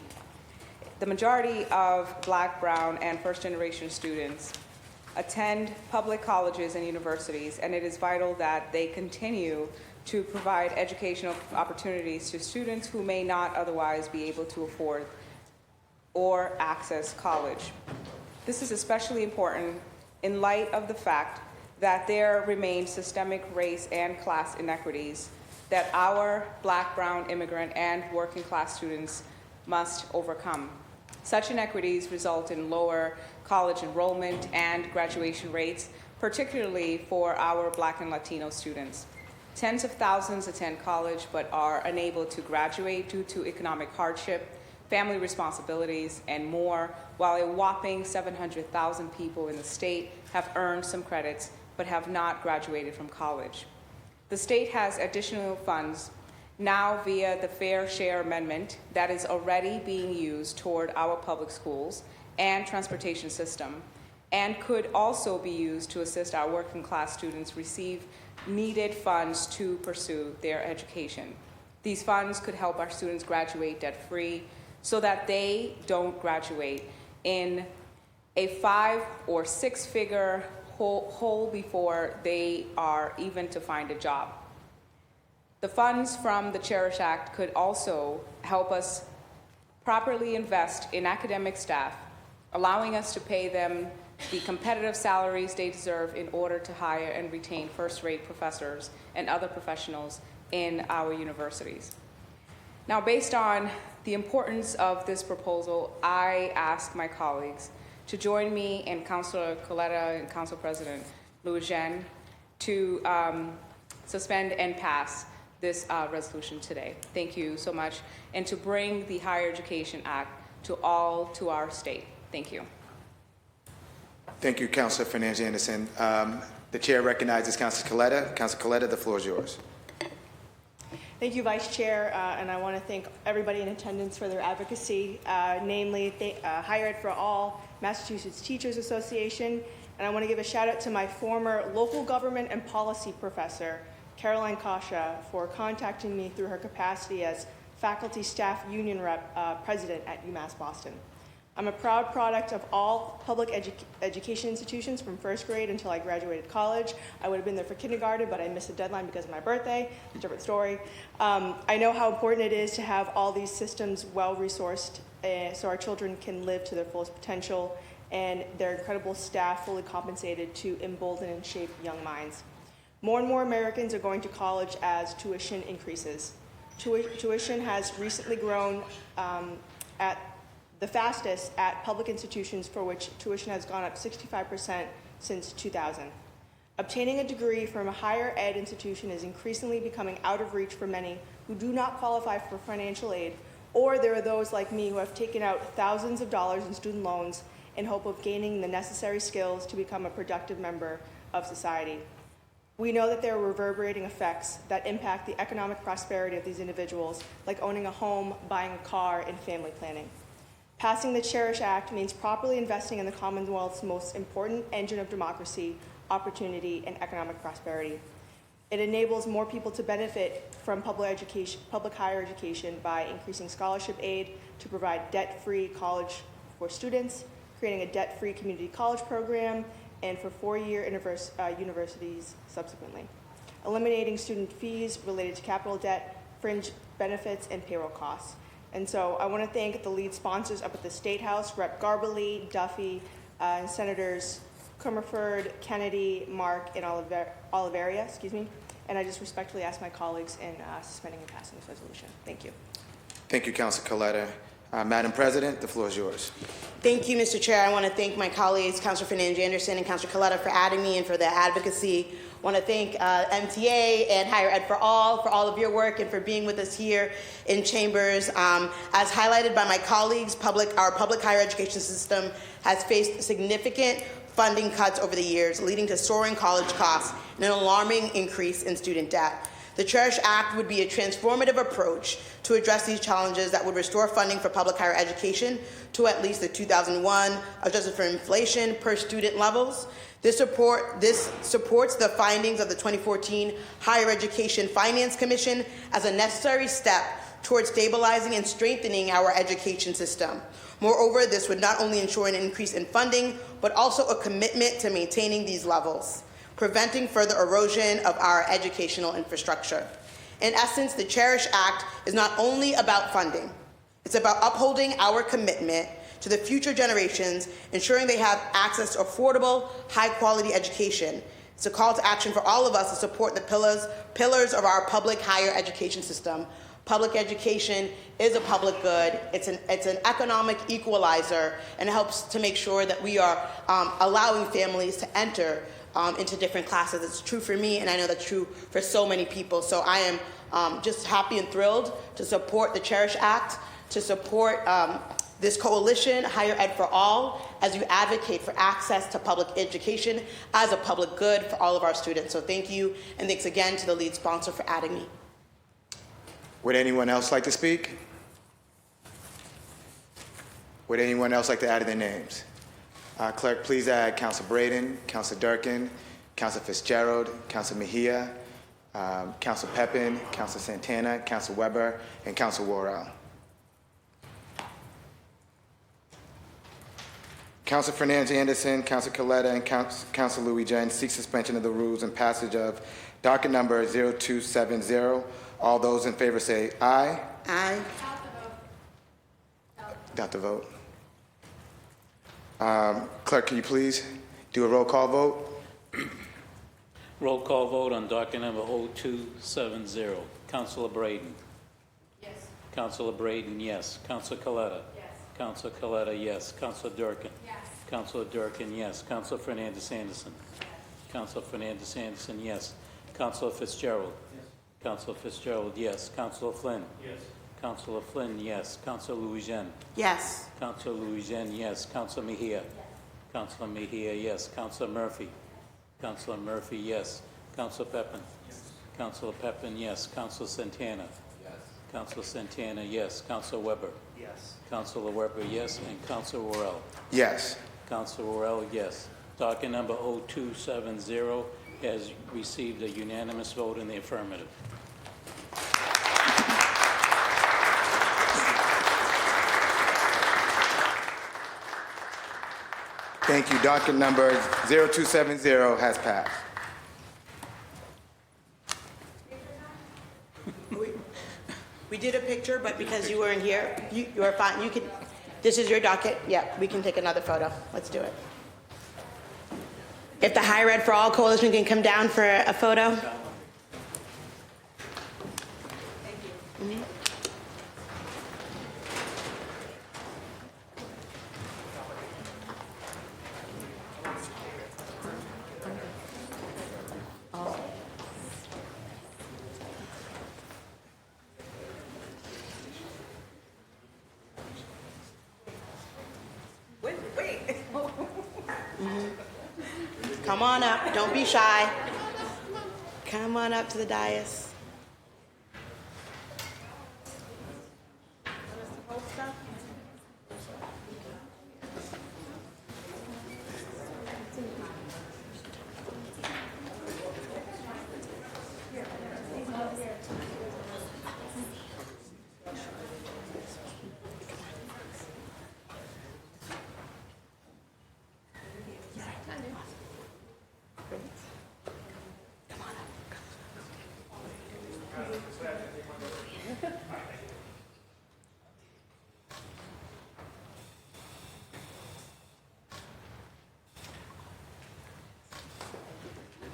The majority of Black, Brown, and first-generation students attend public colleges and universities, and it is vital that they continue to provide educational opportunities to students who may not otherwise be able to afford or access college. This is especially important in light of the fact that there remain systemic race and class inequities that our Black, Brown, immigrant, and working class students must overcome. Such inequities result in lower college enrollment and graduation rates, particularly for our Black and Latino students. Tens of thousands attend college but are unable to graduate due to economic hardship, family responsibilities, and more, while a whopping 700,000 people in the state have earned some credits but have not graduated from college. The state has additional funds now via the Fair Share Amendment that is already being used toward our public schools and transportation system, and could also be used to assist our working class students receive needed funds to pursue their education. These funds could help our students graduate debt-free so that they don't graduate in a 5 or 6 figure hole before they are even to find a job. The funds from the Cherish Act could also help us properly invest in academic staff, allowing us to pay them the competitive salaries they deserve in order to hire and retain first-rate professors and other professionals in our universities. Now, based on the importance of this proposal, I ask my colleagues to join me and Councilor Coletta and Council President Loujain to suspend and pass this resolution today. Thank you so much, and to bring the Higher Education Act to our state. Thank you. Thank you, Councilor Fernandes Anderson. The chair recognizes Councilor Coletta. Councilor Coletta, the floor is yours. Thank you, Vice Chair, and I want to thank everybody in attendance for their advocacy, namely Higher Ed for All, Massachusetts Teachers Association, and I want to give a shout out to my former local government and policy professor, Caroline Kasha, for contacting me through her capacity as Faculty Staff Union President at UMass Boston. I'm a proud product of all public education institutions from first grade until I graduated college. I would have been there for kindergarten, but I missed a deadline because of my birthday. Different story. I know how important it is to have all these systems well-resourced so our children can live to their fullest potential and their incredible staff fully compensated to embolden and shape young minds. More and more Americans are going to college as tuition increases. Tuition has recently grown at the fastest at public institutions, for which tuition has gone up 65% since 2000. Obtaining a degree from a higher ed institution is increasingly becoming out of reach for many who do not qualify for financial aid, or there are those like me who have taken out thousands of dollars in student loans in hope of gaining the necessary skills to become a productive member of society. We know that there are reverberating effects that impact the economic prosperity of these individuals, like owning a home, buying a car, and family planning. Passing the Cherish Act means properly investing in the Commonwealth's most important engine of democracy, opportunity, and economic prosperity. It enables more people to benefit from public higher education by increasing scholarship aid to provide debt-free college for students, creating a debt-free community college program, and for four-year universities subsequently. Eliminating student fees related to capital debt, fringe benefits, and payroll costs. And so I want to thank the lead sponsors up at the State House, Rep. Garbally, Duffy, and Senators Comerford, Kennedy, Mark, and Oliveria, and I just respectfully ask my colleagues in suspending and passing this resolution. Thank you. Thank you, Councilor Coletta. Madam President, the floor is yours. Thank you, Mr. Chair. I want to thank my colleagues, Councilor Fernandez-Anderson and Councilor Coletta, for adding me and for their advocacy. I want to thank MTA and Higher Ed for all of your work and for being with us here in Chambers. As highlighted by my colleagues, our public higher education system has faced significant funding cuts over the years, leading to soaring college costs and an alarming increase in student debt. The Cherish Act would be a transformative approach to address these challenges that would restore funding for public higher education to at least the 2001 adjusted for inflation per student levels. This supports the findings of the 2014 Higher Education Finance Commission as a necessary step towards stabilizing and strengthening our education system. Moreover, this would not only ensure an increase in funding, but also a commitment to maintaining these levels, preventing further erosion of our educational infrastructure. In essence, the Cherish Act is not only about funding, it's about upholding our commitment to the future generations, ensuring they have access to affordable, high-quality education. It's a call to action for all of us to support the pillars of our public higher education system. Public education is a public good. It's an economic equalizer, and it helps to make sure that we are allowing families to enter into different classes. It's true for me, and I know that's true for so many people. So I am just happy and thrilled to support the Cherish Act, to support this coalition, Higher Ed for All, as you advocate for access to public education as a public good for all of our students. So thank you, and thanks again to the lead sponsor for adding me. Would anyone else like to speak? Would anyone else like to add their names? Clerk, please add Councilor Braden, Councilor Durkin, Councilor Fitzgerald, Councilor Mejia, Councilor Pepin, Councilor Santana, Councilor Weber, and Councilor Worrell. Councilor Fernandez-Anderson, Councilor Coletta, and Councilor Louis-Jean seek suspension of the rules and passage of docket number 0270. All those in favor say aye. Aye. Not the vote. Clerk, can you please do a roll call vote? Roll call vote on docket number 0270. Councilor Braden. Yes. Councilor Braden, yes. Councilor Coletta. Yes. Councilor Coletta, yes. Councilor Durkin. Yes. Councilor Durkin, yes. Councilor Fernandez-Anderson. Yes. Councilor Fernandez-Anderson, yes. Councilor Fitzgerald. Yes. Councilor Fitzgerald, yes. Councilor Flynn. Yes. Councilor Flynn, yes. Councilor Louis-Jean. Yes. Councilor Louis-Jean, yes. Councilor Mejia. Yes. Councilor Mejia, yes. Councilor Murphy. Councilor Murphy, yes. Councilor Pepin. Yes. Councilor Pepin, yes. Councilor Santana? Yes. Councilor Santana, yes. Councilor Weber? Yes. Councilor Weber, yes. And Councilor Worrell? Yes. Councilor Worrell, yes. Docket number 0270 has received a unanimous vote in the affirmative. Thank you. Docket number 0270 has passed. We did a picture, but because you weren't here, you are fine. You can, this is your docket. Yeah, we can take another photo. Let's do it. If the Higher Ed for All Coalition can come down for a photo. Mhm. Come on up. Don't be shy. Come on up to the dais.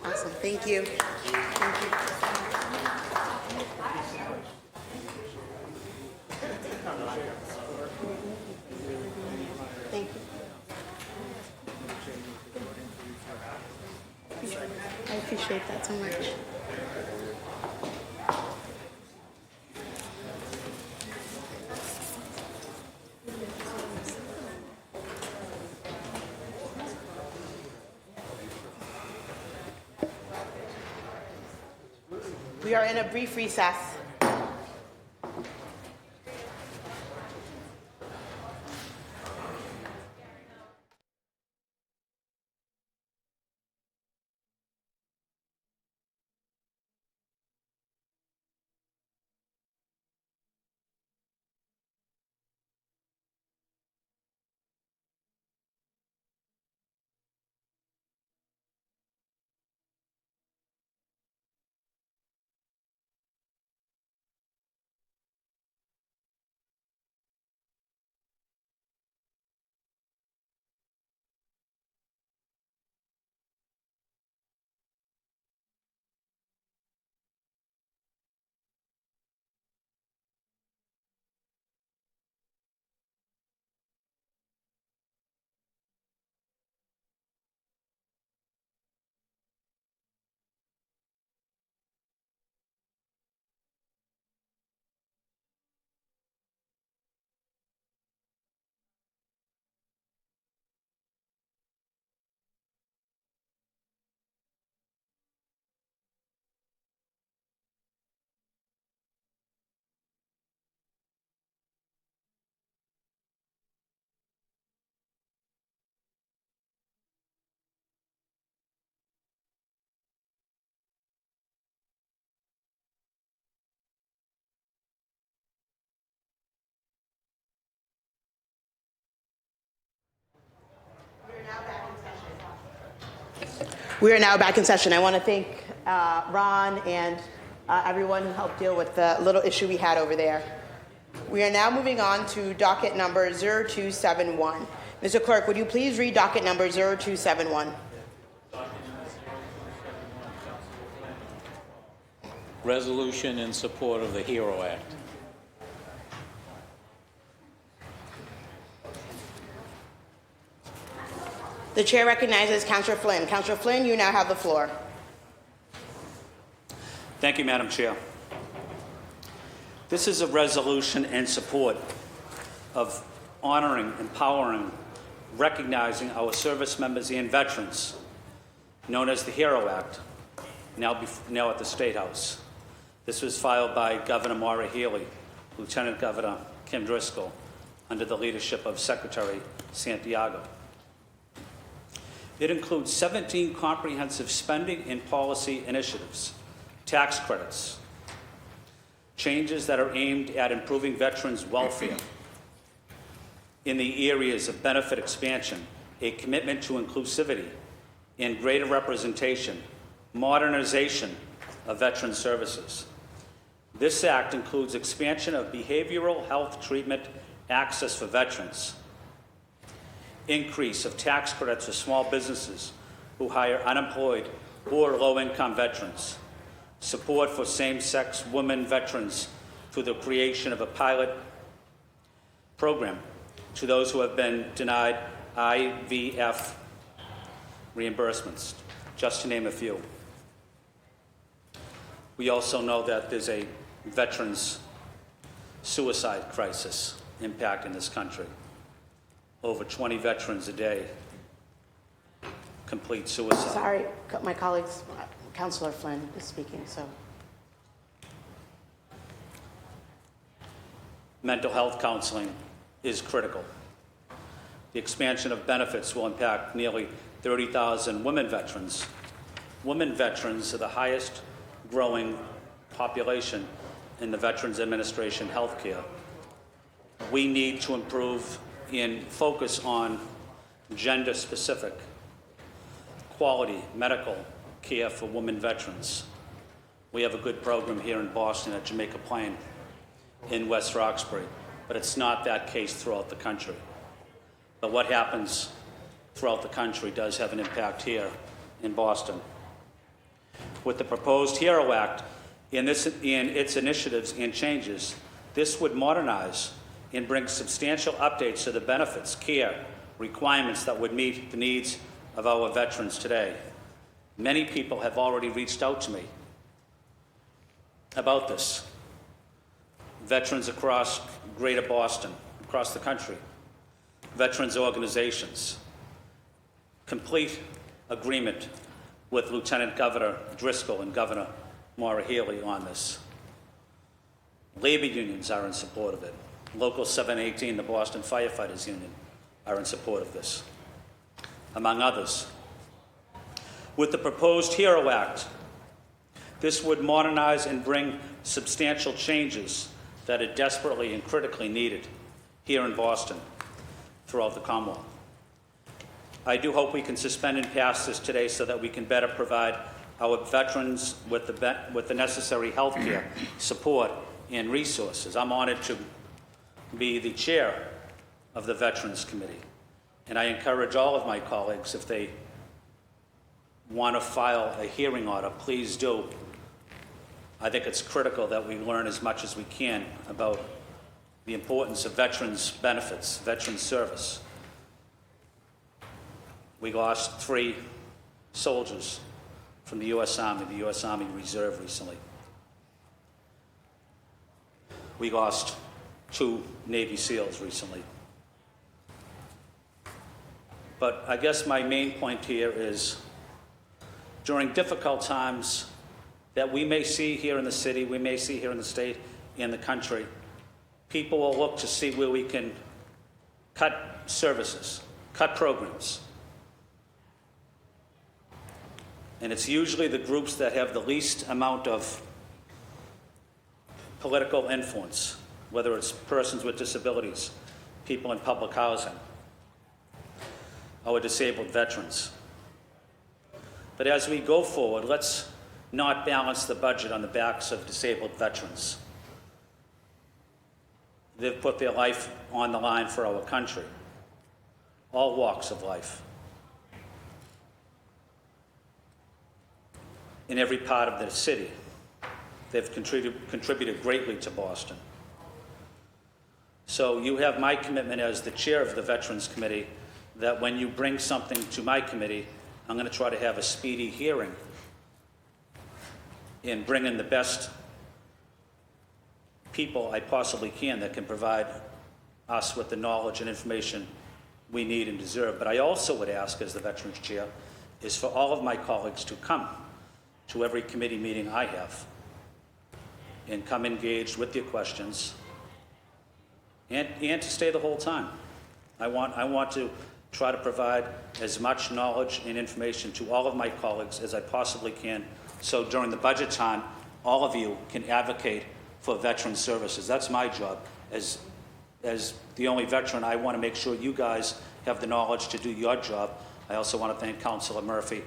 Awesome. Thank you. Thank you. Thank you. I appreciate that so much. We are in a brief recess. We are now back in session. I want to thank Ron and everyone who helped deal with the little issue we had over there. We are now moving on to docket number 0271. Mr. Clerk, would you please read docket number 0271? Resolution in support of the HERO Act. The chair recognizes Councilor Flynn. Councilor Flynn, you now have the floor. Thank you, Madam Chair. This is a resolution in support of honoring, empowering, recognizing our service members and veterans, known as the HERO Act. now at the State House. This was filed by Governor Maura Healey, Lieutenant Governor Kim Driscoll, under the leadership of Secretary Santiago. It includes 17 comprehensive spending and policy initiatives, tax credits, changes that are aimed at improving veterans' welfare in the areas of benefit expansion, a commitment to inclusivity and greater representation, modernization of veteran services. This act includes expansion of behavioral health treatment access for veterans, increase of tax credits for small businesses who hire unemployed or low-income veterans, support for same-sex women veterans through the creation of a pilot program to those who have been denied IVF reimbursements, just to name a few. We also know that there's a veterans suicide crisis impacting this country. Over 20 veterans a day complete suicide. Sorry, my colleagues, Councilor Flynn is speaking, so. Mental health counseling is critical. The expansion of benefits will impact nearly 30,000 women veterans. Women veterans are the highest growing population in the Veterans Administration healthcare. We need to improve and focus on gender-specific quality medical care for women veterans. We have a good program here in Boston at Jamaica Plain in West Roxbury, but it's not that case throughout the country. But what happens throughout the country does have an impact here in Boston. With the proposed HERO Act and its initiatives and changes, this would modernize and bring substantial updates to the benefits, care, requirements that would meet the needs of our veterans today. Many people have already reached out to me about this. Veterans across Greater Boston, across the country, veterans organizations, complete agreement with Lieutenant Governor Driscoll and Governor Maura Healey on this. Labor unions are in support of it. Local 718, the Boston Firefighters Union, are in support of this, among others. With the proposed HERO Act, this would modernize and bring substantial changes that are desperately and critically needed here in Boston, throughout the Commonwealth. I do hope we can suspend and pass this today so that we can better provide our veterans with the necessary health care, support, and resources. I'm honored to be the chair of the Veterans Committee, and I encourage all of my colleagues, if they want to file a hearing order, please do. I think it's critical that we learn as much as we can about the importance of veterans' benefits, veterans' service. We lost 3 soldiers from the U.S. Army, the U.S. Army Reserve recently. We lost 2 Navy SEALs recently. But I guess my main point here is, during difficult times that we may see here in the city, we may see here in the state, in the country, people will look to see where we can cut services, cut programs. And it's usually the groups that have the least amount of political influence, whether it's persons with disabilities, people in public housing, or disabled veterans. But as we go forward, let's not balance the budget on the backs of disabled veterans. They've put their life on the line for our country, all walks of life, in every part of the city. They've contributed greatly to Boston. So you have my commitment as the chair of the Veterans Committee that when you bring something to my committee, I'm going to try to have a speedy hearing and bring in the best people I possibly can that can provide us with the knowledge and information we need and deserve. But I also would ask, as the Veterans Chair, is for all of my colleagues to come to every committee meeting I have and come engaged with your questions and to stay the whole time. I want to try to provide as much knowledge and information to all of my colleagues as I possibly can, so during the budget time, all of you can advocate for veteran services. That's my job. As the only veteran, I want to make sure you guys have the knowledge to do your job. I also want to thank Councilor Murphy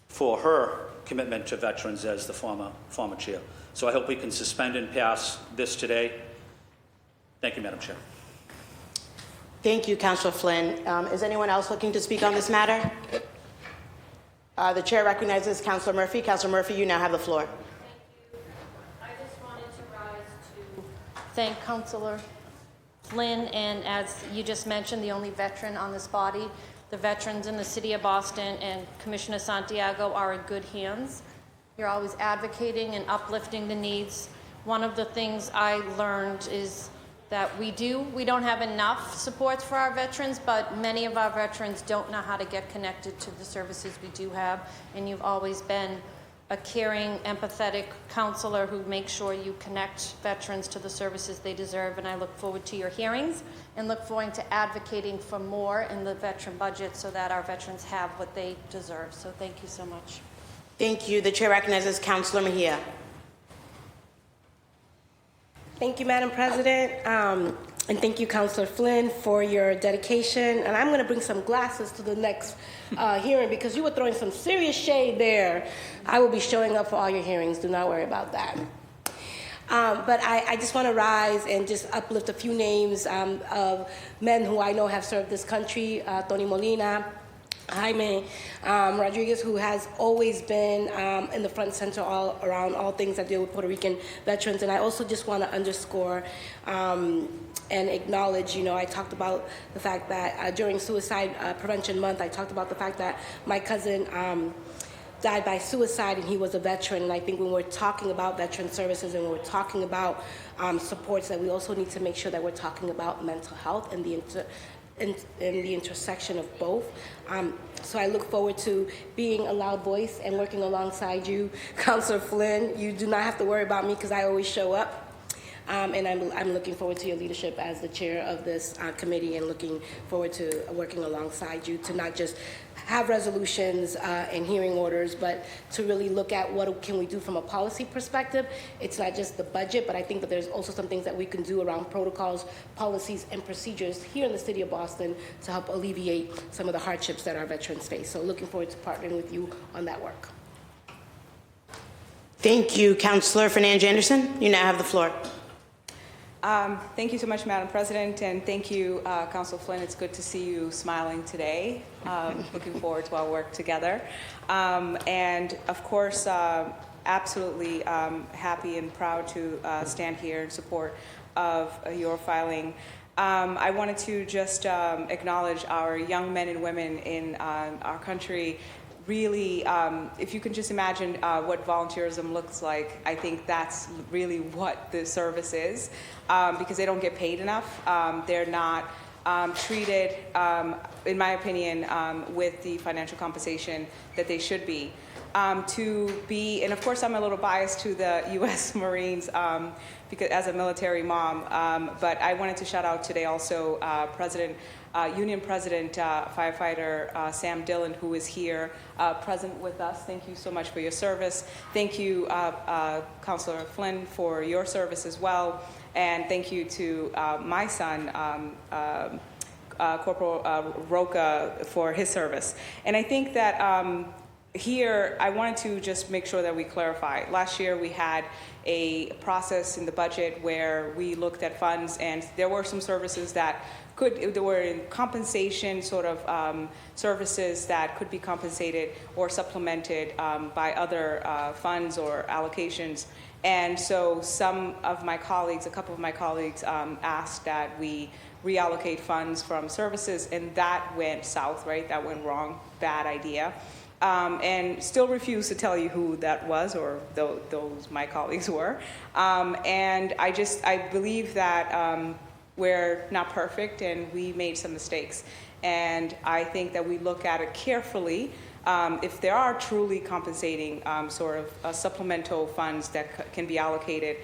for her commitment to veterans as the former chair. So I hope we can suspend and pass this today. Thank you, Madam Chair. Thank you, Councilor Flynn. Is anyone else looking to speak on this matter? The chair recognizes Councilor Murphy. Councilor Murphy, you now have the floor. I just wanted to rise to thank Councilor Flynn, and as you just mentioned, the only veteran on this body. The veterans in the city of Boston and Commissioner Santiago are in good hands. You're always advocating and uplifting the needs. One of the things I learned is that we don't have enough supports for our veterans, but many of our veterans don't know how to get connected to the services we do have, and you've always been a caring, empathetic counselor who makes sure you connect veterans to the services they deserve, and I look forward to your hearings and look forward to advocating for more in the veteran budget so that our veterans have what they deserve. So thank you so much. Thank you. The chair recognizes Councilor Mejia. Thank you, Madam President, and thank you, Councilor Flynn, for your dedication. And I'm going to bring some glasses to the next hearing because you were throwing some serious shade there. I will be showing up for all your hearings. Do not worry about that. But I just want to rise and just uplift a few names of men who I know have served this country. Tony Molina, Jaime Rodriguez, who has always been in the front center all around all things that deal with Puerto Rican veterans. And I also just want to underscore and acknowledge, I talked about the fact that during Suicide Prevention Month, I talked about the fact that my cousin died by suicide, and he was a veteran. And I think when we're talking about veteran services and when we're talking about supports, that we also need to make sure that we're talking about mental health and the intersection of both. So I look forward to being a loud voice and working alongside you, Councilor Flynn. You do not have to worry about me because I always show up. And I'm looking forward to your leadership as the chair of this committee, and looking forward to working alongside you to not just have resolutions and hearing orders, but to really look at what can we do from a policy perspective. It's not just the budget, but I think that there's also some things that we can do around protocols, policies, and procedures here in the city of Boston to help alleviate some of the hardships that our veterans face. So looking forward to partnering with you on that work. Thank you, Councilor Fernandez Anderson. You now have the floor. Thank you so much, Madam President, and thank you, Councilor Flynn. It's good to see you smiling today. Looking forward to our work together. And of course, absolutely happy and proud to stand here in support of your filing. I wanted to just acknowledge our young men and women in our country. Really, if you can just imagine what volunteerism looks like, I think that's really what the service is, because they don't get paid enough. They're not treated, in my opinion, with the financial compensation that they should be. And of course I'm a little biased to the U.S. Marines because as a military mom, but I wanted to shout out today also Union President Firefighter Sam Dillon, who is here present with us. Thank you so much for your service. Thank you, Councilor Flynn, for your service as well. And thank you to my son, Corporal Roca, for his service. And I think that here, I wanted to just make sure that we clarify. Last year, we had a process in the budget where we looked at funds, and there were some services that there were in compensation sort of services that could be compensated or supplemented by other funds or allocations. And so some of my colleagues, a couple of my colleagues asked that we reallocate funds from services, and that went south, right? That went wrong, bad idea. And still refuse to tell you who that was, or those my colleagues were. And I believe that we're not perfect and we made some mistakes. And I think that we look at it carefully If there are truly compensating sort of supplemental funds that can be allocated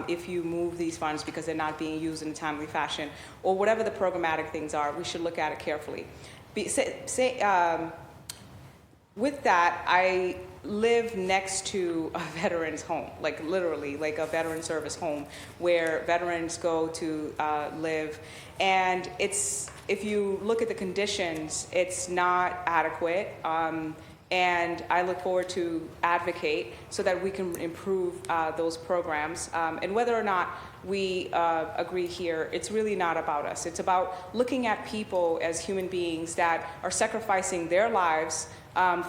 if you move these funds because they're not being used in a timely fashion, or whatever the programmatic things are, we should look at it carefully. With that, I live next to a veteran's home, like literally, like a veteran service home where veterans go to live. And if you look at the conditions, it's not adequate. And I look forward to advocate so that we can improve those programs. And whether or not we agree here, it's really not about us. It's about looking at people as human beings that are sacrificing their lives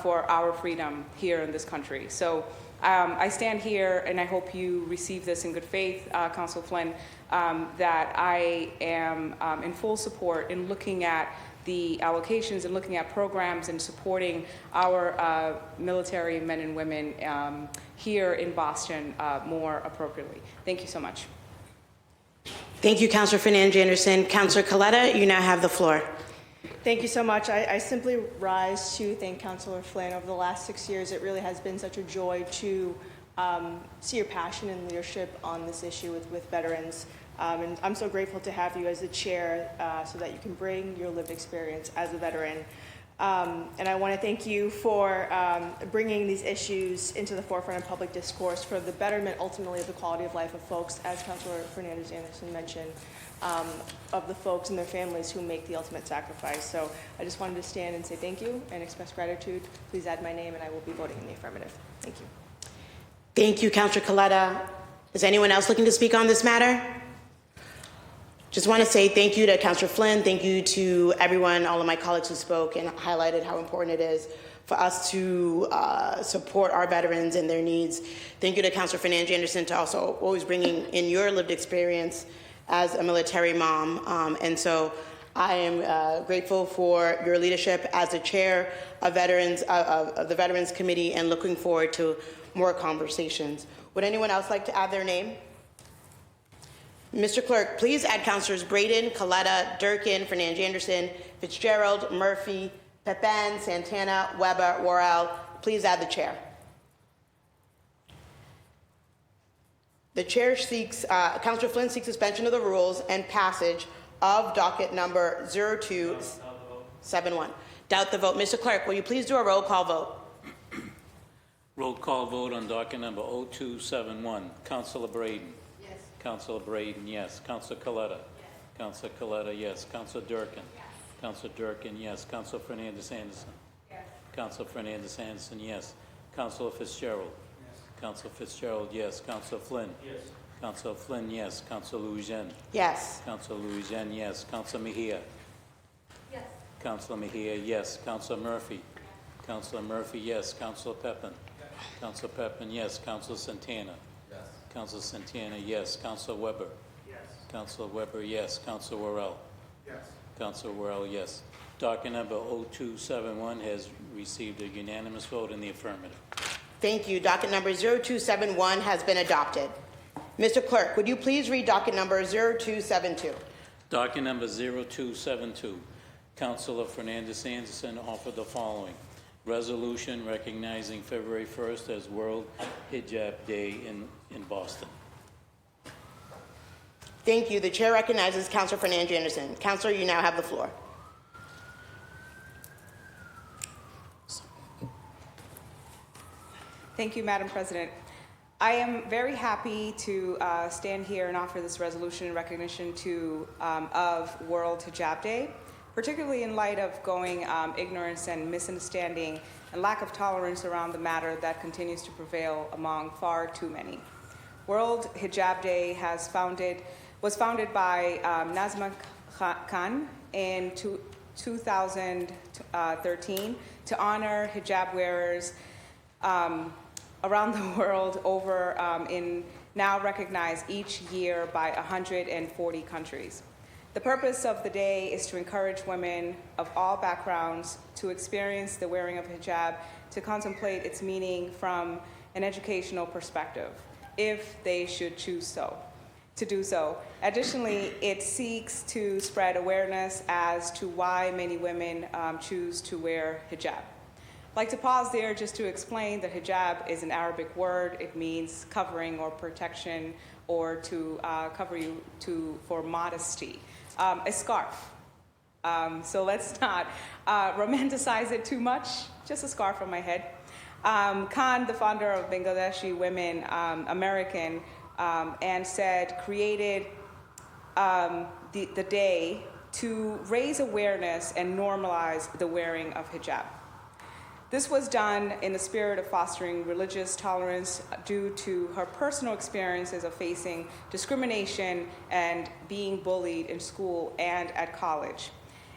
for our freedom here in this country. So I stand here, and I hope you receive this in good faith, Councilor Flynn, that I am in full support in looking at the allocations and looking at programs and supporting our military men and women here in Boston more appropriately. Thank you so much. Thank you, Councilor Fernandez Anderson. Councilor Coletta, you now have the floor. Thank you so much. I simply rise to thank Councilor Flynn. Over the last 6 years, it really has been such a joy to see your passion and leadership on this issue with veterans. And I'm so grateful to have you as the chair so that you can bring your lived experience as a veteran. And I want to thank you for bringing these issues into the forefront of public discourse for the betterment, ultimately, of the quality of life of folks, as Councilor Fernandez Anderson mentioned, of the folks and their families who make the ultimate sacrifice. So I just wanted to stand and say thank you and express gratitude. Please add my name, and I will be voting in the affirmative. Thank you. Thank you, Councilor Coletta. Is anyone else looking to speak on this matter? Just want to say thank you to Councilor Flynn, thank you to everyone, all of my colleagues who spoke and highlighted how important it is for us to support our veterans and their needs. Thank you to Councilor Fernandez Anderson to also always bringing in your lived experience as a military mom. And so I am grateful for your leadership as the chair of veterans of the Veterans Committee and looking forward to more conversations. Would anyone else like to add their name? Mr. Clerk, please add Councilors Braden, Coletta, Durkin, Fernandez Anderson, Fitzgerald, Murphy, Pepin, Santana, Weber, Worrell. Please add the chair. The chair seeks, Councilor Flynn seeks suspension of the rules and passage of docket number 0271. Doubt the vote. Mr. Clerk, will you please do a roll call vote? Roll call vote on docket number 0271. Councilor Braden. Yes. Councilor Braden, yes. Councilor Coletta. Yes. Councilor Coletta, yes. Councilor Durkin. Yes. Councilor Durkin, yes. Councilor Fernandez Anderson. Yes. Councilor Fernandez Anderson, yes. Councilor Fitzgerald. Yes. Councilor Fitzgerald, yes. Councilor Flynn. Yes. Councilor Flynn, yes. Councilor Louisiana. Yes. Councilor Louisiana, yes. Councilor Mejia. Yes. Councilor Mejia, yes. Councilor Murphy. Councilor Murphy, yes. Councilor Pepin. Councilor Pepin, yes. Councilor Santana. Yes. Councilor Santana, yes. Councilor Weber. Yes. Councilor Weber, yes. Councilor Worrell. Yes. Councilor Worrell, yes. Docket number 0271 has received a unanimous vote in the affirmative. Thank you. Docket number 0271 has been adopted. Mr. Clerk, would you please read docket number 0272? Docket number 0272. Councilor Fernandez Anderson offered the following. Resolution recognizing February 1st as World Hijab Day in Boston. Thank you. The chair recognizes Councilor Fernandez Anderson. Councilor, you now have the floor. Thank you, Madam President. I am very happy to stand here and offer this resolution in recognition of World Hijab Day, particularly in light of growing ignorance and misunderstanding and lack of tolerance around the matter that continues to prevail among far too many. World Hijab Day was founded by Nazma Khan in 2013 to honor hijab wearers around the world now recognized each year by 140 countries. The purpose of the day is to encourage women of all backgrounds to experience the wearing of hijab, to contemplate its meaning from an educational perspective, if they should choose to do so. Additionally, it seeks to spread awareness as to why many women choose to wear hijab. like to pause there just to explain that hijab is an Arabic word. It means covering or protection, or to cover you for modesty. A scarf. So let's not romanticize it too much. Just a scarf on my head. Khan, the founder of Bangladeshi Women American, and created the day to raise awareness and normalize the wearing of hijab. This was done in the spirit of fostering religious tolerance due to her personal experiences of facing discrimination and being bullied in school and at college,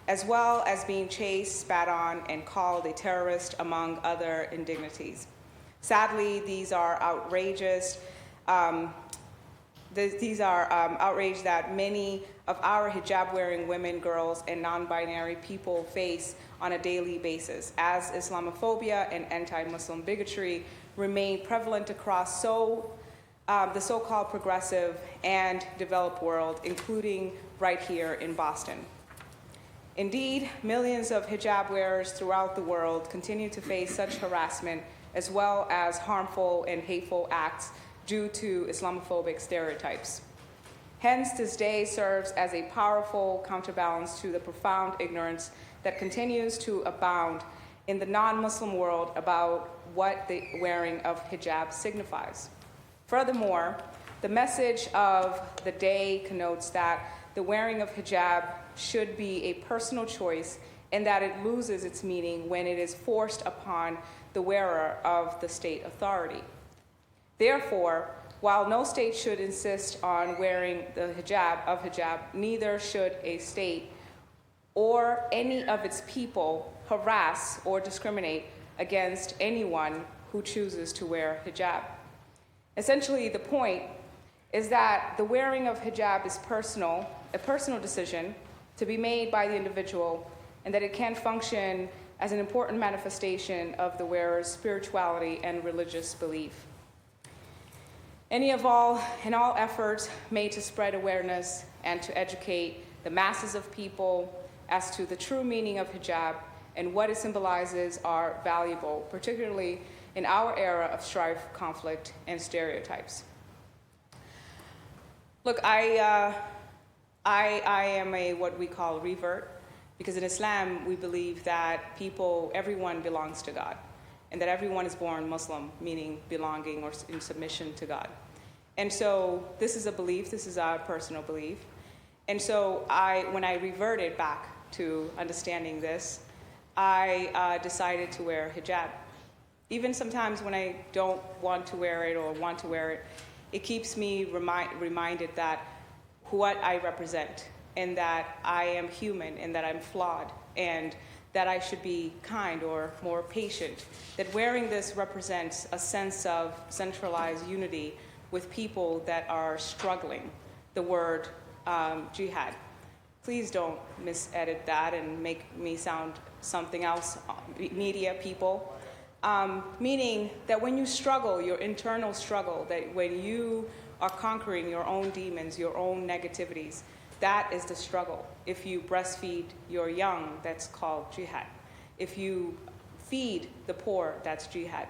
as well as being chased, spat on, and called a terrorist, among other indignities. Sadly, these are outrageous. These are outrage that many of our hijab-wearing women, girls, and non-binary people face on a daily basis, as Islamophobia and anti-Muslim bigotry remain prevalent across the so-called progressive and developed world, including right here in Boston. Indeed, millions of hijab wearers throughout the world continue to face such harassment as well as harmful and hateful acts due to Islamophobic stereotypes. Hence, this day serves as a powerful counterbalance to the profound ignorance that continues to abound in the non-Muslim world about what the wearing of hijab signifies. Furthermore, the message of the day connotes that the wearing of hijab should be a personal choice and that it loses its meaning when it is forced upon the wearer of the state authority. Therefore, while no state should insist on wearing the hijab, neither should a state or any of its people harass or discriminate against anyone who chooses to wear hijab. Essentially, the point is that the wearing of hijab is a personal decision to be made by the individual, and that it can function as an important manifestation of the wearer's spirituality and religious belief. Any and all efforts made to spread awareness and to educate the masses of people as to the true meaning of hijab and what it symbolizes are valuable, particularly in our era of strife, conflict, and stereotypes. Look, I am a what we call revert, because in Islam we believe that everyone belongs to God, and that everyone is born Muslim, meaning belonging or in submission to God. And so this is a belief, this is our personal belief. And so when I reverted back to understanding this, I decided to wear hijab. Even sometimes when I don't want to wear it or want to wear it, it keeps me reminded that what I represent, and that I am human, and that I'm flawed, and that I should be kind or more patient. That wearing this represents a sense of centralized unity with people that are struggling. The word jihad. Please don't misedit that and make me sound something else, media people. Meaning that when you struggle, your internal struggle, that when you are conquering your own demons, your own negativities, that is the struggle. If you breastfeed your young, that's called jihad. If you feed the poor, that's jihad.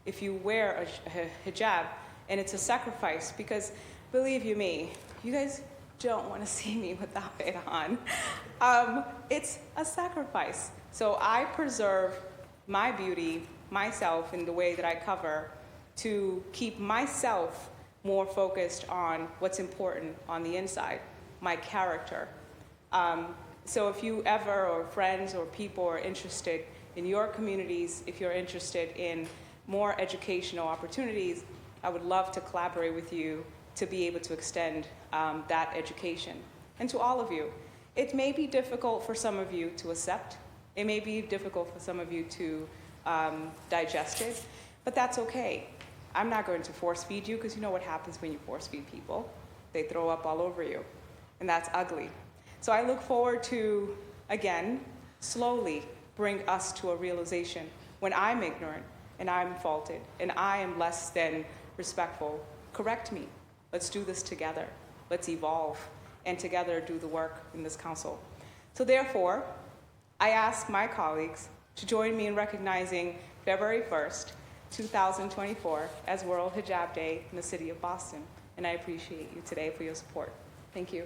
If you wear a hijab, and it's a sacrifice, because believe you me, you guys don't want to see me without it on. It's a sacrifice. So I preserve my beauty, myself, in the way that I cover, to keep myself more focused on what's important on the inside, my character. So if you ever, or friends or people are interested in your communities, if you're interested in more educational opportunities, I would love to collaborate with you to be able to extend that education. And to all of you, it may be difficult for some of you to accept. It may be difficult for some of you to digest it, but that's okay. I'm not going to force feed you, because you know what happens when you force feed people. They throw up all over you, and that's ugly. So I look forward to, again, slowly bring us to a realization when I'm ignorant and I'm faulted and I am less than respectful. Correct me. Let's do this together. Let's evolve and together do the work in this council. So therefore, I ask my colleagues to join me in recognizing February 1st, 2024, as World Hijab Day in the city of Boston. And I appreciate you today for your support. Thank you.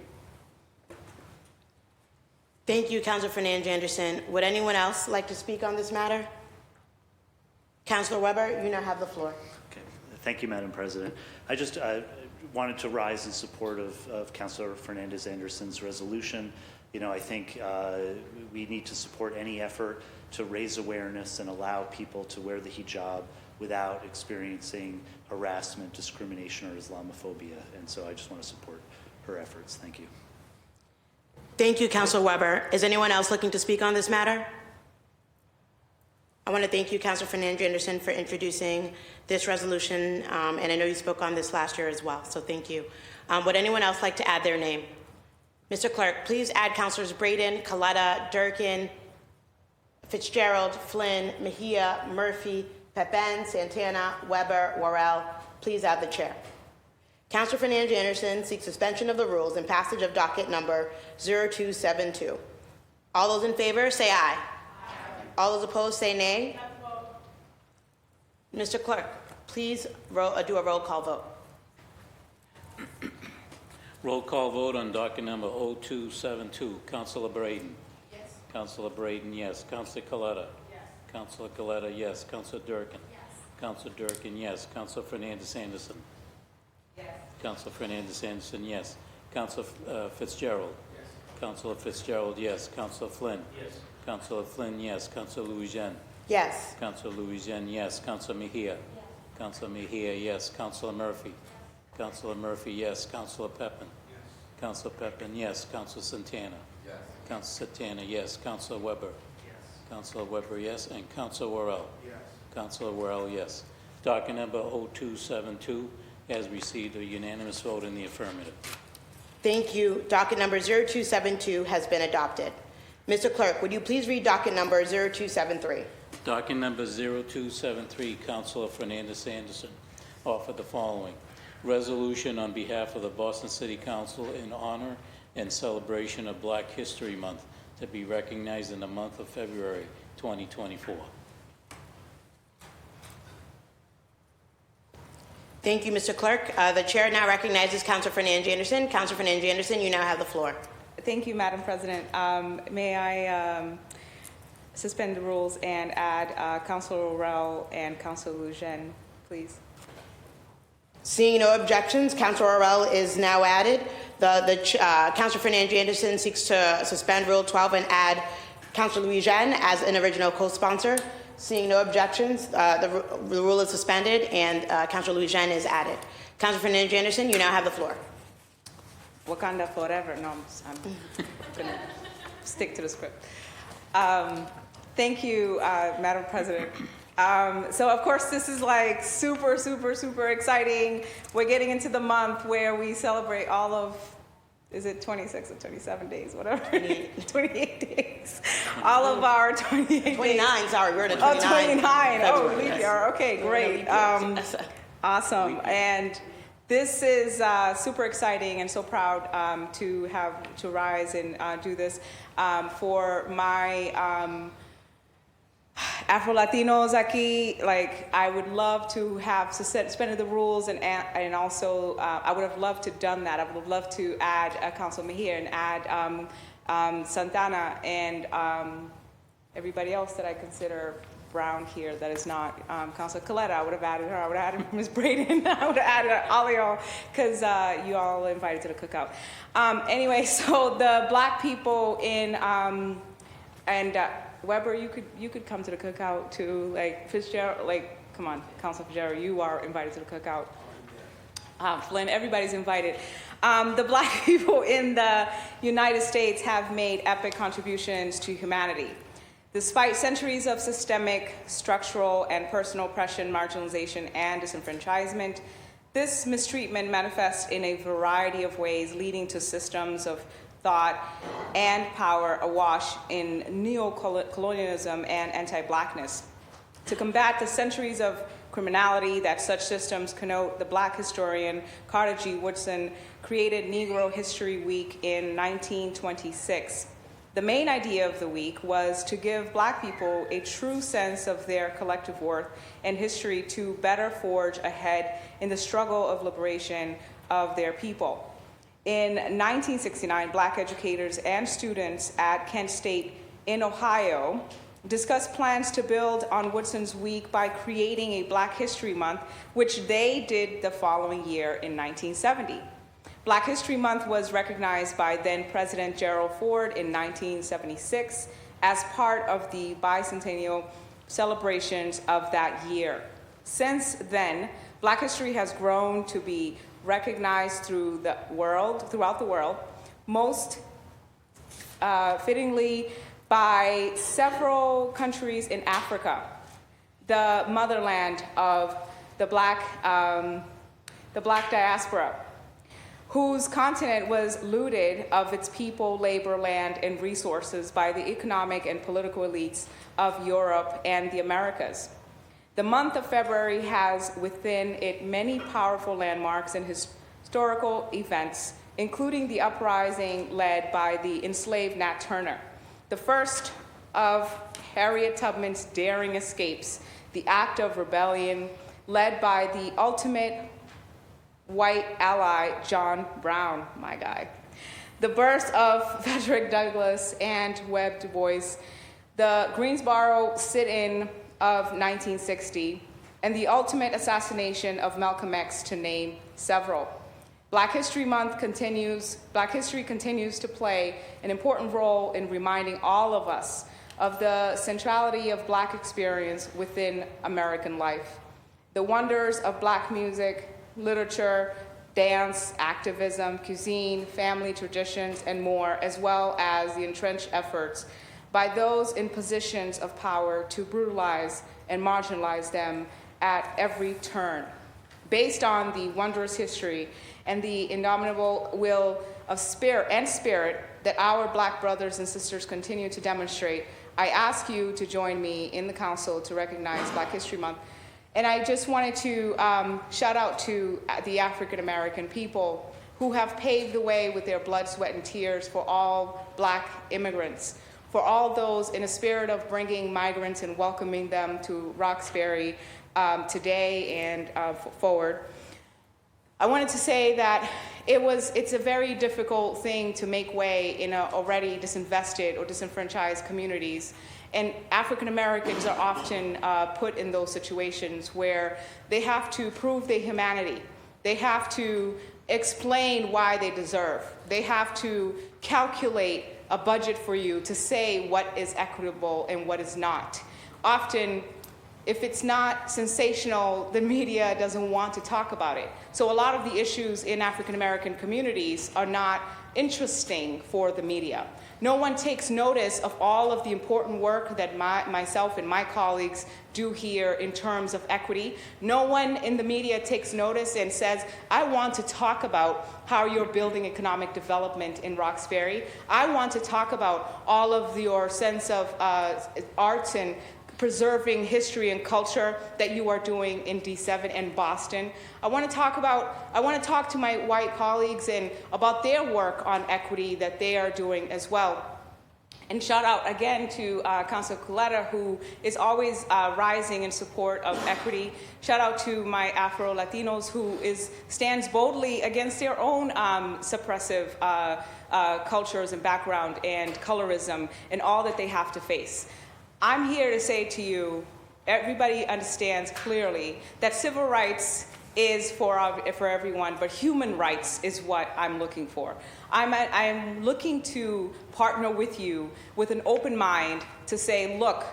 Thank you, Councilor Fernandez Anderson. Would anyone else like to speak on this matter? Councilor Weber, you now have the floor. Okay. Thank you, Madam President. I just wanted to rise in support of Councilor Fernandez Anderson's resolution. You know, I think we need to support any effort to raise awareness and allow people to wear the hijab without experiencing harassment, discrimination, or Islamophobia. And so I just want to support her efforts. Thank you. Thank you, Councilor Weber. Is anyone else looking to speak on this matter? I want to thank you, Councilor Fernandez Anderson, for introducing this resolution, and I know you spoke on this last year as well, so thank you. Would anyone else like to add their name? Mr. Clerk, please add Councilors Braden, Coletta, Durkin, Fitzgerald, Flynn, Mejia, Murphy, Pepin, Santana, Weber, Worrell. Please add the chair. Councilor Fernandez Anderson seeks suspension of the rules and passage of docket number 0272. All those in favor, say aye. All those opposed, say nay. Mr. Clerk, please do a roll call vote. Roll call vote on docket number 0272. Councilor Braden. Yes. Councilor Braden, yes. Councilor Coletta. Yes. Councilor Coletta, yes. Councilor Durkin. Yes. Councilor Durkin, yes. Councilor Fernandez Anderson. Yes. Councilor Fernandez Anderson, yes. Councilor Fitzgerald. Yes. Councilor Fitzgerald, yes. Councilor Flynn. Yes. Councilor Flynn, yes. Councilor Louisiane. Yes. Councilor Louisiane, yes. Councilor Mejia. Yes. Councilor Mejia, yes. Councilor Murphy. Councilor Murphy, yes. Councilor Pepin. Yes. Councilor Pepin, yes. Councilor Santana. Yes. Councilor Santana, yes. Councilor Weber. Yes. Councilor Weber, yes. And Councilor Worrell. Yes. Councilor Worrell, yes. Docket number 0272 has received a unanimous vote in the affirmative. Thank you. Docket number 0272 has been adopted. Mr. Clerk, would you please read docket number 0273? Docket number 0273, Councilor Fernandez Anderson, offered the following. Resolution on behalf of the Boston City Council in honor and celebration of Black History Month to be recognized in the month of February 2024. Thank you, Mr. Clerk. The chair now recognizes Councilor Fernandez Anderson. Councilor Fernandez Anderson, you now have the floor. Thank you, Madam President. May I suspend the rules and add Councilor Worrell and Councilor Louisiane, please? Seeing no objections, Councilor Worrell is now added. Councilor Fernandez Anderson seeks to suspend Rule 12 and add Councilor Louisiane as an original co-sponsor. Seeing no objections, the rule is suspended and Councilor Louisiane is added. Councilor Fernandez Anderson, you now have the floor. Wakanda forever. No, I'm going to stick to the script. Thank you, Madam President. So, of course, this is like super, super, super exciting. We're getting into the month where we celebrate all of, is it 26 or 27 days, whatever? 28 days. All of our 28 days. 29, sorry, we're at 29. Oh, 29. Oh, leap yes. year. Okay, great. Awesome. And this is super exciting and so proud to rise and do this for my Afro-Latinos aquí. Like, I would love to have suspended the rules and also I would have loved to have done that. I would have loved to add Councilor Mejia and add Santana and everybody else that I consider brown here that is not Councilor Coletta. I would have added her. I would have added Ms. Braden. I would have added all of y'all because you all invited to the cookout. Anyway, so the Black people in and Weber, you could come to the cookout too. Like Fitzgerald, like come on, Councilor Fitzgerald, you are invited to the cookout. Flynn, everybody's invited. The Black people in the United States have made epic contributions to humanity. Despite centuries of systemic, structural, and personal oppression, marginalization, and disenfranchisement, this mistreatment manifests in a variety of ways, leading to systems of thought and power awash in neo-colonialism and anti-Blackness. To combat the centuries of criminality that such systems connote, the Black historian Carter G. Woodson created Negro History Week in 1926. The main idea of the week was to give Black people a true sense of their collective worth and history to better forge ahead in the struggle of liberation of their people. In 1969, Black educators and students at Kent State in Ohio discussed plans to build on Woodson's Week by creating a Black History Month, which they did the following year in 1970. Black History Month was recognized by then President Gerald Ford in 1976 as part of the bicentennial celebrations of that year. Since then, Black history has grown to be recognized throughout the world, most fittingly by several countries in Africa, the motherland of the Black diaspora, whose continent was looted of its people, labor, land, and resources by the economic and political elites of Europe and the Americas. The month of February has within it many powerful landmarks and historical events, including the uprising led by the enslaved Nat Turner, the first of Harriet Tubman's daring escapes, the act of rebellion led by the ultimate white ally, John Brown, my guy, the birth of Frederick Douglass and Webb Du Bois, the Greensboro sit-in of 1960, and the ultimate assassination of Malcolm X, to name several. Black History continues to play an important role in reminding all of us of the centrality of Black experience within American life, the wonders of Black music, literature, dance, activism, cuisine, family traditions, and more, as well as the entrenched efforts by those in positions of power to brutalize and marginalize them at every turn. Based on the wondrous history and the indomitable will of spirit that our Black brothers and sisters continue to demonstrate, I ask you to join me in the council to recognize Black History Month. And I just wanted to shout out to the African American people who have paved the way with their blood, sweat, and tears for all Black immigrants, for all those in a spirit of bringing migrants and welcoming them to Roxbury today and forward. I wanted to say that it's a very difficult thing to make way in already disinvested or disenfranchised communities. And African Americans are often put in those situations where they have to prove their humanity. They have to explain why they deserve. They have to calculate a budget for you to say what is equitable and what is not. Often, if it's not sensational, the media doesn't want to talk about it. So a lot of the issues in African American communities are not interesting for the media. No one takes notice of all of the important work that myself and my colleagues do here in terms of equity. No one in the media takes notice and says, I want to talk about how you're building economic development in Roxbury. I want to talk about all of your sense of arts and preserving history and culture that you are doing in D7 and Boston. I want to talk to my white colleagues and about their work on equity that they are doing as well. And shout out again to Councilor Coletta, who is always rising in support of equity. Shout out to my Afro-Latinos, who stands boldly against their own suppressive cultures and background and colorism and all that they have to face. I'm here to say to you, everybody understands clearly that civil rights is for everyone, but human rights is what I'm looking for. I'm looking to partner with you with an open mind to say, look,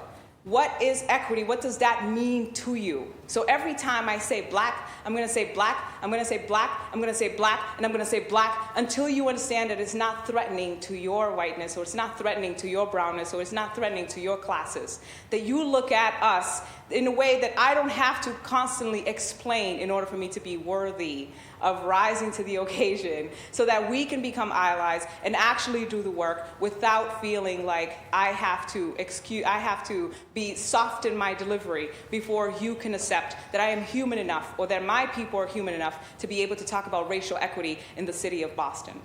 what is equity? What does that mean to you? So every time I say Black, I'm going to say Black, I'm going to say Black, I'm going to say Black, and I'm going to say Black until you understand that it's not threatening to your whiteness, or it's not threatening to your brownness, or it's not threatening to your classes. That you look at us in a way that I don't have to constantly explain in order for me to be worthy of rising to the occasion, so that we can become allies and actually do the work without feeling like I have to be soft in my delivery before you can accept that I am human enough, or that my people are human enough to be able to talk about racial equity in the city of Boston.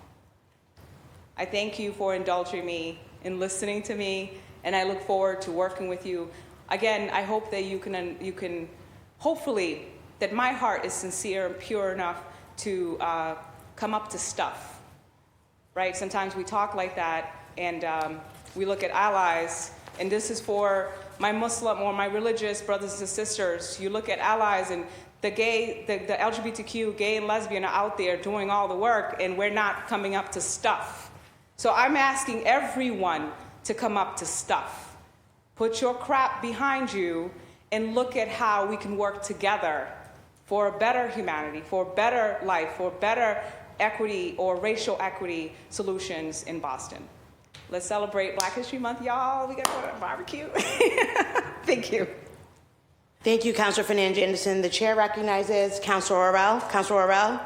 I thank you for indulging me and listening to me, and I look forward to working with you. Again, I hope that you can hopefully, that my heart is sincere and pure enough to come up to stuff, right? Sometimes we talk like that, and we look at allies, and this is for my Muslim or my religious brothers and sisters. You look at allies, and the LGBTQ, gay and lesbian are out there doing all the work, and we're not coming up to stuff. So I'm asking everyone to come up to stuff. Put your crap behind you and look at how we can work together for a better humanity, for a better life, for better equity or racial equity solutions in Boston. Let's celebrate Black History Month, y'all. We got to go to a barbecue. Thank you. Thank you, Councilor Fernandez Anderson. The chair recognizes Councilor Orrell. Councilor Orrell,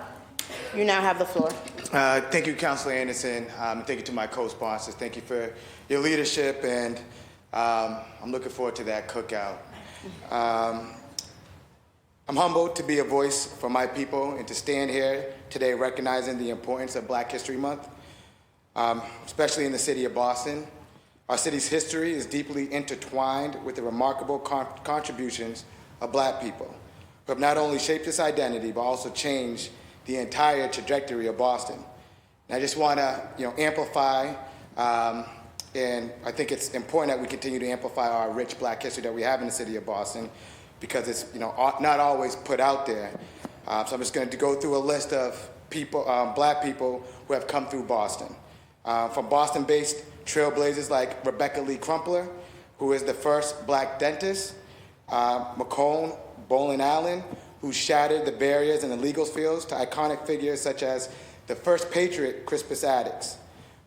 you now have the floor. Thank you, Councilor Anderson. Thank you to my co-sponsors. Thank you for your leadership, and I'm looking forward to that cookout. I'm humbled to be a voice for my people and to stand here today recognizing the importance of Black History Month, especially in the city of Boston. Our city's history is deeply intertwined with the remarkable contributions of Black people who have not only shaped its identity, but also changed the entire trajectory of Boston. And I just want to, amplify, and I think it's important that we continue to amplify our rich Black history that we have in the city of Boston, because it's, not always put out there. So I'm just going to go through a list of people, Black people who have come through Boston. From Boston-based trailblazers like Rebecca Lee Crumpler, who is the first Black dentist, Macomb Bolin Allen, who shattered the barriers in the legal fields, to iconic figures such as the first patriot, Crispus Attucks,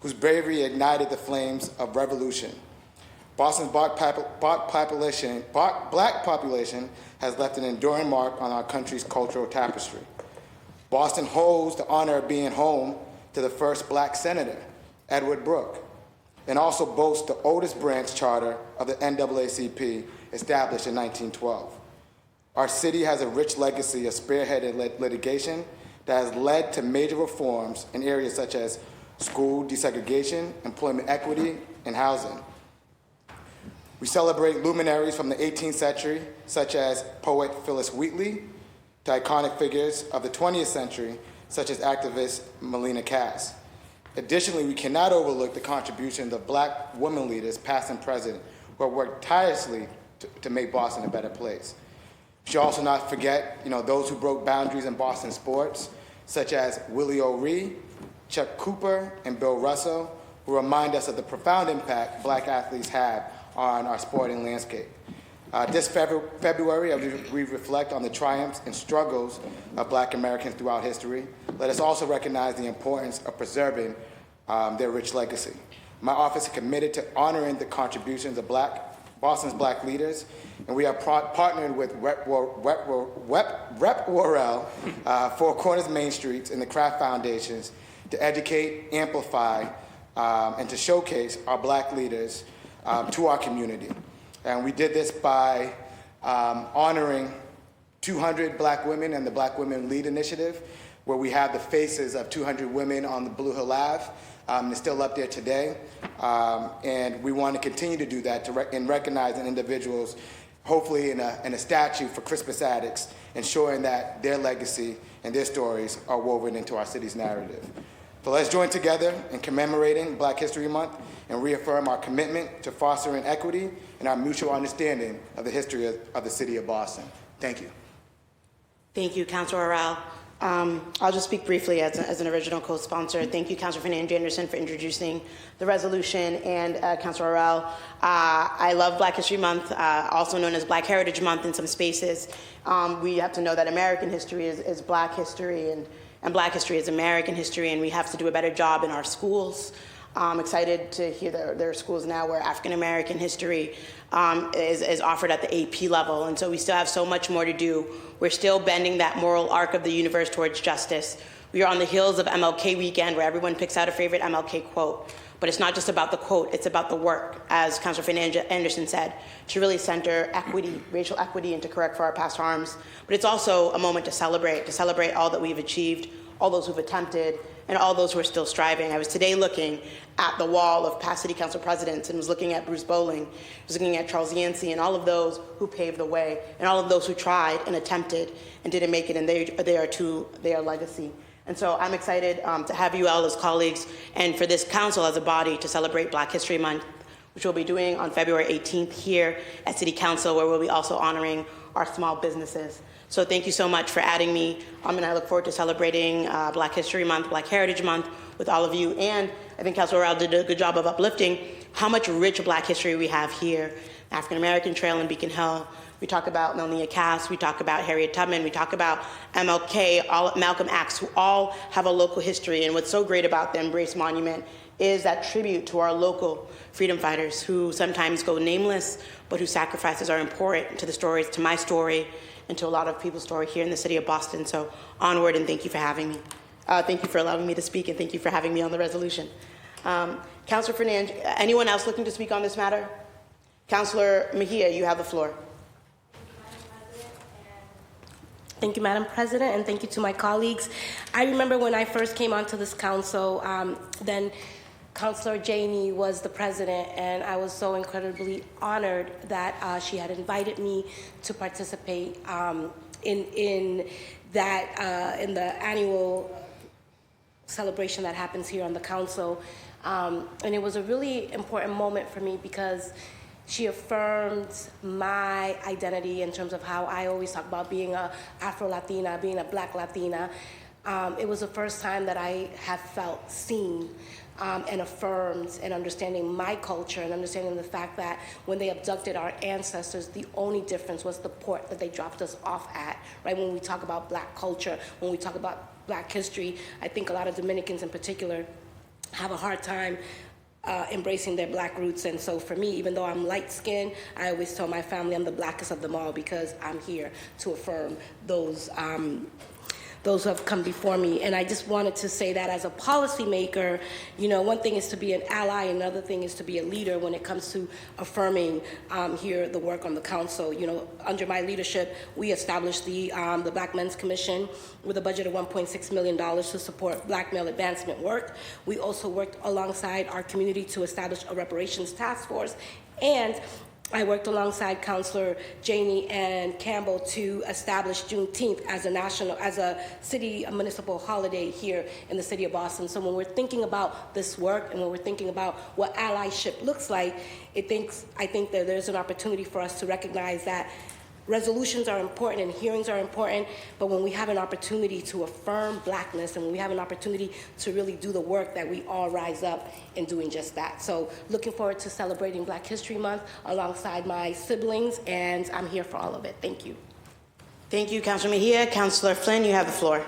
whose bravery ignited the flames of revolution. Boston's Black population has left an enduring mark on our country's cultural tapestry. Boston holds the honor of being home to the first Black senator, Edward Brooke, and also boasts the oldest branch charter of the NAACP, established in 1912. Our city has a rich legacy of spearheaded litigation that has led to major reforms in areas such as school desegregation, employment equity, and housing. We celebrate luminaries from the 18th century, such as poet Phyllis Wheatley, to iconic figures of the 20th century, such as activist Melina Cass. Additionally, we cannot overlook the contributions of Black women leaders, past and present, who have worked tirelessly to make Boston a better place. We should also not forget, those who broke boundaries in Boston sports, such as Willie O'Ree, Chuck Cooper, and Bill Russell, who remind us of the profound impact Black athletes have on our sporting landscape. This February, as we reflect on the triumphs and struggles of Black Americans throughout history, let us also recognize the importance of preserving their rich legacy. My office is committed to honoring the contributions of Boston's Black leaders, and we are partnered with Rep. Worrell, Four Corners Main Streets, and the Kraft Foundations to educate, amplify, and to showcase our Black leaders to our community. And we did this by honoring 200 Black women and the Black Women Lead Initiative, where we have the faces of 200 women on the Blue Hill Ave. It's still up there today. And we want to continue to do that in recognizing individuals, hopefully in a statue for Crispus Attucks, ensuring that their legacy and their stories are woven into our city's narrative. So let's join together in commemorating Black History Month and reaffirm our commitment to fostering equity and our mutual understanding of the history of the city of Boston. Thank you. Thank you, Councilor Orrell. I'll just speak briefly as an original co-sponsor. Thank you, Councilor Fernandez Anderson, for introducing the resolution, and Councilor Orrell. I love Black History Month, also known as Black Heritage Month in some spaces. We have to know that American history is Black history, and Black history is American history, and we have to do a better job in our schools. I'm excited to hear that there are schools now where African American history is offered at the AP level, and so we still have so much more to do. We're still bending that moral arc of the universe towards justice. We are on the heels of MLK weekend, where everyone picks out a favorite MLK quote. But it's not just about the quote, it's about the work, as Councilor Fernandez Anderson said, to really center equity, racial equity, and to correct for our past harms. But it's also a moment to celebrate all that we've achieved, all those who've attempted, and all those who are still striving. I was today looking at the wall of past city council presidents and was looking at Bruce Bowling, was looking at Charles Yancey, and all of those who paved the way, and all of those who tried and attempted and didn't make it, and they are legacy. And so I'm excited to have you all as colleagues and for this council as a body to celebrate Black History Month, which we'll be doing on February 18th here at City Council, where we'll be also honoring our small businesses. So thank you so much for adding me, and I look forward to celebrating Black History Month, Black Heritage Month with all of you. And I think Councilor Rao did a good job of uplifting how much rich Black history we have here. African American Trail in Beacon Hill. We talk about Melnia Cass, we talk about Harriet Tubman, we talk about MLK, Malcolm X, who all have a local history. And what's so great about the Embrace Monument is that tribute to our local freedom fighters who sometimes go nameless, but whose sacrifices are important to the stories, to my story, and to a lot of people's story here in the city of Boston. So onward, and thank you for having me. Thank you for allowing me to speak, and thank you for having me on the resolution. Councilor Fernandez, anyone else looking to speak on this matter? Councilor Mejia, you have the floor. Thank you, Madam President, and thank you to my colleagues. I remember when I first came onto this council, then Councilor Janey was the president, and I was so incredibly honored that she had invited me to participate in the annual celebration that happens here on the council. And it was a really important moment for me because she affirmed my identity in terms of how I always talk about being a Afro-Latina, being a Black Latina. It was the first time that I have felt seen and affirmed, and understanding my culture and understanding the fact that when they abducted our ancestors, the only difference was the port that they dropped us off at, right? When we talk about Black culture, when we talk about Black history, I think a lot of Dominicans in particular have a hard time embracing their Black roots. And so for me, even though I'm light-skinned, I always tell my family I'm the Blackest of them all because I'm here to affirm those who have come before me. And I just wanted to say that as a policymaker, you know, one thing is to be an ally, another thing is to be a leader when it comes to affirming here the work on the council. You know, under my leadership, we established the Black Men's Commission with a budget of $1.6 million to support Black male advancement work. We also worked alongside our community to establish a reparations task force, and I worked alongside Councilor Janey and Campbell to establish Juneteenth as a city, a municipal holiday here in the city of Boston. So when we're thinking about this work and when we're thinking about what allyship looks like, I think that there's an opportunity for us to recognize that resolutions are important and hearings are important, but when we have an opportunity to affirm Blackness and when we have an opportunity to really do the work, that we all rise up in doing just that. So looking forward to celebrating Black History Month alongside my siblings, and I'm here for all of it. Thank you. Thank you, Councilor Mejia. Councilor Flynn, you have the floor.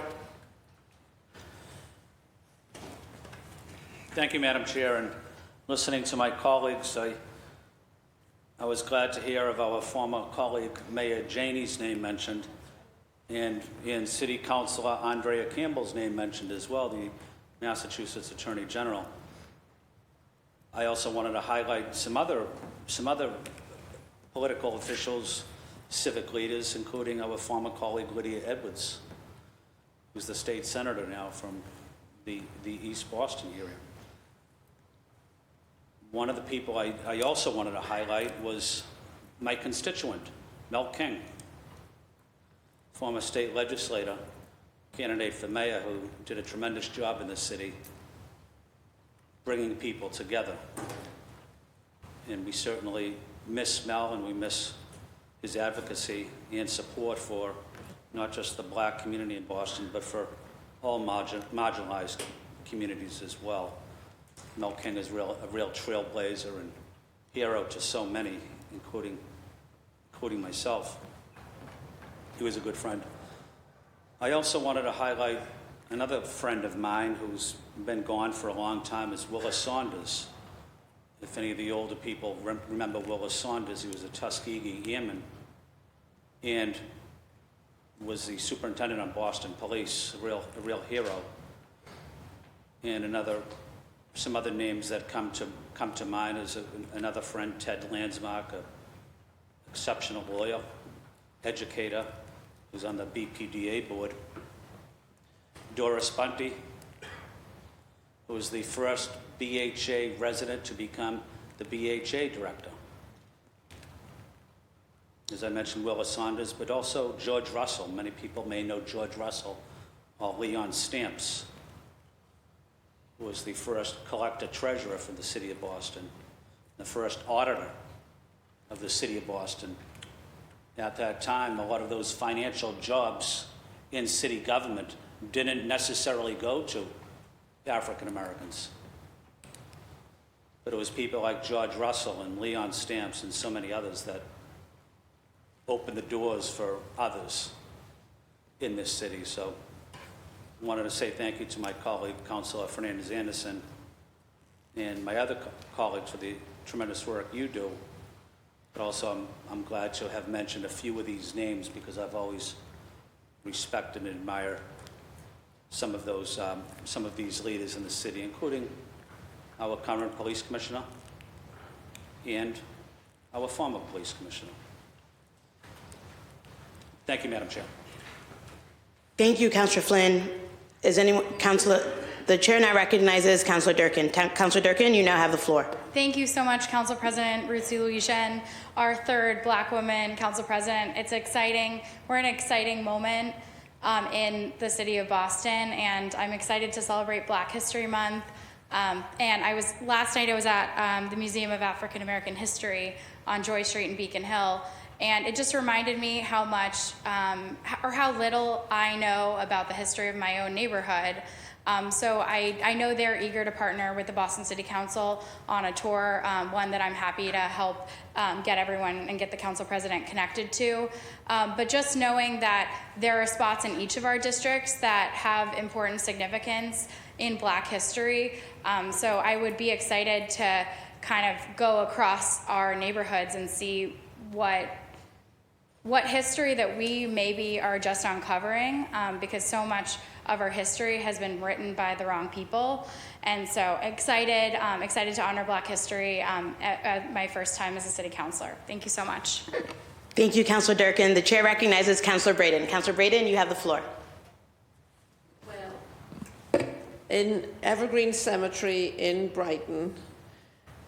Thank you, Madam Chair. And listening to my colleagues, I was glad to hear of our former colleague, Mayor Janey's name mentioned, and City Councilor Andrea Campbell's name mentioned as well, the Massachusetts Attorney General. I also wanted to highlight some other political officials, civic leaders, including our former colleague Lydia Edwards, who's the state senator now from the East Boston area. One of the people I also wanted to highlight was my constituent, Mel King, former state legislator, candidate for mayor, who did a tremendous job in this city, bringing people together. And we certainly miss Mel, and we miss his advocacy and support for not just the Black community in Boston, but for all marginalized communities as well. Mel King is a real trailblazer and hero to so many, including myself. He was a good friend. I also wanted to highlight another friend of mine who's been gone for a long time, is Willis Saunders. If any of the older people remember Willis Saunders, he was a Tuskegee Airman and was the superintendent on Boston Police, a real hero. And some other names that come to mind is another friend, Ted Landsmark, an exceptional lawyer, educator, who's on the BPDA board. Doris Bunty, who was the first BHA resident to become the BHA director. As I mentioned, Willa Saunders, but also George Russell. Many people may know George Russell, or Leon Stamps, who was the first collector-treasurer for the city of Boston, the first auditor of the city of Boston. At that time, a lot of those financial jobs in city government didn't necessarily go to African Americans. But it was people like George Russell and Leon Stamps and so many others that opened the doors for others in this city. So I wanted to say thank you to my colleague, Councilor Fernandez Anderson, and my other colleagues for the tremendous work you do. But also, I'm glad to have mentioned a few of these names because I've always respected and admired some of these leaders in the city, including our current police commissioner and our former police commissioner. Thank you, Madam Chair. Thank you, Councilor Flynn. Is anyone, the chair now recognizes Councilor Durkin. Councilor Durkin, you now have the floor. Thank you so much, Council President Ruthie Louisian, our third Black woman Council President. It's exciting. We're in an exciting moment in the city of Boston, and I'm excited to celebrate Black History Month. And last night I was at the Museum of African American History on Joy Street in Beacon Hill, and it just reminded me how much or how little I know about the history of my own neighborhood. So I know they're eager to partner with the Boston City Council on a tour, one that I'm happy to help get everyone and get the council president connected to. But just knowing that there are spots in each of our districts that have important significance in Black history. So I would be excited to kind of go across our neighborhoods and see what history that we maybe are just uncovering, because so much of our history has been written by the wrong people. And so excited to honor Black history at my first time as a city councilor. Thank you so much. Thank you, Councilor Durkin. The chair recognizes Councilor Braden. Councilor Braden, you have the floor. In Evergreen Cemetery in Brighton,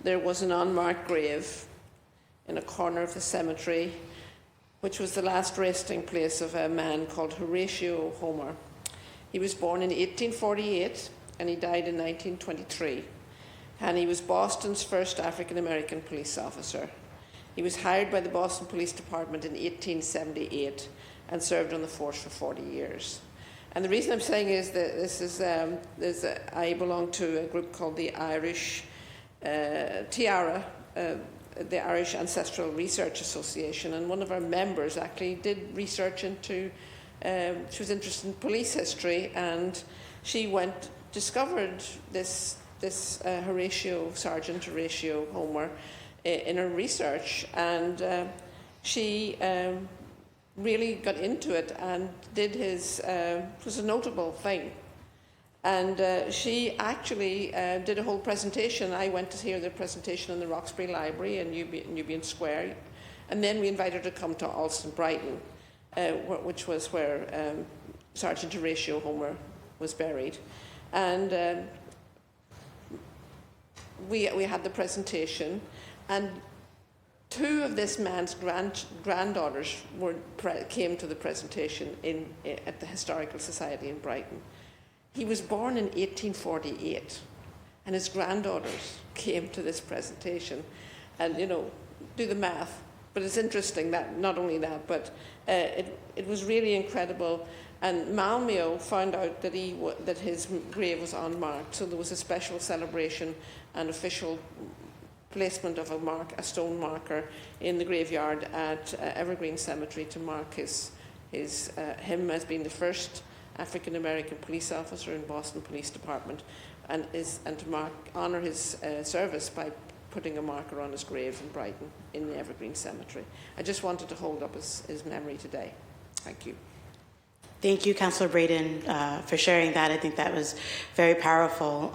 there was an unmarked grave in a corner of the cemetery, which was the last resting place of a man called Horatio Homer. He was born in 1848 and he died in 1923. And he was Boston's first African-American police officer. He was hired by the Boston Police Department in 1878 and served on the force for 40 years. And the reason I'm saying is that I belong to a group called the Irish Tiara, the Irish Ancestral Research Association, and one of our members actually did research into, she was interested in police history, and she discovered this Sergeant Horatio Homer in her research, and she really got into it and did his, it was a notable thing. And she actually did a whole presentation. I went to hear the presentation in the Roxbury Library in Nubian Square. And then we invited her to come to Alston Brighton, which was where Sergeant Horatio Homer was buried. And we had the presentation, and two of this man's granddaughters came to the presentation at the Historical Society in Brighton. He was born in 1848, and his granddaughters came to this presentation. And, you know, do the math. But it's interesting that, not only that, but it was really incredible. And Malmio found out that his grave was unmarked, so there was a special celebration and official placement of a stone marker in the graveyard at Evergreen Cemetery to mark him as being the first African-American police officer in Boston Police Department, and to honour his service by putting a marker on his grave in Brighton in the Evergreen Cemetery. I just wanted to hold up his memory today. Thank you. Thank you, Councilor Braden, for sharing that. I think that was very powerful.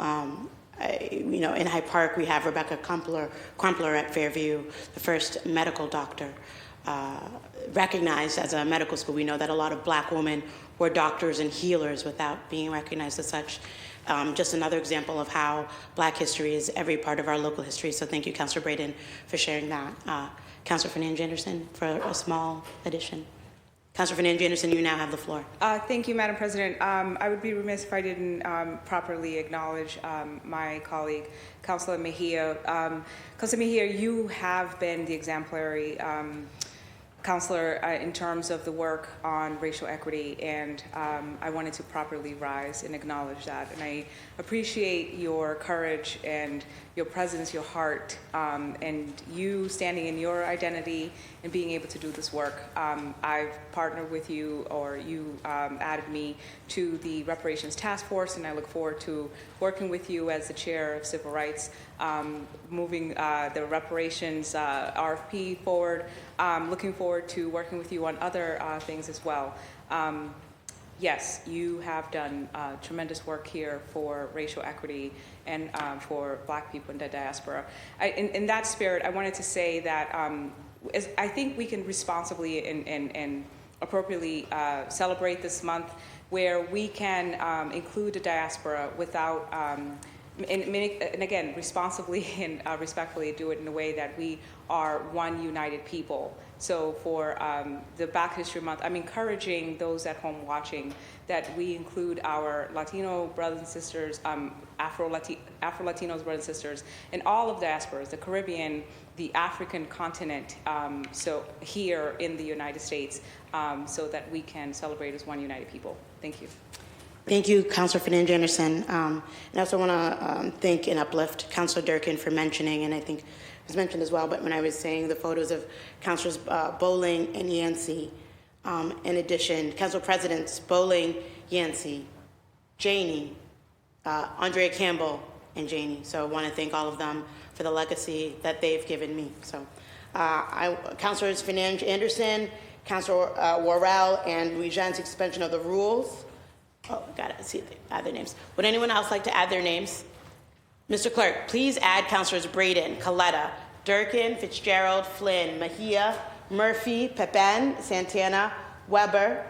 In Hyde Park, we have Rebecca Crumpler at Fairview, the first medical doctor recognized as a medical school. We know that a lot of Black women were doctors and healers without being recognized as such. just another example of how Black history is every part of our local history. So thank you, Councilor Braden, for sharing that. Councilor Fernandes Anderson for a small addition. Councilor Fernandes Anderson, you now have the floor. Thank you, Madam President. I would be remiss if I didn't properly acknowledge my colleague, Councilor Mejia. Councilor Mejia, you have been the exemplary counselor in terms of the work on racial equity, and I wanted to properly rise and acknowledge that. And I appreciate your courage and your presence, your heart, and you standing in your identity and being able to do this work. I've partnered with you, or you added me to the Reparations Task Force, and I look forward to working with you as the chair of Civil Rights, moving the reparations RFP forward. Looking forward to working with you on other things as well. Yes, you have done tremendous work here for racial equity and for Black people in the diaspora. In that spirit, I wanted to say that I think we can responsibly and appropriately celebrate this month, where we can include the diaspora without, and again, responsibly and respectfully do it in a way that we are one united people. So for the Black History Month, I'm encouraging those at home watching that we include our Latino brothers and sisters, Afro-Latinos brothers and sisters, and all of the diasporas, the Caribbean, the African continent, so here in the United States, so that we can celebrate as one united people. Thank you. Thank you, Councilor Fernandes Anderson. And I also want to thank and uplift Councilor Durkin for mentioning, and I think it was mentioned as well, but when I was saying the photos of Councilors Bowling and Yancey, in addition, Council Presidents Bowling, Yancey, Janey, Andrea Campbell, and Janey. So I want to thank all of them for the legacy that they've given me. So Councilors Fernandes Anderson, Councilor Worrell, and Louis Jean's suspension of the rules. Oh, got it. See, add their names. Would anyone else like to add their names? Mr. Clerk, please add Councilors Braden, Coletta, Durkin, Fitzgerald, Flynn, Mejia, Murphy, Pepin, Santana, Weber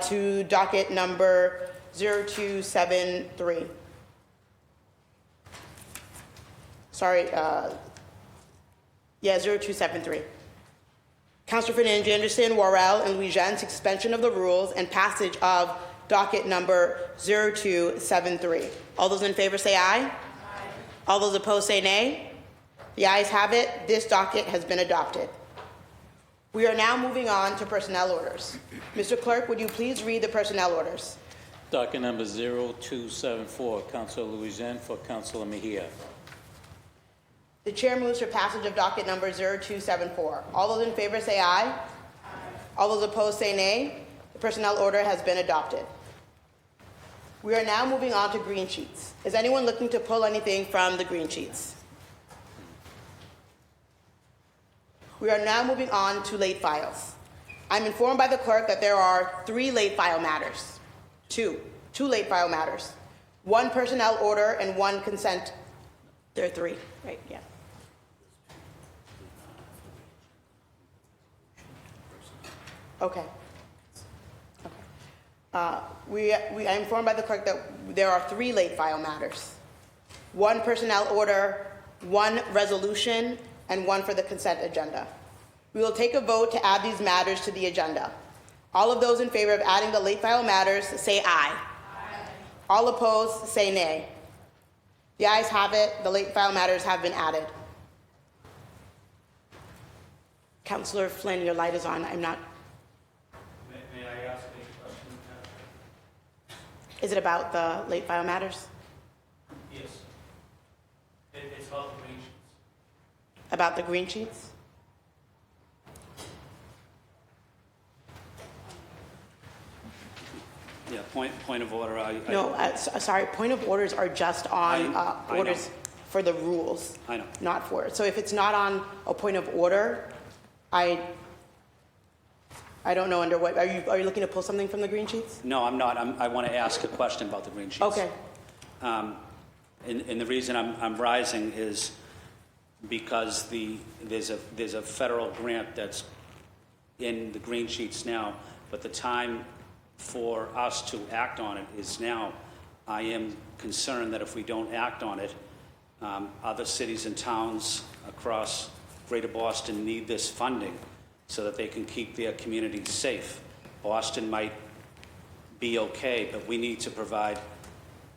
to docket number 0273. Sorry, 0273. Councilor Fernandes Anderson, Worrell, and Louis Jean, suspension of the rules and passage of docket number 0273. All those in favor say aye. Aye. All those opposed say nay. The ayes have it. This docket has been adopted. We are now moving on to personnel orders. Mr. Clerk, would you please read the personnel orders? Docket number 0274, Councilor Louis Jean for Councilor Mejia. The chair moves for passage of docket number 0274. All those in favor say aye. Aye. All those opposed say nay. The personnel order has been adopted. We are now moving on to green sheets. Is anyone looking to pull anything from the green sheets? We are now moving on to late files. I'm informed by the clerk that there are 3 late file matters. Two late file matters. 1 personnel order and 1 consent. There are 3, right? Yeah. Okay. I'm informed by the clerk that there are 3 late file matters. 1 personnel order, 1 resolution, and 1 for the consent agenda. We will take a vote to add these matters to the agenda. All of those in favor of adding the late file matters say aye. Aye. All opposed say nay. The ayes have it. The late file matters have been added. Councilor Flynn, your light is on. I'm not. May I ask a question? Is it about the late file matters? Yes. It's about the green sheets. About the green sheets? Yeah, point of order. No, sorry, point of orders are just on orders for the rules. I know. Not for it. So if it's not on a point of order, I don't know under what, are you looking to pull something from the green sheets? No, I'm not. I want to ask a question about the green sheets. Okay. And the reason I'm rising is because there's a federal grant that's in the green sheets now, but the time for us to act on it is now. I am concerned that if we don't act on it, other cities and towns across Greater Boston need this funding so that they can keep their communities safe. Boston might be okay, but we need to provide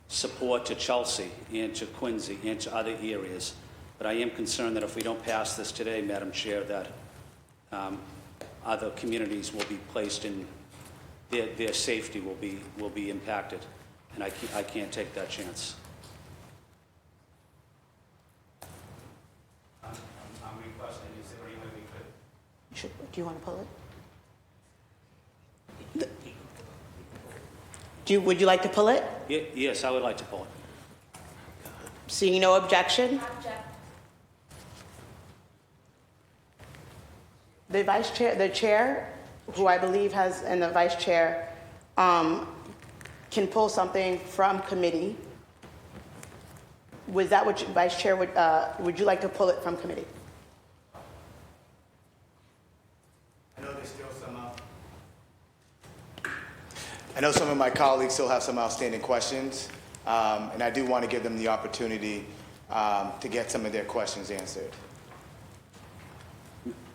support to Chelsea and to Quincy and to other areas. But I am concerned that if we don't pass this today, Madam Chair, that other communities will be placed in, their safety will be impacted, and I can't take that chance. I'm requesting, is there any way we could? Do you want to pull it? Would you like to pull it? Yes, I would like to pull it. Seeing no objection? The vice chair, the chair, who I believe has, and the vice chair, can pull something from committee. Was that what vice chair would you like to pull it from committee? I know there's still some I know some of my colleagues still have some outstanding questions, and I do want to give them the opportunity to get some of their questions answered.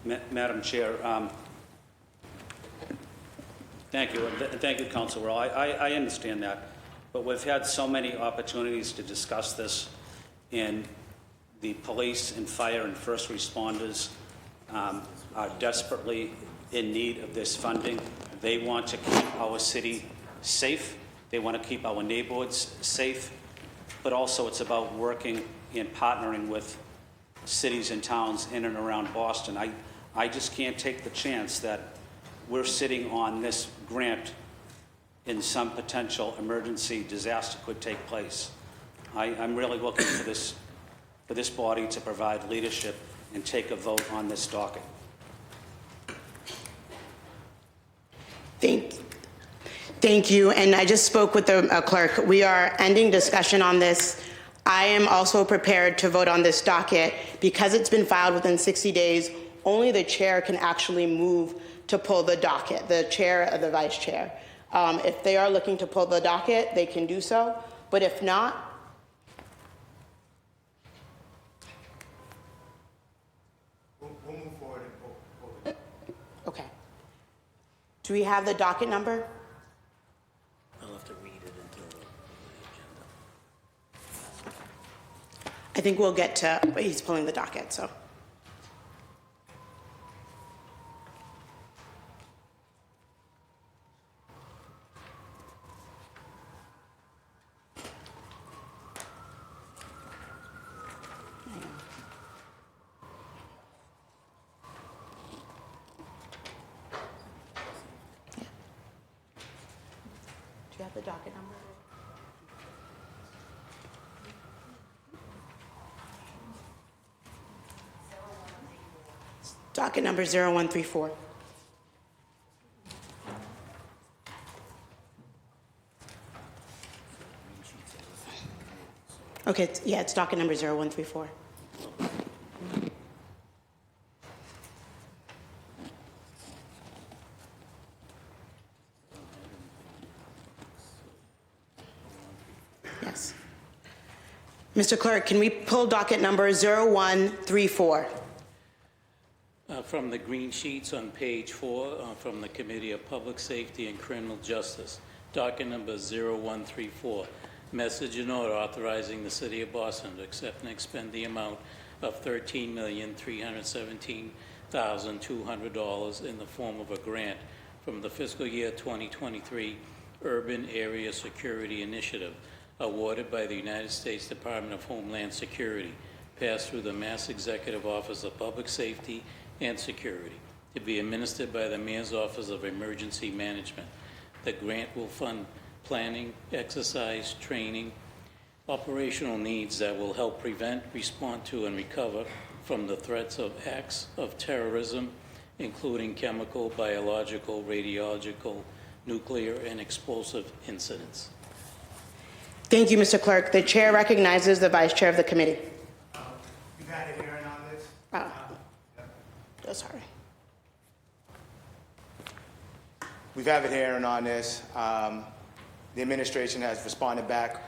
Madam Chair, thank you. Thank you, Councilor Rowe. I understand that, but we've had so many opportunities to discuss this, and the police and fire and first responders are desperately in need of this funding. They want to keep our city safe. They want to keep our neighborhoods safe, but also it's about working and partnering with cities and towns in and around Boston. I just can't take the chance that we're sitting on this grant and some potential emergency disaster could take place. I'm really looking for this body to provide leadership and take a vote on this docket. Thank you, and I just spoke with the clerk. We are ending discussion on this. I am also prepared to vote on this docket. Because it's been filed within 60 days, only the chair can actually move to pull the docket, the chair or the vice chair. If they are looking to pull the docket, they can do so, but if not, we'll move forward and pull it. okay. Do we have the docket number? I'll have to read it until the agenda. I think we'll get to, he's pulling the docket, so. Do you have the docket number? Docket number 0134. Okay, it's docket number 0134. Yes. Mr. Clerk, can we pull docket number 0134? From the green sheets on page 4, from the Committee of Public Safety and Criminal Justice, docket number 0134, message and order authorizing the City of Boston to accept and expend the amount of $13,317,200 in the form of a grant from the fiscal year 2023 Urban Area Security Initiative, awarded by the United States Department of Homeland Security, passed through the Mass Executive Office of Public Safety and Security, to be administered by the Mayor's Office of Emergency Management. The grant will fund planning, exercise, training, operational needs that will help prevent, respond to, and recover from the threats of acts of terrorism, including chemical, biological, radiological, nuclear, and explosive incidents. Thank you, Mr. Clerk. The chair recognizes the vice chair of the committee. You've had a hearing on this? Oh, sorry. We've had a hearing on this. The administration has responded back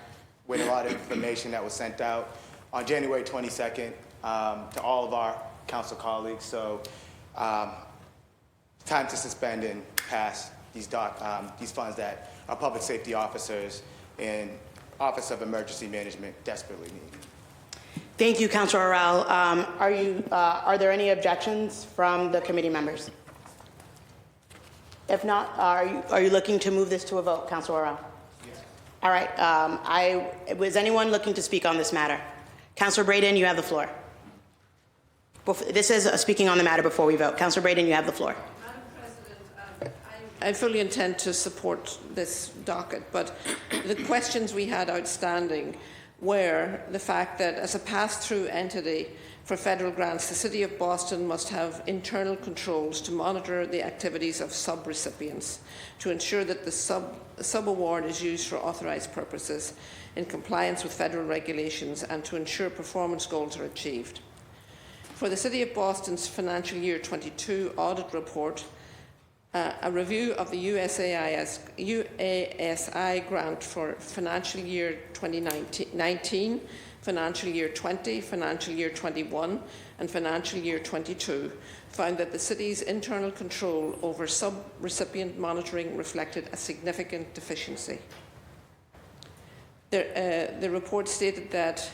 with a lot of information that was sent out on January 22nd to all of our council colleagues. So time to suspend and pass these funds that our public safety officers and Office of Emergency Management desperately need. Thank you, Councilor Orrell. Are there any objections from the committee members? If not, are you looking to move this to a vote, Councilor Orrell? Yes. All right. Was anyone looking to speak on this matter? Councilor Braden, you have the floor. This is speaking on the matter before we vote. Councilor Braden, you have the floor. Madam President, I fully intend to support this docket, but the questions we had outstanding were the fact that as a pass-through entity for federal grants, the City of Boston must have internal controls to monitor the activities of sub-recipients, to ensure that the sub-award is used for authorised purposes in compliance with federal regulations, and to ensure performance goals are achieved. For the City of Boston's financial year 22 audit report, a review of the UASI grant for financial year 2019, financial year 20, financial year 21, and financial year 22 found that the City's internal control over sub-recipient monitoring reflected a significant deficiency. The report stated that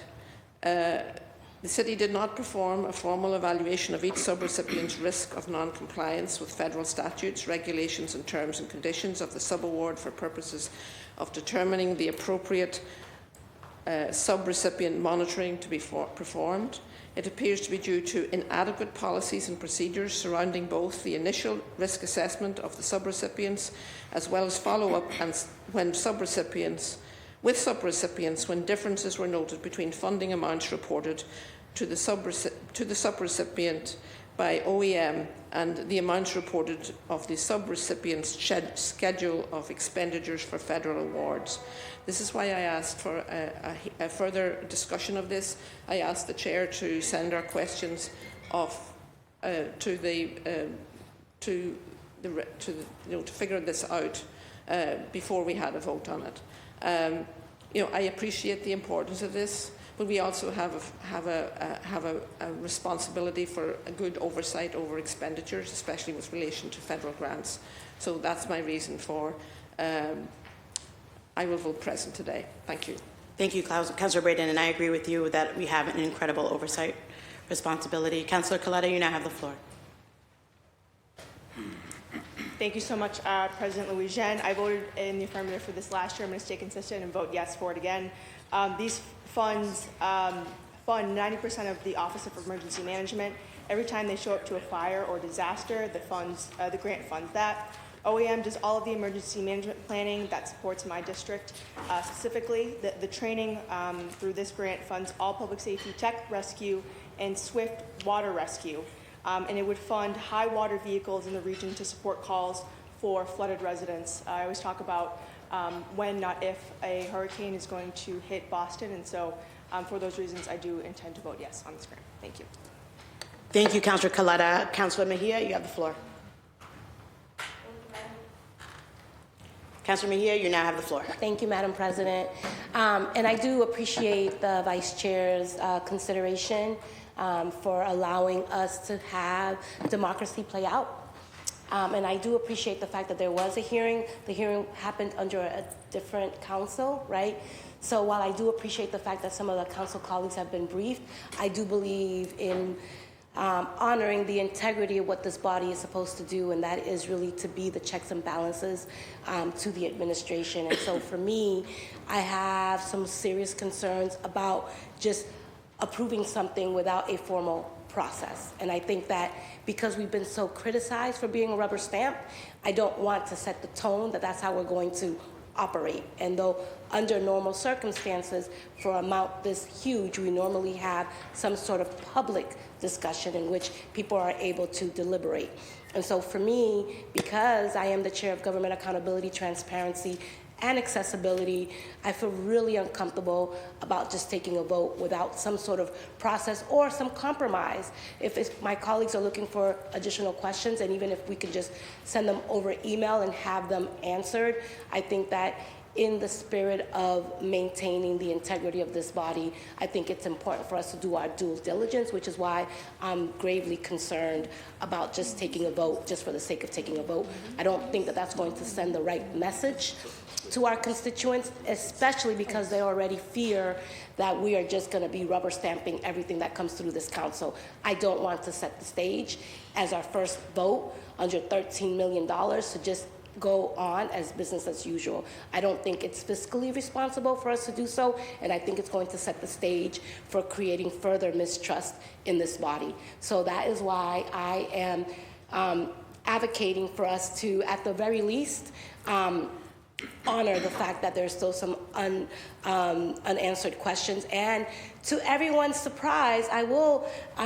the City did not perform a formal evaluation of each sub-recipient's risk of non-compliance with federal statutes, regulations and terms and conditions of the sub-award for purposes of determining the appropriate sub-recipient monitoring to be performed. It appears to be due to inadequate policies and procedures surrounding both the initial risk assessment of the sub-recipients as well as follow-up and when sub-recipients when differences were noted between funding amounts reported to the sub-recipient by OEM and the amounts reported of the sub-recipient's schedule of expenditures for federal awards. This is why I asked for a further discussion of this. I asked the Chair to send our questions off to figure this out before we had a vote on it. I appreciate the importance of this, but we also have a responsibility for a good oversight over expenditures, especially with relation to federal grants. So that's my reason for I will vote present today. Thank you. Thank you, Councilor Braden, and I agree with you that we have an incredible oversight responsibility. Councilor Coletta, you now have the floor. Thank you so much, President Louis-Jean. I voted in the affirmative for this last year. I'm going to stay consistent and vote yes for it again. These funds fund 90% of the Office of Emergency Management. Every time they show up to a fire or disaster, the grant funds that. OEM does all of the emergency management planning that supports my district. Specifically, the training through this grant funds all public safety tech rescue and swift water rescue. And it would fund high water vehicles in the region to support calls for flooded residents. I always talk about when, not if, a hurricane is going to hit Boston. And so for those reasons, I do intend to vote yes on this grant. Thank you. Thank you, Councilor Coletta. Councilor Mejia, you have the floor. Councilor Mejia, you now have the floor. Thank you, Madam President. And I do appreciate the Vice Chair's consideration for allowing us to have democracy play out. And I do appreciate the fact that there was a hearing. The hearing happened under a different council, right? So while I do appreciate the fact that some of the council colleagues have been briefed, I do believe in honoring the integrity of what this body is supposed to do, and that is really to be the checks and balances to the administration. And so for me, I have some serious concerns about just approving something without a formal process. And I think that because we've been so criticized for being a rubber stamp, I don't want to set the tone that that's how we're going to operate. And though under normal circumstances, for an amount this huge, we normally have some sort of public discussion in which people are able to deliberate. And so for me, because I am the chair of Government Accountability, Transparency, and Accessibility, I feel really uncomfortable about just taking a vote without some sort of process or some compromise. If my colleagues are looking for additional questions, and even if we could just send them over email and have them answered, I think that in the spirit of maintaining the integrity of this body, I think it's important for us to do our due diligence, which is why I'm gravely concerned about just taking a vote just for the sake of taking a vote. I don't think that that's going to send the right message to our constituents, especially because they already fear that we are just going to be rubber stamping everything that comes through this council. I don't want to set the stage as our first vote under $13 million to just go on as business as usual. I don't think it's fiscally responsible for us to do so, and I think it's going to set the stage for creating further mistrust in this body. So that is why I am advocating for us to, at the very least, honor the fact that there's still some unanswered questions. And to everyone's surprise, I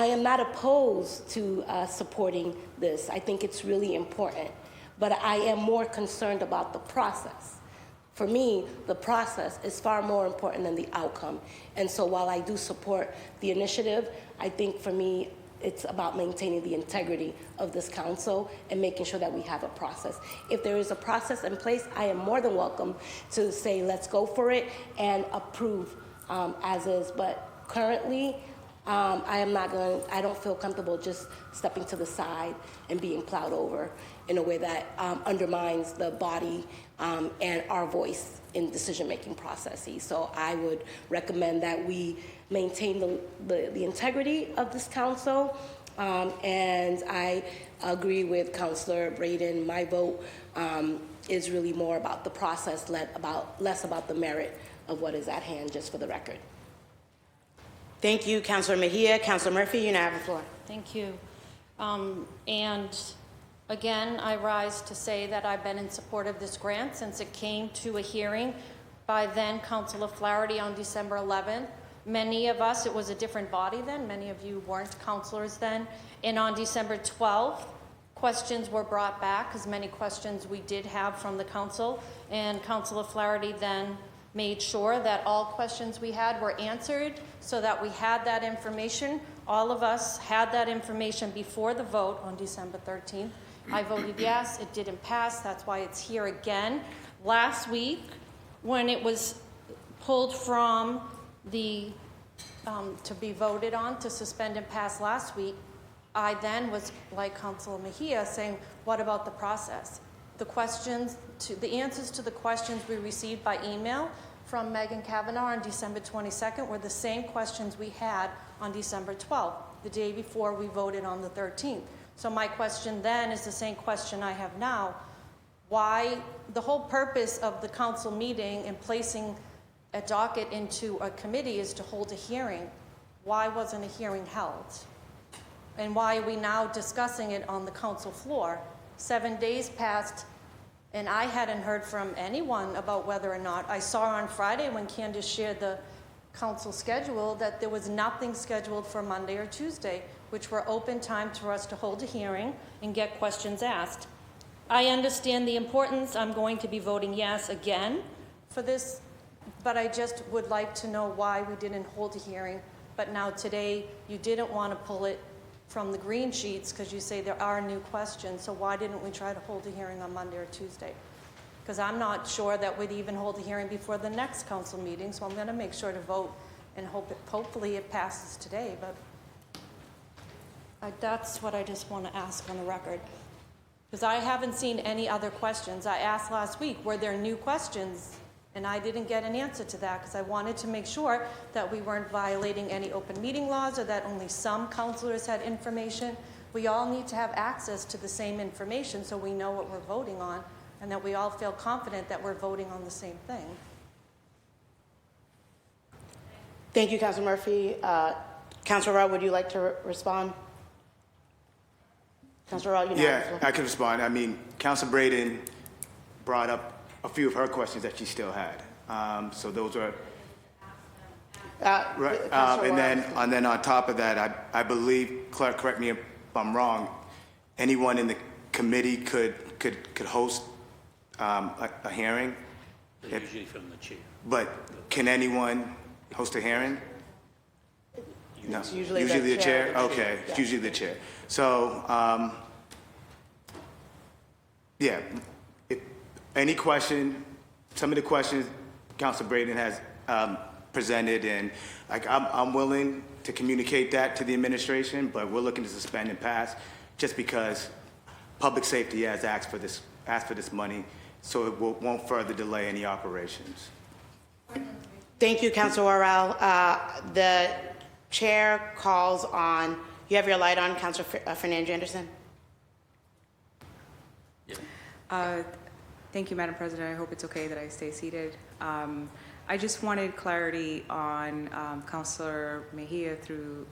am not opposed to supporting this. I think it's really important. But I am more concerned about the process. For me, the process is far more important than the outcome. And so while I do support the initiative, I think for me, it's about maintaining the integrity of this council and making sure that we have a process. If there is a process in place, I am more than welcome to say, let's go for it and approve as is. But currently, I don't feel comfortable just stepping to the side and being plowed over in a way that undermines the body and our voice in decision-making processes. So I would recommend that we maintain the integrity of this council. And I agree with Councilor Braden. My vote is really more about the process, less about the merit of what is at hand, just for the record. Thank you, Councilor Mejia. Councilor Murphy, you now have the floor. Thank you. And again, I rise to say that I've been in support of this grant since it came to a hearing by then Councilor Flaherty on December 11th. Many of us, it was a different body then, many of you weren't councilors then. And on December 12th, questions were brought back, as many questions we did have from the council. And Councilor Flaherty then made sure that all questions we had were answered so that we had that information. All of us had that information before the vote on December 13th. I voted yes, it didn't pass, that's why it's here again. Last week, when it was pulled from the, to be voted on, to suspend and pass last week, I then was, like Councilor Mejia, saying, what about the process? The answers to the questions we received by email from Megan Kavanaugh on December 22nd were the same questions we had on December 12th, the day before we voted on the 13th. So my question then is the same question I have now. Why, the whole purpose of the council meeting and placing a docket into a committee is to hold a hearing. Why wasn't a hearing held? And why are we now discussing it on the council floor? 7 days passed, and I hadn't heard from anyone about whether or not. I saw on Friday when Candace shared the council schedule that there was nothing scheduled for Monday or Tuesday, which were open time for us to hold a hearing and get questions asked. I understand the importance. I'm going to be voting yes again for this, but I just would like to know why we didn't hold a hearing. But now today, you didn't want to pull it from the green sheets because you say there are new questions. So why didn't we try to hold a hearing on Monday or Tuesday? Because I'm not sure that we'd even hold a hearing before the next council meeting. So I'm going to make sure to vote and hopefully it passes today. But that's what I just want to ask on the record. Because I haven't seen any other questions. I asked last week, were there new questions? And I didn't get an answer to that because I wanted to make sure that we weren't violating any open meeting laws or that only some councilors had information. We all need to have access to the same information so we know what we're voting on and that we all feel confident that we're voting on the same thing. Thank you, Councilor Murphy. Councilor Rao, would you like to respond? Councilor Rao, you now have the Yeah, floor. I can respond. I mean, Councilor Braden brought up a few of her questions that she still had. So those are right. And then on top of that, I believe, clerk, correct me if I'm wrong, anyone in the committee could host a hearing. Usually from the chair. But can anyone host a hearing? No. It's usually the chair. Okay, Yeah. it's usually the chair. So yeah, if any question some of the questions Council Braden has presented, and like I'm willing to communicate that to the administration, but we're looking to suspend and pass just because public safety has asked for this money, so it won't further delay any operations. Thank you, Councilor Worrell. The chair calls on, you have your light on, Councilor Fernandez Anderson? Thank you, Madam President. I hope it's okay that I stay seated. I just wanted clarity on Councilor Mejia through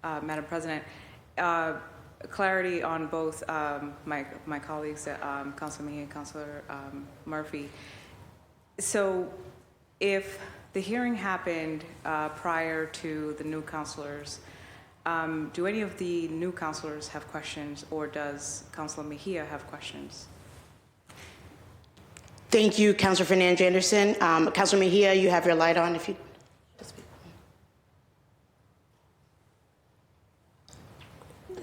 Madam President. Clarity on both my colleagues, Councilor Mejia and Councilor Murphy. So if the hearing happened prior to the new councilors, do any of the new councilors have questions, or does Councilor Mejia have questions? Thank you, Councilor Fernandez Anderson. Councilor Mejia, you have your light on if you.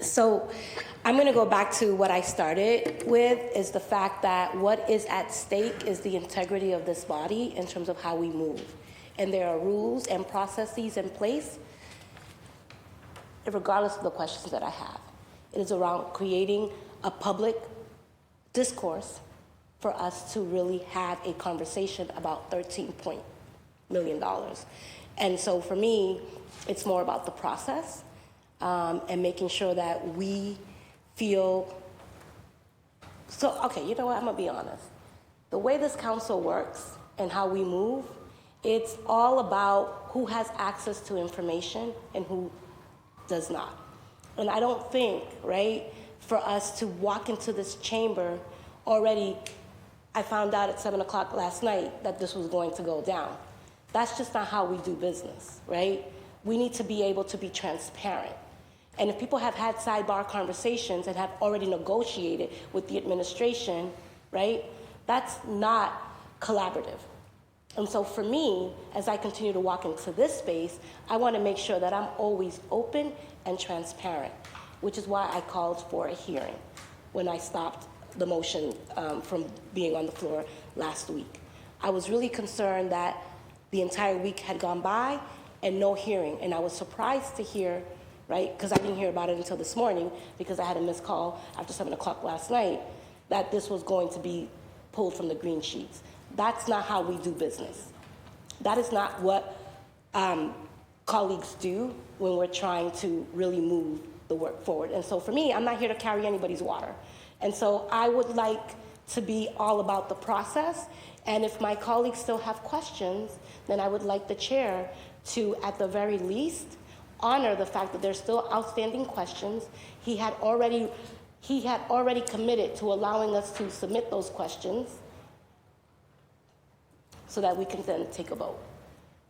So I'm going to go back to what I started with, is the fact that what is at stake is the integrity of this body in terms of how we move. And there are rules and processes in place, regardless of the questions that I have. It is around creating a public discourse for us to really have a conversation about $13 million. And so for me, it's more about the process and making sure that we feel, so, okay, you know what, I'm gonna be honest. The way this council works and how we move, it's all about who has access to information and who does not. And I don't think, right, for us to walk into this chamber already, I found out at 7 o'clock last night that this was going to go down. That's just not how we do business, right? We need to be able to be transparent. And if people have had sidebar conversations and have already negotiated with the administration, right, that's not collaborative. And so for me, as I continue to walk into this space, I want to make sure that I'm always open and transparent, which is why I called for a hearing when I stopped the motion from being on the floor last week. I was really concerned that the entire week had gone by and no hearing, and I was surprised to hear, right, because I didn't hear about it until this morning because I had a missed call after 7 o'clock last night, that this was going to be pulled from the green sheets. That's not how we do business. That is not what colleagues do when we're trying to really move the work forward. And so for me, I'm not here to carry anybody's water. And so I would like to be all about the process. And if my colleagues still have questions, then I would like the chair to, at the very least, honor the fact that there's still outstanding questions. He had already committed to allowing us to submit those questions so that we can then take a vote.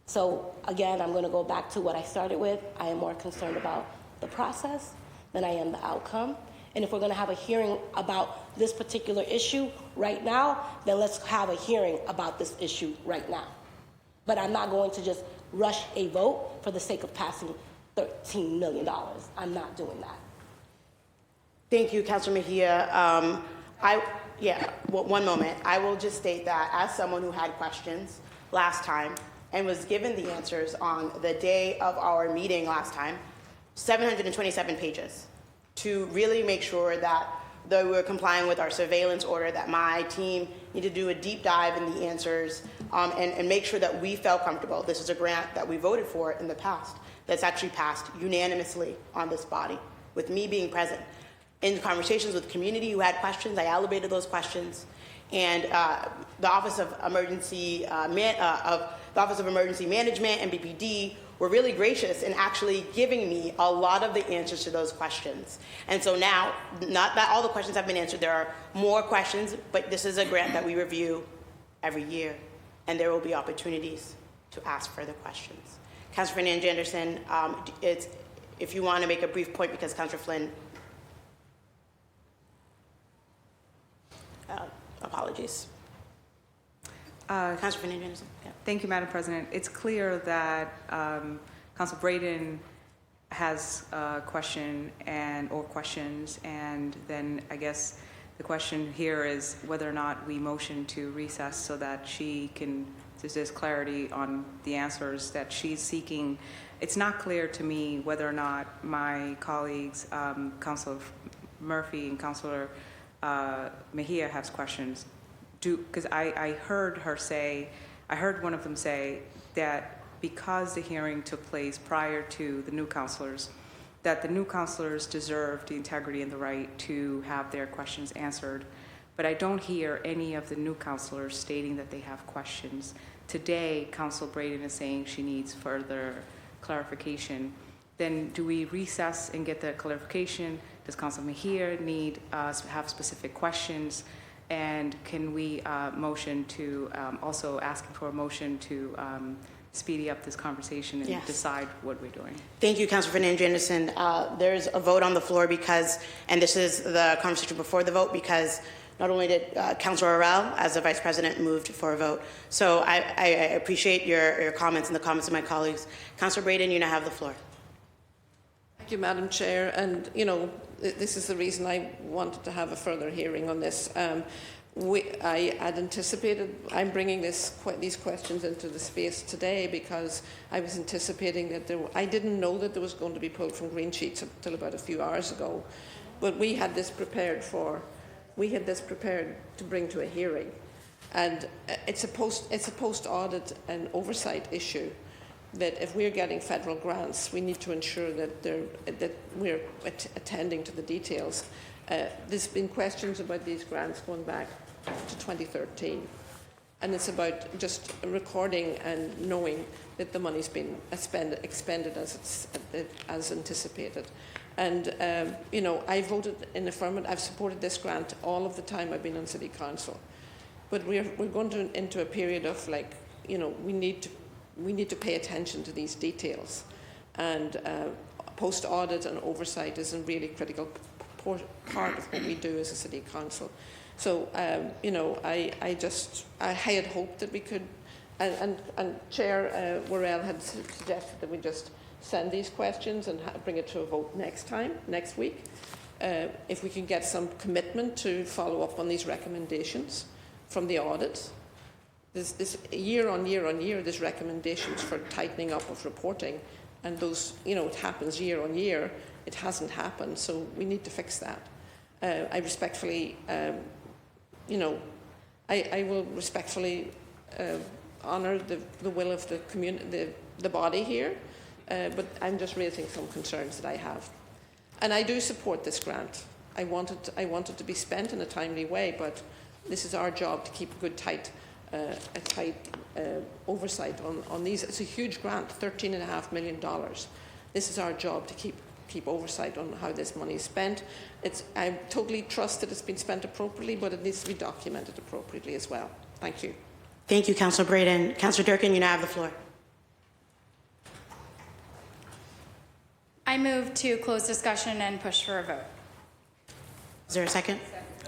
So again, I'm going to go back to what I started with. I am more concerned about the process than I am the outcome. And if we're going to have a hearing about this particular issue right now, then let's have a hearing about this issue right now. But I'm not going to just rush a vote for the sake of passing $13 million. I'm not doing that. Thank you, Councilor Mejia. One moment. I will just state that as someone who had questions last time and was given the answers on the day of our meeting last time, 727 pages, to really make sure that though we're complying with our surveillance order, that my team need to do a deep dive in the answers and make sure that we felt comfortable. This is a grant that we voted for in the past that's actually passed unanimously on this body, with me being present. In conversations with the community who had questions, I elevated those questions, and the Office of Emergency Management and BPD were really gracious in actually giving me a lot of the answers to those questions. And so now, not that all the questions have been answered, there are more questions, but this is a grant that we review every year, and there will be opportunities to ask further questions. Councilor Fernandez Anderson, if you want to make a brief point, because Councilor Flynn, apologies. Councilor Fernandez Anderson. Yeah. Thank you, Madam President. It's clear that Councilor Braden has a question or questions, and then I guess The question here is whether or not we motion to recess so that there's clarity on the answers that she's seeking. It's not clear to me whether or not my colleagues, Councilor Murphy and Councilor Mejia has questions. Because I heard one of them say that because the hearing took place prior to the new councilors, that the new councilors deserve the integrity and the right to have their questions answered. But I don't hear any of the new councilors stating that they have questions. Today, Council Braden is saying she needs further clarification. Then do we recess and get the clarification? Does Council Mejia need have specific questions? And can we motion to, also asking for a motion to speedy up this conversation and decide what we're doing? Thank you, Councilor Fernandez Anderson. There's a vote on the floor because, and this is the conversation before the vote, because not only did Councilor Arell, as the Vice President, moved for a vote. So I appreciate your comments and the comments of my colleagues. Councilor Braden, you now have the floor. Thank you, Madam Chair. And, you know, this is the reason I wanted to have a further hearing on this. I had anticipated, I'm bringing these questions into the space today because I was anticipating that I didn't know that there was going to be pulled from green sheets until about a few hours ago. But we had this prepared to bring to a hearing. And it's a post-audit and oversight issue that if we're getting federal grants, we need to ensure that we're attending to the details. There's been questions about these grants going back to 2013. And it's about just recording and knowing that the money's been expended as anticipated. And, you know, I voted in affirmative. I've supported this grant all of the time I've been on City Council. But we're going into a period of, like, you know, we need to pay attention to these details. And post-audit and oversight is a really critical part of what we do as a City Council. So, you know, I had hoped that we could, and Chair Worrell had suggested that we just send these questions and bring it to a vote next week. If we can get some commitment to follow up on these recommendations from the audit. This year on year, there's recommendations for tightening up of reporting, and those, you know, it happens year on year. It hasn't happened, so we need to fix that. I respectfully, you know, I will respectfully honour the will of the community, the body here, but I'm just raising some concerns that I have. And I do support this grant. I want it to be spent in a timely way, but this is our job to keep a tight oversight on these. It's a huge grant, $13.5 million. This is our job to keep oversight on how this money is spent. I totally trust that it's been spent appropriately, but it needs to be documented appropriately as well. Thank you. Thank you, Councilor Braden. Councilor Durkin, you now have the floor. I move to close discussion and push for a vote. Is there a second?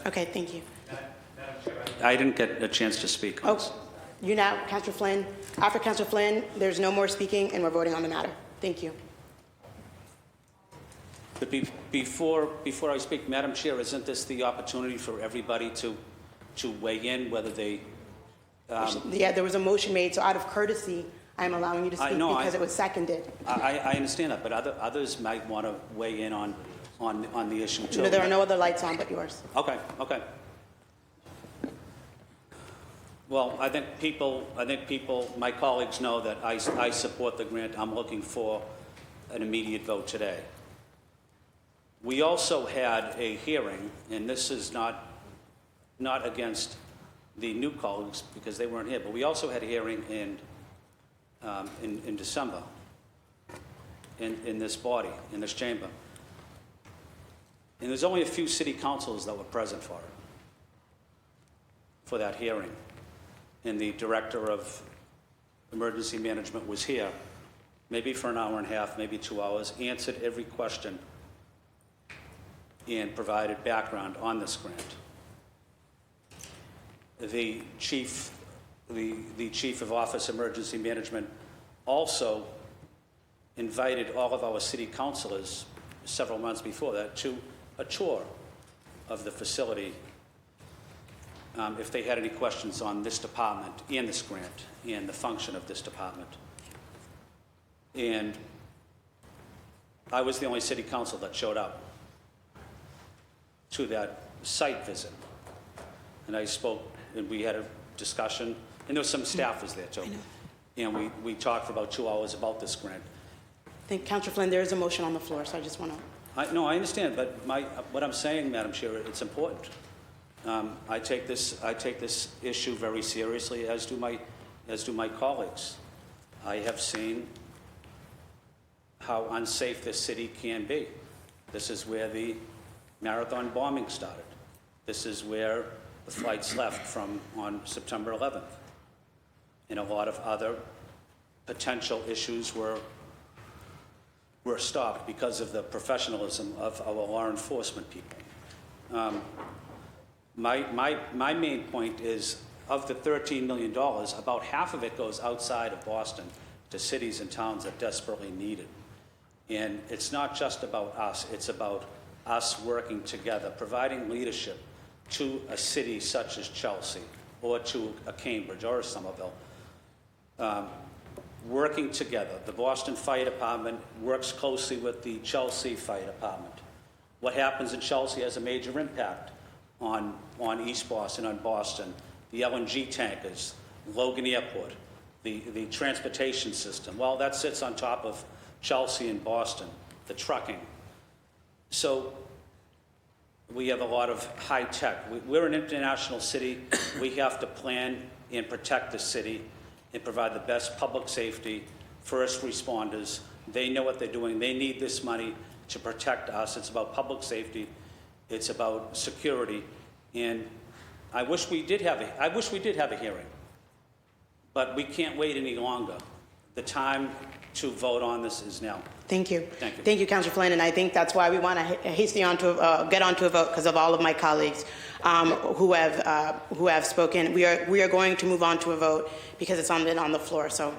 Okay, thank you. I didn't get a chance to speak. Oh, you now, Councilor Flynn. After Councilor Flynn, there's no more speaking, and we're voting on the matter. Thank you. But before I speak, Madam Chair, isn't this the opportunity for everybody to weigh in, whether they... Yeah, there was a motion made, so out of courtesy, I'm allowing you to speak because it was seconded. I understand that, but others might want to weigh in on the issue too. No, there are no other lights on but yours. Okay. Well, I think people, my colleagues know that I support the grant. I'm looking for an immediate vote today. We also had a hearing, and this is not against the new colleagues because they weren't here, but we also had a hearing in December in this body, in this chamber. And there's only a few city councilors that were present for that hearing. And the director of emergency management was here, maybe for an hour and a half, maybe 2 hours, answered every question and provided background on this grant. The chief of Office Emergency Management also invited all of our city councilors several months before that to a tour of the facility if they had any questions on this department and this grant and the function of this department. And I was the only city council that showed up to that site visit. And I spoke, and we had a discussion, and there was some staffers there too. And we talked for about 2 hours about this grant. I think, Councilor Flynn, there is a motion on the floor, so I just want to... No, I understand, but what I'm saying, Madam Chair, it's important. I take this issue very seriously, as do my colleagues. I have seen how unsafe this city can be. This is where the Marathon bombing started. This is where the flights left from on September 11th. And a lot of other potential issues were stopped because of the professionalism of our law enforcement people. My main point is, of the $13 million, about half of it goes outside of Boston to cities and towns that desperately need it. And it's not just about us, it's about us working together, providing leadership to a city such as Chelsea, or to a Cambridge, or a Somerville. Working together. The Boston Fire Department works closely with the Chelsea Fire Department. What happens in Chelsea has a major impact on East Boston, on Boston. The LNG tankers, Logan Airport, the transportation system. Well, that sits on top of Chelsea and Boston, the trucking. So we have a lot of high tech. We're an international city. We have to plan and protect the city and provide the best public safety, first responders. They know what they're doing. They need this money to protect us. It's about public safety. It's about security. And I wish we did have a hearing, but we can't wait any longer. The time to vote on this is now. Thank you. Thank you. Thank you, Councilor Flynn, and I think that's why we want to get onto a vote, because of all of my colleagues who have spoken. We are going to move on to a vote because it's on the floor. So,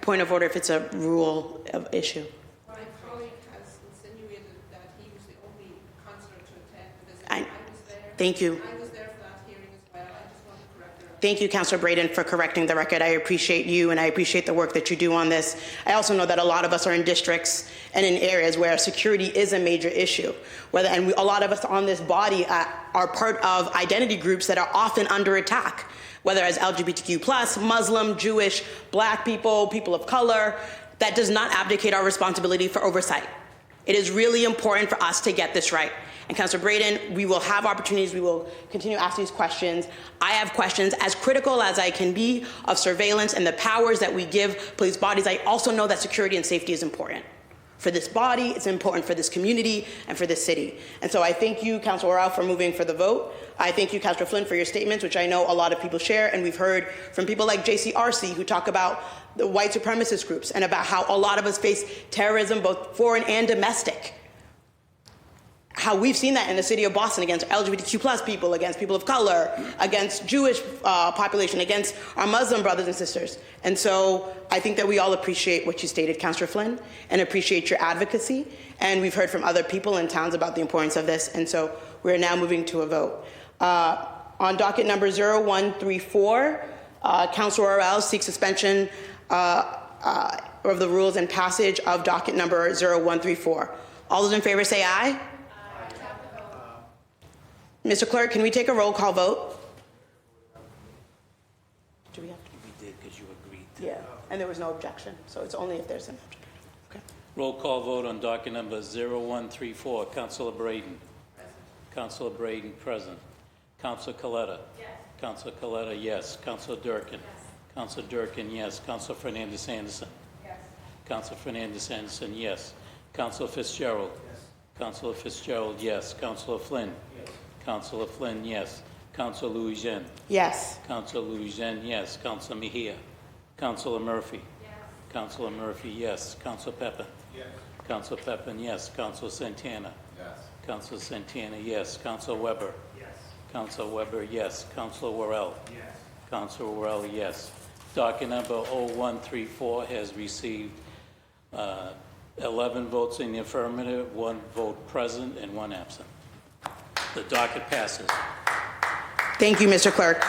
point of order, if it's a rule issue. My colleague has insinuated that he was the only councillor to attend the visit. I was there. Thank you. I was there for that hearing as well. I just want to correct the record. Thank you, Councilor Braden, for correcting the record. I appreciate you, and I appreciate the work that you do on this. I also know that a lot of us are in districts and in areas where security is a major issue. A lot of us on this body are part of identity groups that are often under attack, whether as LGBTQ+, Muslim, Jewish, Black people, people of color. That does not abdicate our responsibility for oversight. It is really important for us to get this right. And Councilor Braden, we will have opportunities. We will continue to ask these questions. I have questions as critical as I can be of surveillance and the powers that we give police bodies. I also know that security and safety is important for this body. It's important for this community and for this city. And so I thank you, Councilor Rao, for moving for the vote. I thank you, Councilor Flynn, for your statements, which I know a lot of people share. And we've heard from people like JCRC, who talk about the white supremacist groups and about how a lot of us face terrorism, both foreign and domestic. How we've seen that in the city of Boston against LGBTQ+ people, against people of color, against Jewish population, against our Muslim brothers and sisters. And so I think that we all appreciate what you stated, Councilor Flynn, and appreciate your advocacy. And we've heard from other people in towns about the importance of this. And so we're now moving to a vote. On docket number 0134, Councilor Orell seeks suspension of the rules and passage of docket number 0134. All those in favor say aye. Mr. Clerk, can we take a roll call vote? Do we have to? We did, because you agreed to. Yeah, and there was no objection, so it's only if there's an objection. Okay. Roll call vote on docket number 0134. Councilor Braden. Present. Councilor Braden, present. Councilor Coletta. Yes. Councilor Coletta, yes. Councilor Durkin. Yes. Councilor Durkin, yes. Councilor Fernandez Anderson. Yes. Councilor Fernandez Anderson, yes. Councilor Fitzgerald. Yes. Councilor Fitzgerald, yes. Councilor Flynn. Yes. Councilor Flynn, yes. Councilor Louis-Jean. Yes. Councilor Louis-Jean, yes. Councilor Mejia. Councilor Murphy. Yes. Councilor Murphy, yes. Councilor Pepin. Yes. Councilor Pepin, yes. Councilor Santana. Yes. Councilor Santana, yes. Councilor Weber. Yes. Councilor Weber, yes. Councilor Worrell. Yes. Councilor Worrell, yes. Docket number 0134 has received 11 votes in the affirmative, 1 vote present, and 1 absent. The docket passes. Thank you, Mr. Clerk.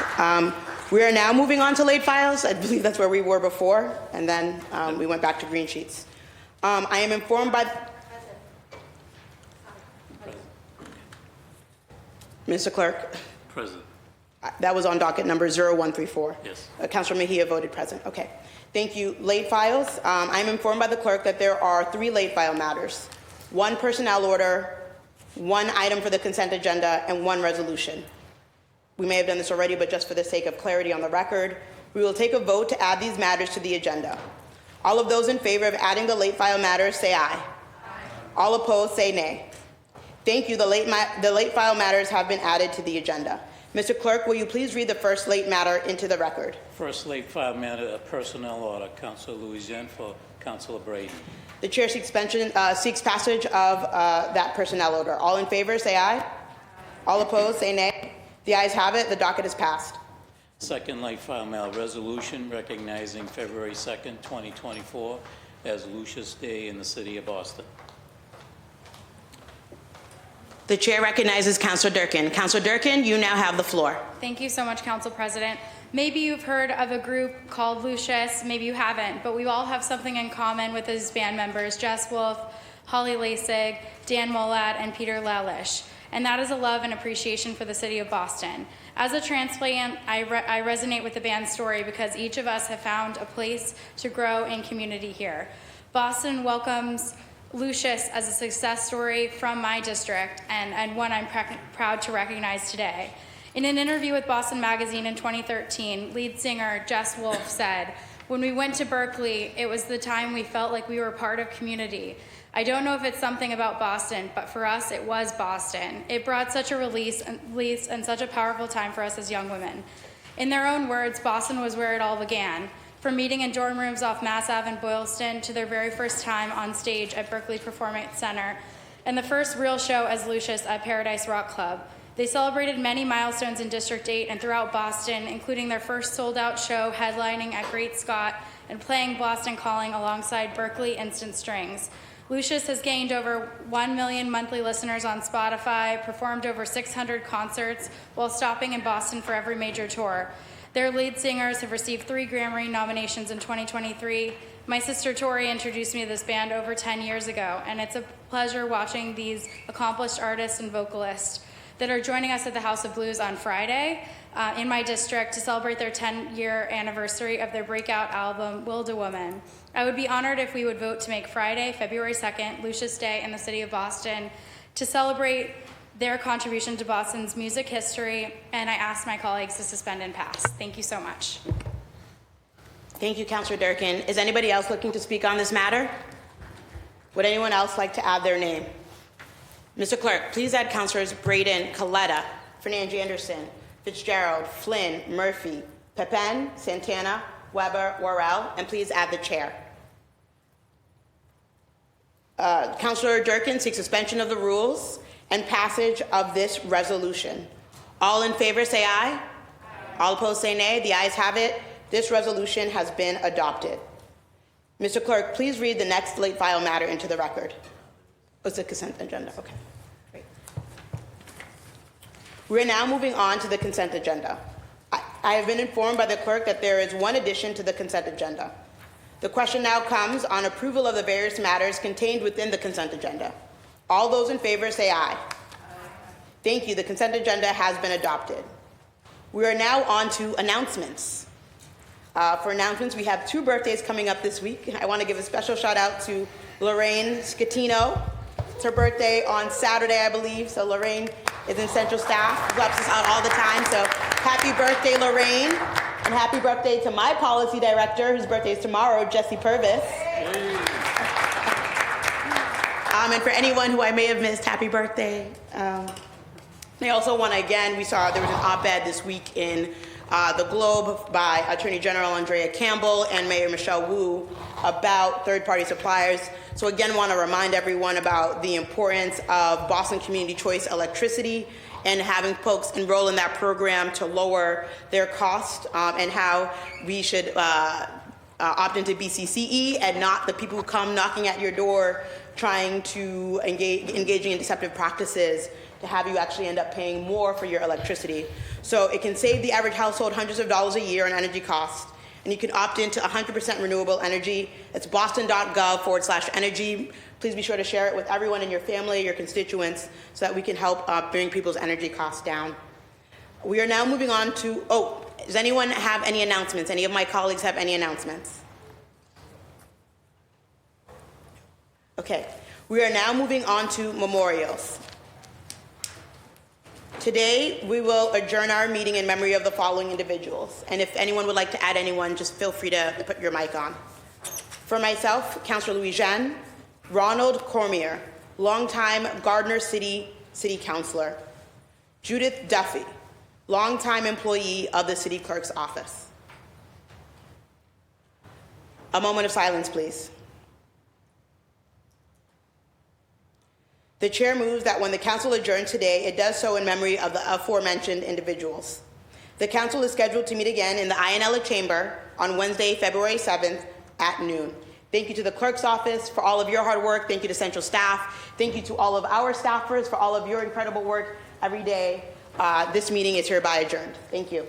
We are now moving on to late files. I believe that's where we were before, and then we went back to green sheets. I am informed by... Mr. Clerk, Present. that was on docket number 0134. Yes. Councilor Mejia voted present. Okay. Thank you. Late files. I'm informed by the clerk that there are 3 late file matters, 1 personnel order, 1 item for the consent agenda, and 1 resolution. We may have done this already, but just for the sake of clarity on the record, we will take a vote to add these matters to the agenda. All of those in favor of adding the late file matters, say aye. All opposed, say nay. Thank you. The late file matters have been added to the agenda. Mr. Clerk, will you please read the first late matter into the record? First late file matter, a personnel order. Councilor Louisiana for Councilor Brady. The chair seeks passage of that personnel order. All in favor, say aye. All opposed, say nay. The ayes have it. The docket is passed. Second late file matter, resolution recognizing February 2nd, 2024 as Lucius Day in the city of Boston. The chair recognizes Councilor Durkin. Councilor Durkin, you now have the floor. Thank you so much, Council President. Maybe you've heard of a group called Lucius, maybe you haven't, but we all have something in common with his band members, Jess Wolf, Holly Lasig, Dan Molad, and Peter Lalish, and that is a love and appreciation for the city of Boston. As a transplant, I resonate with the band's story because each of us have found a place to grow in community here. Boston welcomes Lucius as a success story from my district and one I'm proud to recognize today. In an interview with Boston Magazine in 2013, lead singer Jess Wolf said, "When we went to Berkeley, it was the time we felt like we were part of community. I don't know if it's something about Boston, but for us, it was Boston. It brought such a release and such a powerful time for us as young women." In their own words, Boston was where it all began. From meeting in dorm rooms off Mass Ave in Boylston to their very first time on stage at Berkeley Performance Center, and the first real show as Lucius at Paradise Rock Club. They celebrated many milestones in District 8 and throughout Boston, including their first sold-out show headlining at Great Scott and playing Boston Calling alongside Berkeley Instant Strings. Lucius has gained over 1 million monthly listeners on Spotify, performed over 600 concerts while stopping in Boston for every major tour. Their lead singers have received 3 Grammy nominations in 2023. My sister Tori introduced me to this band over 10 years ago, and it's a pleasure watching these accomplished artists and vocalists that are joining us at the House of Blues on Friday in my district to celebrate their 10-year anniversary of their breakout album, Willed a Woman. I would be honored if we would vote to make Friday, February 2nd, Lucius Day in the city of Boston to celebrate their contribution to Boston's music history, and I ask my colleagues to suspend and pass. Thank you so much. Thank you, Councilor Durkin. Is anybody else looking to speak on this matter? Would anyone else like to add their name? Mr. Clerk, please add Councilors Braden, Coletta, Fernandes Anderson, Fitzgerald, Flynn, Murphy, Pepin, Santana, Weber, Worrell, and please add the chair. Councilor Durkin seeks suspension of the rules and passage of this resolution. All in favor say aye. All opposed say nay. The ayes have it. This resolution has been adopted. Mr. Clerk, please read the next late file matter into the record. It's the consent agenda. Okay, great. We're now moving on to the consent agenda. I have been informed by the clerk that there is 1 addition to the consent agenda. The question now comes on approval of the various matters contained within the consent agenda. All those in favor say aye. Thank you. The consent agenda has been adopted. We are now on to announcements. For announcements, we have 2 birthdays coming up this week. I want to give a special shout out to Lorraine Scatino. It's her birthday on Saturday, I believe. So Lorraine is in central staff, who helps us out all the time. So happy birthday, Lorraine. And happy birthday to my policy director, whose birthday is tomorrow, Jesse Purvis. And for anyone who I may have missed, happy birthday. I also want to, again, we saw there was an op-ed this week in the Globe by Attorney General Andrea Campbell and Mayor Michelle Wu about third-party suppliers. So again, want to remind everyone about the importance of Boston Community Choice Electricity and having folks enroll in that program to lower their cost, and how we should opt into BCCE and not the people who come knocking at your door trying to engaging in deceptive practices to have you actually end up paying more for your electricity. So it can save the average household hundreds of dollars a year on energy costs, and you can opt into 100% renewable energy. It's boston.gov/energy. Please be sure to share it with everyone in your family, your constituents, so that we can help bring people's energy costs down. We are now moving on to, does anyone have any announcements? Any of my colleagues have any announcements? Okay, we are now moving on to memorials. Today, we will adjourn our meeting in memory of the following individuals. And if anyone would like to add anyone, just feel free to put your mic on. For myself, Councillor Louis Jeanne, Ronald Cormier, longtime Gardner City Councilor. Judith Duffy, longtime employee of the City Clerk's office. A moment of silence, please. The chair moves that when the council adjourns today, it does so in memory of the aforementioned individuals. The council is scheduled to meet again in the Ionella Chamber on Wednesday, February 7th at noon. Thank you to the clerk's office for all of your hard work. Thank you to central staff. Thank you to all of our staffers for all of your incredible work every day. This meeting is hereby adjourned. Thank you.